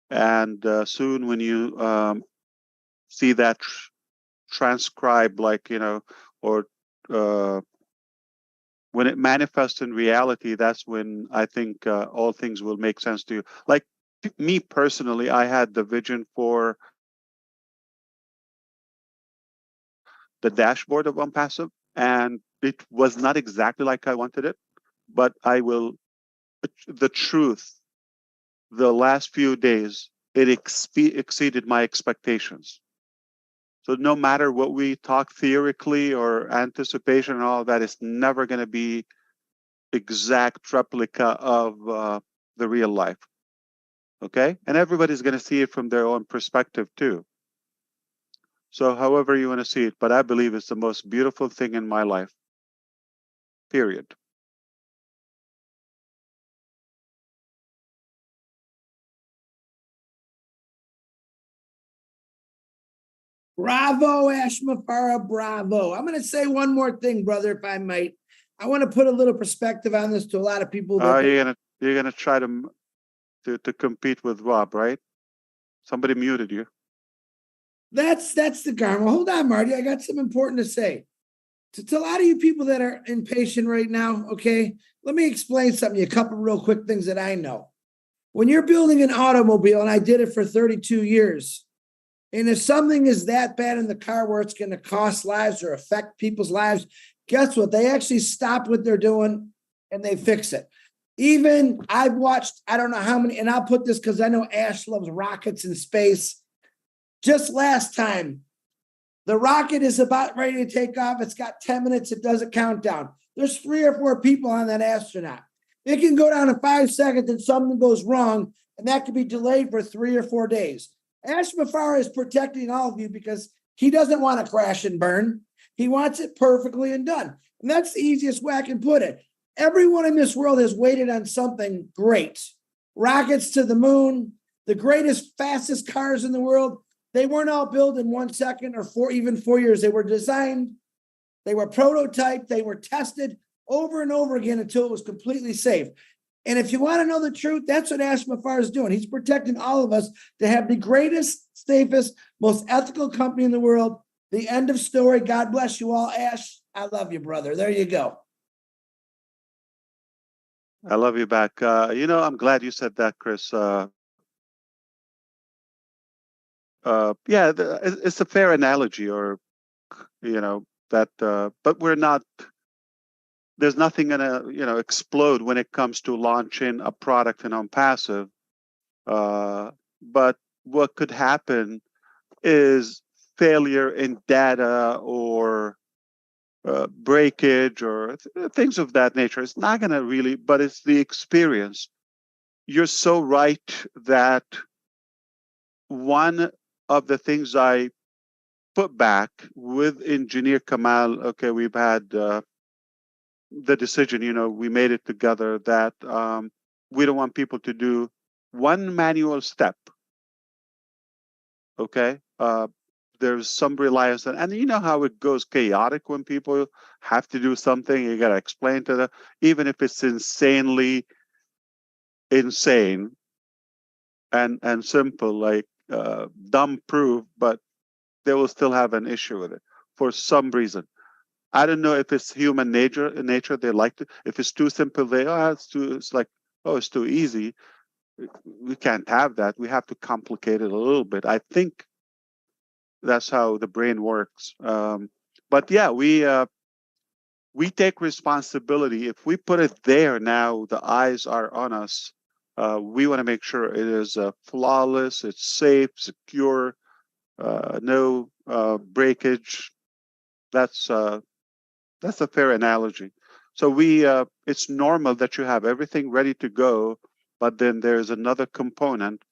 and soon when you see that transcribed, like, or when it manifests in reality, that's when I think all things will make sense to you. Like me personally, I had the vision for the dashboard of Onpassive, and it was not exactly like I wanted it, but the truth, the last few days, it exceeded my expectations. So no matter what we talk theoretically or anticipation and all that, it's never going to be exact replica of the real life. Okay? And everybody's going to see it from their own perspective too. So however you want to see it, but I believe it's the most beautiful thing in my life. Period. Bravo, Ash Mufareh, bravo. I'm going to say one more thing, brother, if I might. I want to put a little perspective on this to a lot of people. You're gonna try to compete with Rob, right? Somebody muted you. That's the karma. Hold on, Marty. I got something important to say. To a lot of you people that are impatient right now, okay, let me explain something, a couple real quick things that I know. When you're building an automobile, and I did it for 32 years, and if something is that bad in the car where it's going to cost lives or affect people's lives, guess what? They actually stop what they're doing and they fix it. Even I've watched, I don't know how many, and I'll put this because I know Ash loves rockets and space. Just last time, the rocket is about ready to take off. It's got 10 minutes. It does a countdown. There's 3 or 4 people on that astronaut. It can go down to 5 seconds and something goes wrong, and that could be delayed for 3 or 4 days. Ash Mufareh is protecting all of you because he doesn't want to crash and burn. He wants it perfectly and done. And that's the easiest way I can put it. Everyone in this world has waited on something great. Rockets to the moon, the greatest, fastest cars in the world. They weren't all built in 1 second or even 4 years. They were designed, they were prototyped, they were tested over and over again until it was completely safe. And if you want to know the truth, that's what Ash Mufareh is doing. He's protecting all of us to have the greatest, safest, most ethical company in the world. The end of story. God bless you all. Ash, I love you, brother. There you go. I love you back. I'm glad you said that, Chris. It's a fair analogy, or that. But we're not. There's nothing gonna explode when it comes to launching a product in Onpassive. But what could happen is failure in data or breakage or things of that nature. It's not going to really, but it's the experience. You're so right that one of the things I put back with Engineer Kamal, okay, we've had the decision, we made it together that we don't want people to do one manual step, okay? there's some reliance on, and you know how it goes chaotic when people have to do something. You got to explain to them, even if it's insanely insane and simple, like dumb proof, but they will still have an issue with it for some reason. I don't know if it's human nature. They like to. If it's too simple, it's like, oh, it's too easy. We can't have that. We have to complicate it a little bit. I think that's how the brain works. But yeah, we take responsibility. If we put it there now, the eyes are on us. We want to make sure it is flawless, it's safe, secure, no breakage. That's a fair analogy. So it's normal that you have everything ready to go, but then there's another component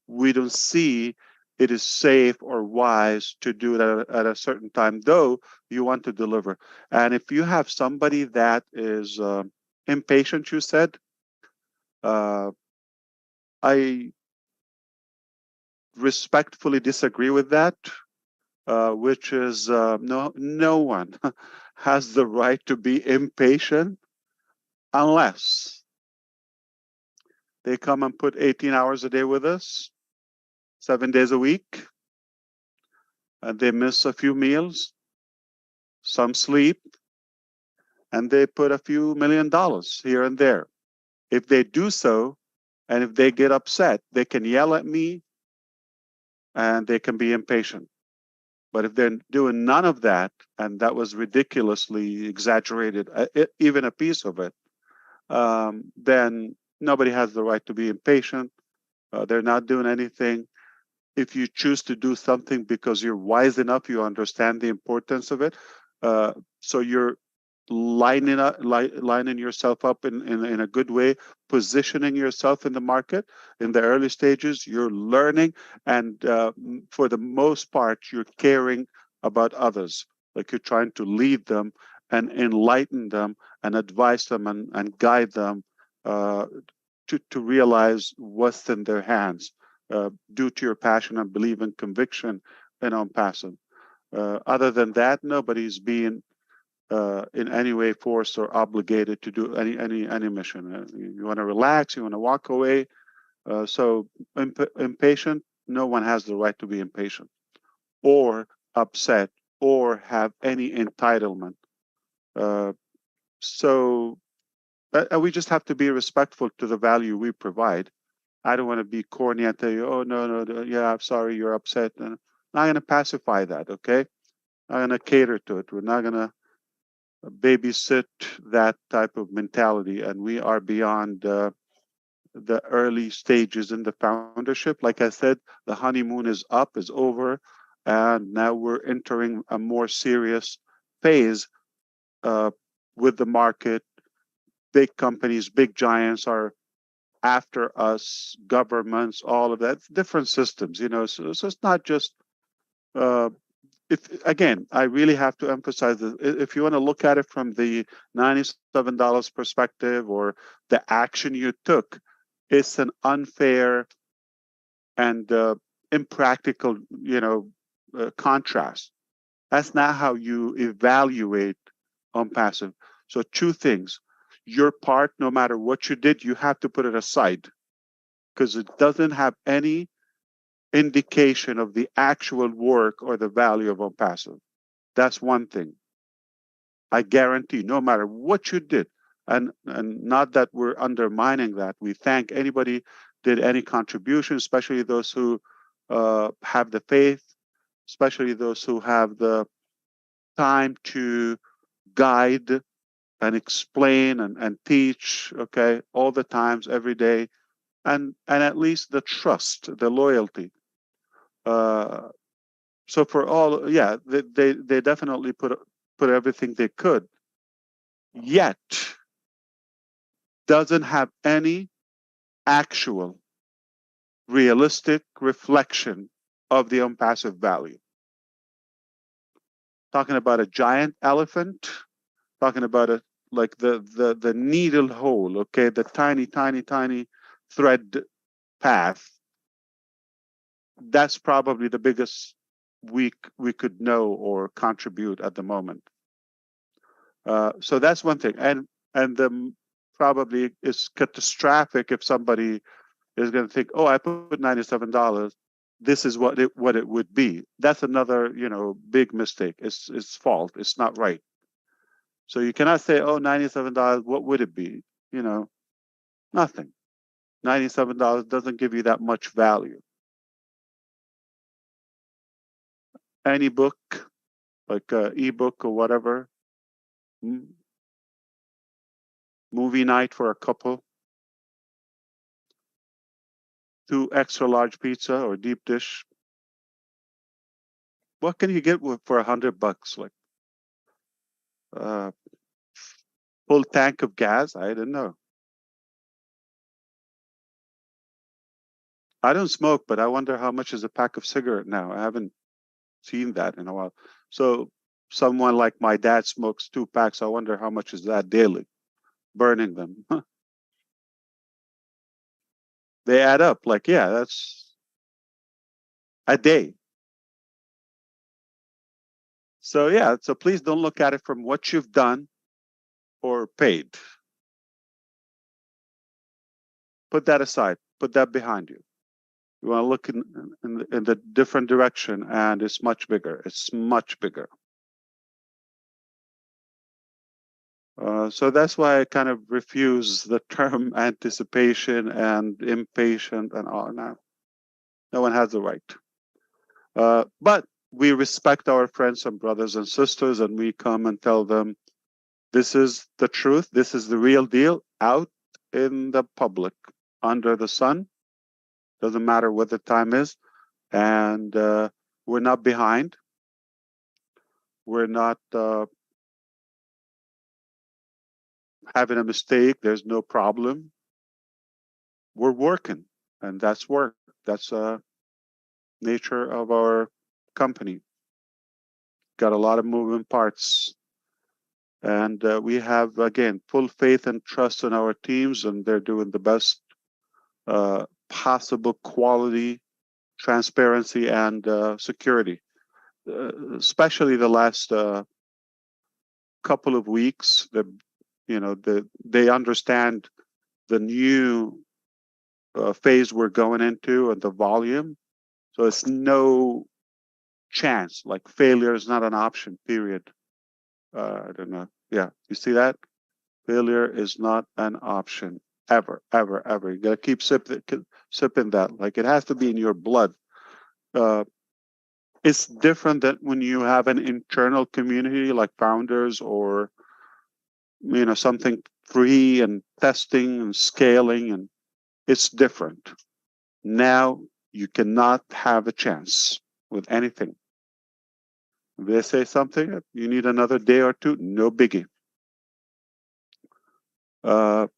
we don't see. It is safe or wise to do it at a certain time, though you want to deliver. And if you have somebody that is impatient, you said, I respectfully disagree with that, which is no one has the right to be impatient unless they come and put 18 hours a day with us, 7 days a week, and they miss a few meals, some sleep, and they put a few $1 million here and there. If they do so, and if they get upset, they can yell at me and they can be impatient. But if they're doing none of that, and that was ridiculously exaggerated, even a piece of it, then nobody has the right to be impatient. They're not doing anything. If you choose to do something because you're wise enough, you understand the importance of it. So you're lining yourself up in a good way, positioning yourself in the market in the early stages. You're learning, and for the most part, you're caring about others. Like you're trying to lead them and enlighten them and advise them and guide them to realize what's in their hands due to your passion and belief and conviction in Onpassive. Other than that, nobody's being in any way forced or obligated to do any mission. You want to relax, you want to walk away. So impatient, no one has the right to be impatient or upset or have any entitlement. So we just have to be respectful to the value we provide. I don't want to be corny and tell you, oh, no, yeah, I'm sorry, you're upset. And I'm not going to pacify that, okay? I'm going to cater to it. We're not going to babysit that type of mentality. And we are beyond the early stages in the foundership. Like I said, the honeymoon is up, is over. And now we're entering a more serious phase with the market. Big companies, big giants are after us, governments, all of that, different systems, so it's not just again, I really have to emphasize that if you want to look at it from the $97 perspective or the action you took, it's an unfair and impractical contrast. That's not how you evaluate Onpassive. So two things: your part, no matter what you did, you have to put it aside because it doesn't have any indication of the actual work or the value of Onpassive. That's one thing. I guarantee, no matter what you did, and not that we're undermining that. We thank anybody did any contribution, especially those who have the faith, especially those who have the time to guide and explain and teach, okay, all the times, every day, and at least the trust, the loyalty. So for all, yeah, they definitely put everything they could, yet doesn't have any actual realistic reflection of the Onpassive value. Talking about a giant elephant, talking about like the needle hole, okay, the tiny thread path. That's probably the biggest we could know or contribute at the moment. So that's one thing, and the probably it's catastrophic if somebody is going to think, oh, I put $97. This is what it would be. That's another, big mistake. It's fault. It's not right. So you cannot say, oh, $97. What would it be? Nothing. $97 doesn't give you that much value. Any book, like ebook or whatever, movie night for a couple, 2 extra large pizza or deep dish. What can you get for $100? Like full tank of gas? I didn't know. I don't smoke, but I wonder how much is a pack of cigarette now. I haven't seen that in a while. So someone like my dad smokes 2 packs. I wonder how much is that daily, burning them. They add up. Like, yeah, that's a day. So yeah, so please don't look at it from what you've done or paid. Put that aside. Put that behind you. You want to look in the different direction, and it's much bigger. It's much bigger. So that's why I kind of refuse the term anticipation and impatient and all. No one has the right. But we respect our friends and brothers and sisters, and we come and tell them, this is the truth. This is the real deal out in the public, under the sun. Doesn't matter what the time is. And we're not behind. We're not having a mistake. There's no problem. We're working, and that's work. That's nature of our company. Got a lot of moving parts. And we have, again, full faith and trust in our teams, and they're doing the best possible quality, transparency, and security. Especially the last couple of weeks, they understand the new phase we're going into and the volume. So it's no chance, like failure is not an option, period. I don't know. Yeah, you see that? Failure is not an option, ever, ever, ever. You gotta keep sipping that. Like, it has to be in your blood. It's different than when you have an internal community like founders or something free and testing and scaling, and it's different. Now you cannot have a chance with anything. If they say something, you need another day or two, no biggie. But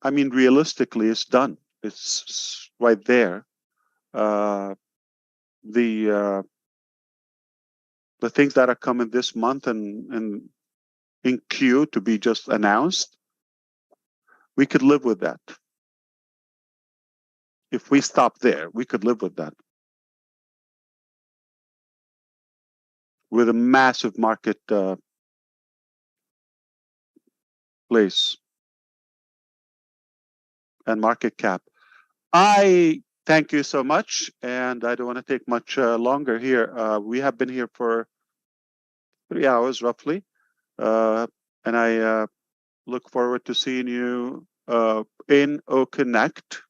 realistically, it's done. It's right there. The things that are coming this month and in queue to be just announced, we could live with that. If we stop there, we could live with that. With a massive market place and market cap. I thank you so much, and I don't want to take much longer here. We have been here for 3 hours roughly, and I look forward to seeing you in OConnect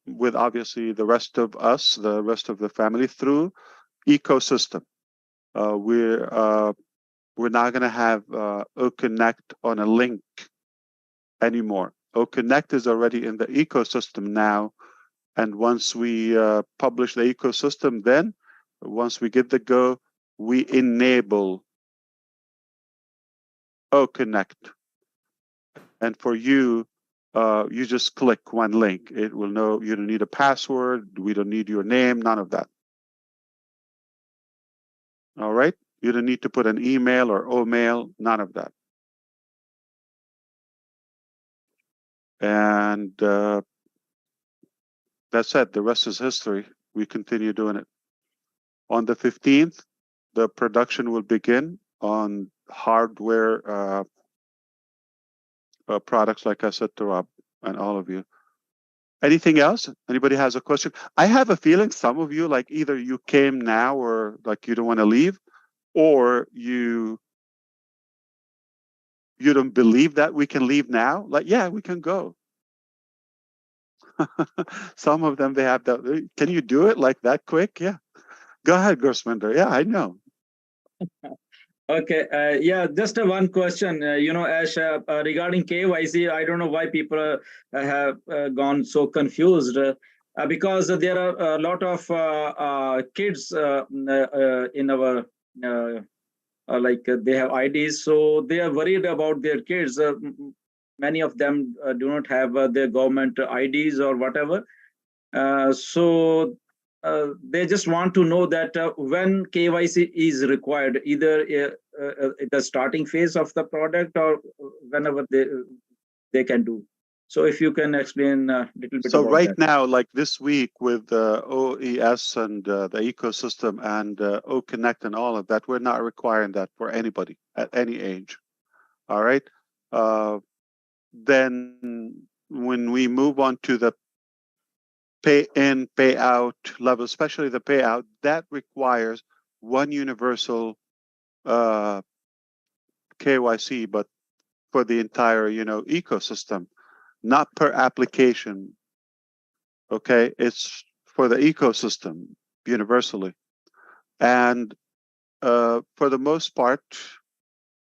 with obviously the rest of us, the rest of the family through ecosystem. We're not going to have OConnect on a link anymore. OConnect is already in the ecosystem now, and once we publish the ecosystem, then once we get the go, we enable OConnect. And for you, you just click one link. It will know. You don't need a password. We don't need your name. None of that. All right. You don't need to put an email or OMail. None of that. And that's it. The rest is history. we continue doing it. On the 15th, the production will begin on hardware products, like I said to Rob and all of you. Anything else? Anybody has a question? I have a feeling some of you, like either you came now or like you don't want to leave, or you don't believe that we can leave now. Like, yeah, we can go. Some of them, they have that. Can you do it like that quick? Yeah. Go ahead, Gursminder. Yeah, I know. Okay, yeah, just one question. Ash, regarding KYC, I don't know why people have gone so confused because there are a lot of kids in our they have IDs, so they are worried about their kids. Many of them do not have their government IDs or whatever. So they just want to know that when KYC is required, either at the starting phase of the product or whenever they can do. So if you can explain a little bit So about right that. now, like this week with OES and the ecosystem and OConnect and all of that, we're not requiring that for anybody at any age. All right. Then when we move on to the pay in, pay out level, especially the payout, that requires one universal KYC, but for the entire, ecosystem, not per application. Okay, it's for the ecosystem universally. And for the most part,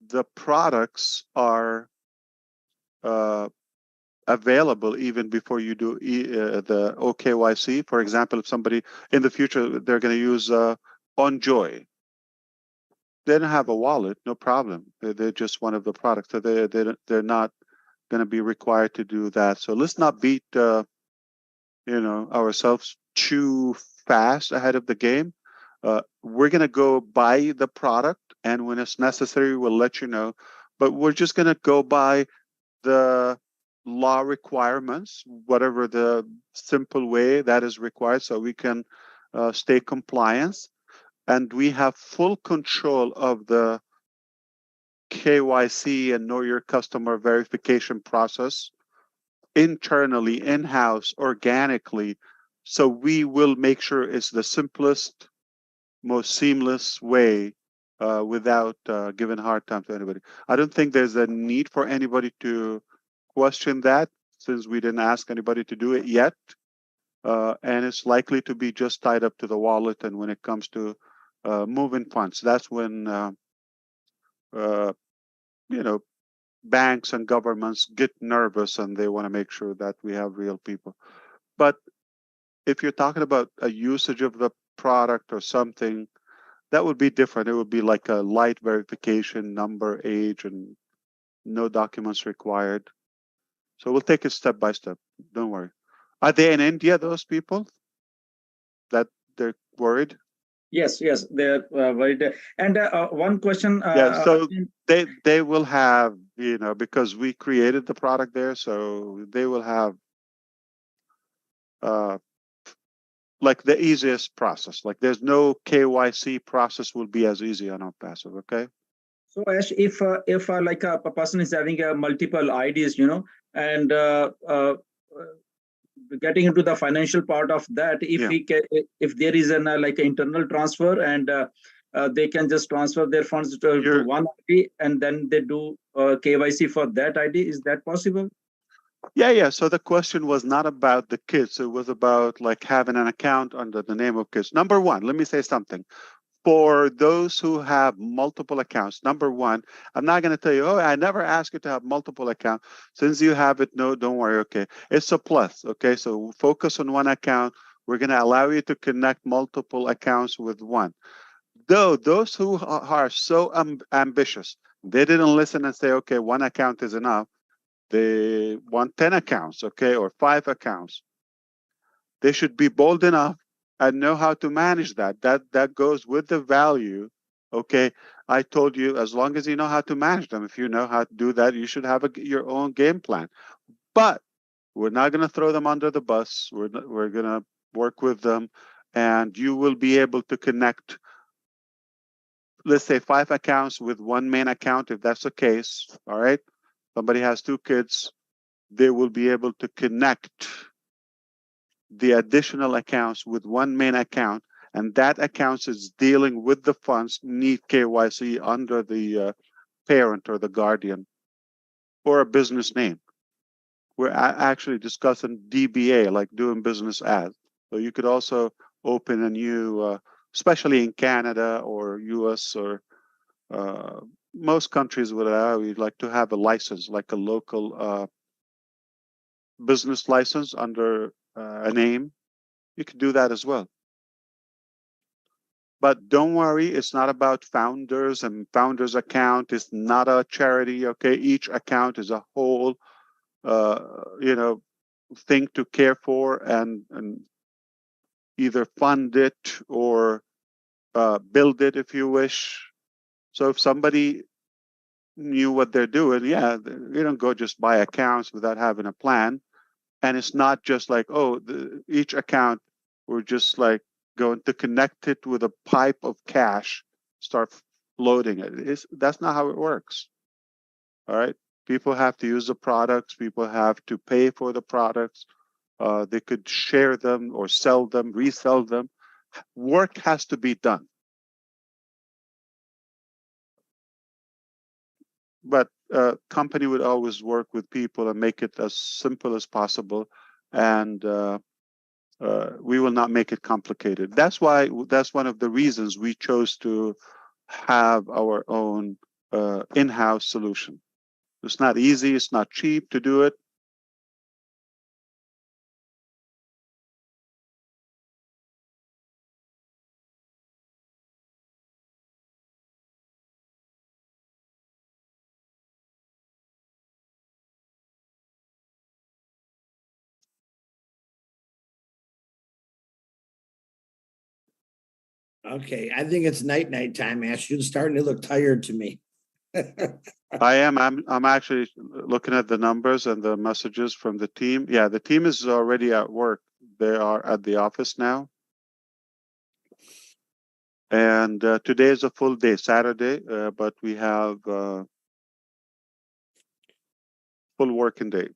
the products are available even before you do the OKYC. For example, if somebody in the future, they're going to use OnJoy. They don't have a wallet, no problem. They're just one of the products. So they're not going to be required to do that. So let's not beat ourselves too fast ahead of the game. We're going to go buy the product, and when it's necessary, we'll let you know. But we're just going to go by the law requirements, whatever the simple way that is required, so we can stay compliant. And we have full control of the KYC and know your customer verification process internally, in-house, organically. So we will make sure it's the simplest, most seamless way without giving a hard time to anybody. I don't think there's a need for anybody to question that, since we didn't ask anybody to do it yet. And it's likely to be just tied up to the wallet. And when it comes to moving funds, that's when banks and governments get nervous and they want to make sure that we have real people. But if you're talking about a usage of the product or something, that would be different. It would be like a light verification, number, age, and no documents required. So we'll take it step by step. Don't worry. Are they in India, those people that they're worried? Yes, they're worried. And one question. Yeah, so they will have, because we created the product there, so they will have like the easiest process. Like there's no KYC process will be as easy on Onpassive, okay? So Ash, if like a person is having multiple IDs, and getting into the financial part of that, if there is an like an internal transfer and they can just transfer their funds to one ID and then they do KYC for that ID, is that possible? Yeah. So the question was not about the kids. It was about like having an account under the name of kids. Number one, let me say something. For those who have multiple accounts, number one, I'm not going to tell you, oh, I never asked you to have multiple accounts. Since you have it, no, don't worry. Okay. It's a plus. Okay. So focus on one account. We're going to allow you to connect multiple accounts with one. Though those who are so ambitious, they didn't listen and say, okay, one account is enough. They want 10 accounts, okay, or 5 accounts. They should be bold enough and know how to manage that. That goes with the value. Okay, I told you, as long as you know how to manage them, if you know how to do that, you should have your own game plan. But we're not going to throw them under the bus. We're going to work with them. and you will be able to connect, let's say 5 accounts with one main account, if that's the case. All right. Somebody has 2 kids, they will be able to connect the additional accounts with one main account, and that account is dealing with the funds, need KYC under the parent or the guardian or a business name. We're actually discussing DBA, like doing business as. So you could also open a new, especially in Canada or US or most countries would allow you like to have a license, like a local business license under a name. You can do that as well. But don't worry, it's not about founders and founders account. It's not a charity. Okay, each account is a whole, thing to care for and either fund it or build it if you wish. So if somebody knew what they're doing, yeah, you don't go just buy accounts without having a plan. And it's not just like, oh, each account, we're just like going to connect it with a pipe of cash, start loading it. That's not how it works. All right. People have to use the products. People have to pay for the products. They could share them or sell them, resell them. Work has to be done. But company would always work with people and make it as simple as possible. And we will not make it complicated. That's one of the reasons we chose to have our own in-house solution. It's not easy. It's not cheap to do it. Okay, I think it's night time, Ash. You're starting to look tired to me. I am. I'm actually looking at the numbers and the messages from the team. Yeah, the team is already at work. They are at the office now. And today is a full day, Saturday, but we have full working day.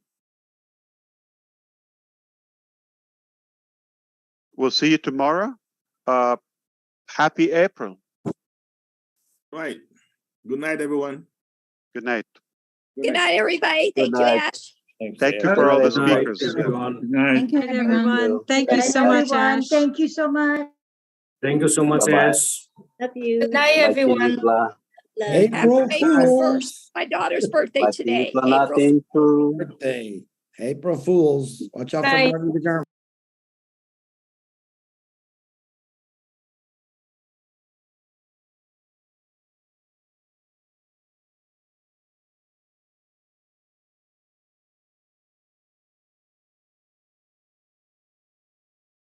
We'll see you tomorrow. Happy April. Right. Good night, everyone. Good night. Good night, everybody. Thank you, Ash. Thank you for all the speakers. Thank you, everyone. Thank you so much, Ash. Thank you so much. Thank you so much, Ash. Love you. Good night, everyone. April Fools. My daughter's birthday today. Birthday. April Fools. Watch out for Bye. Marty the German.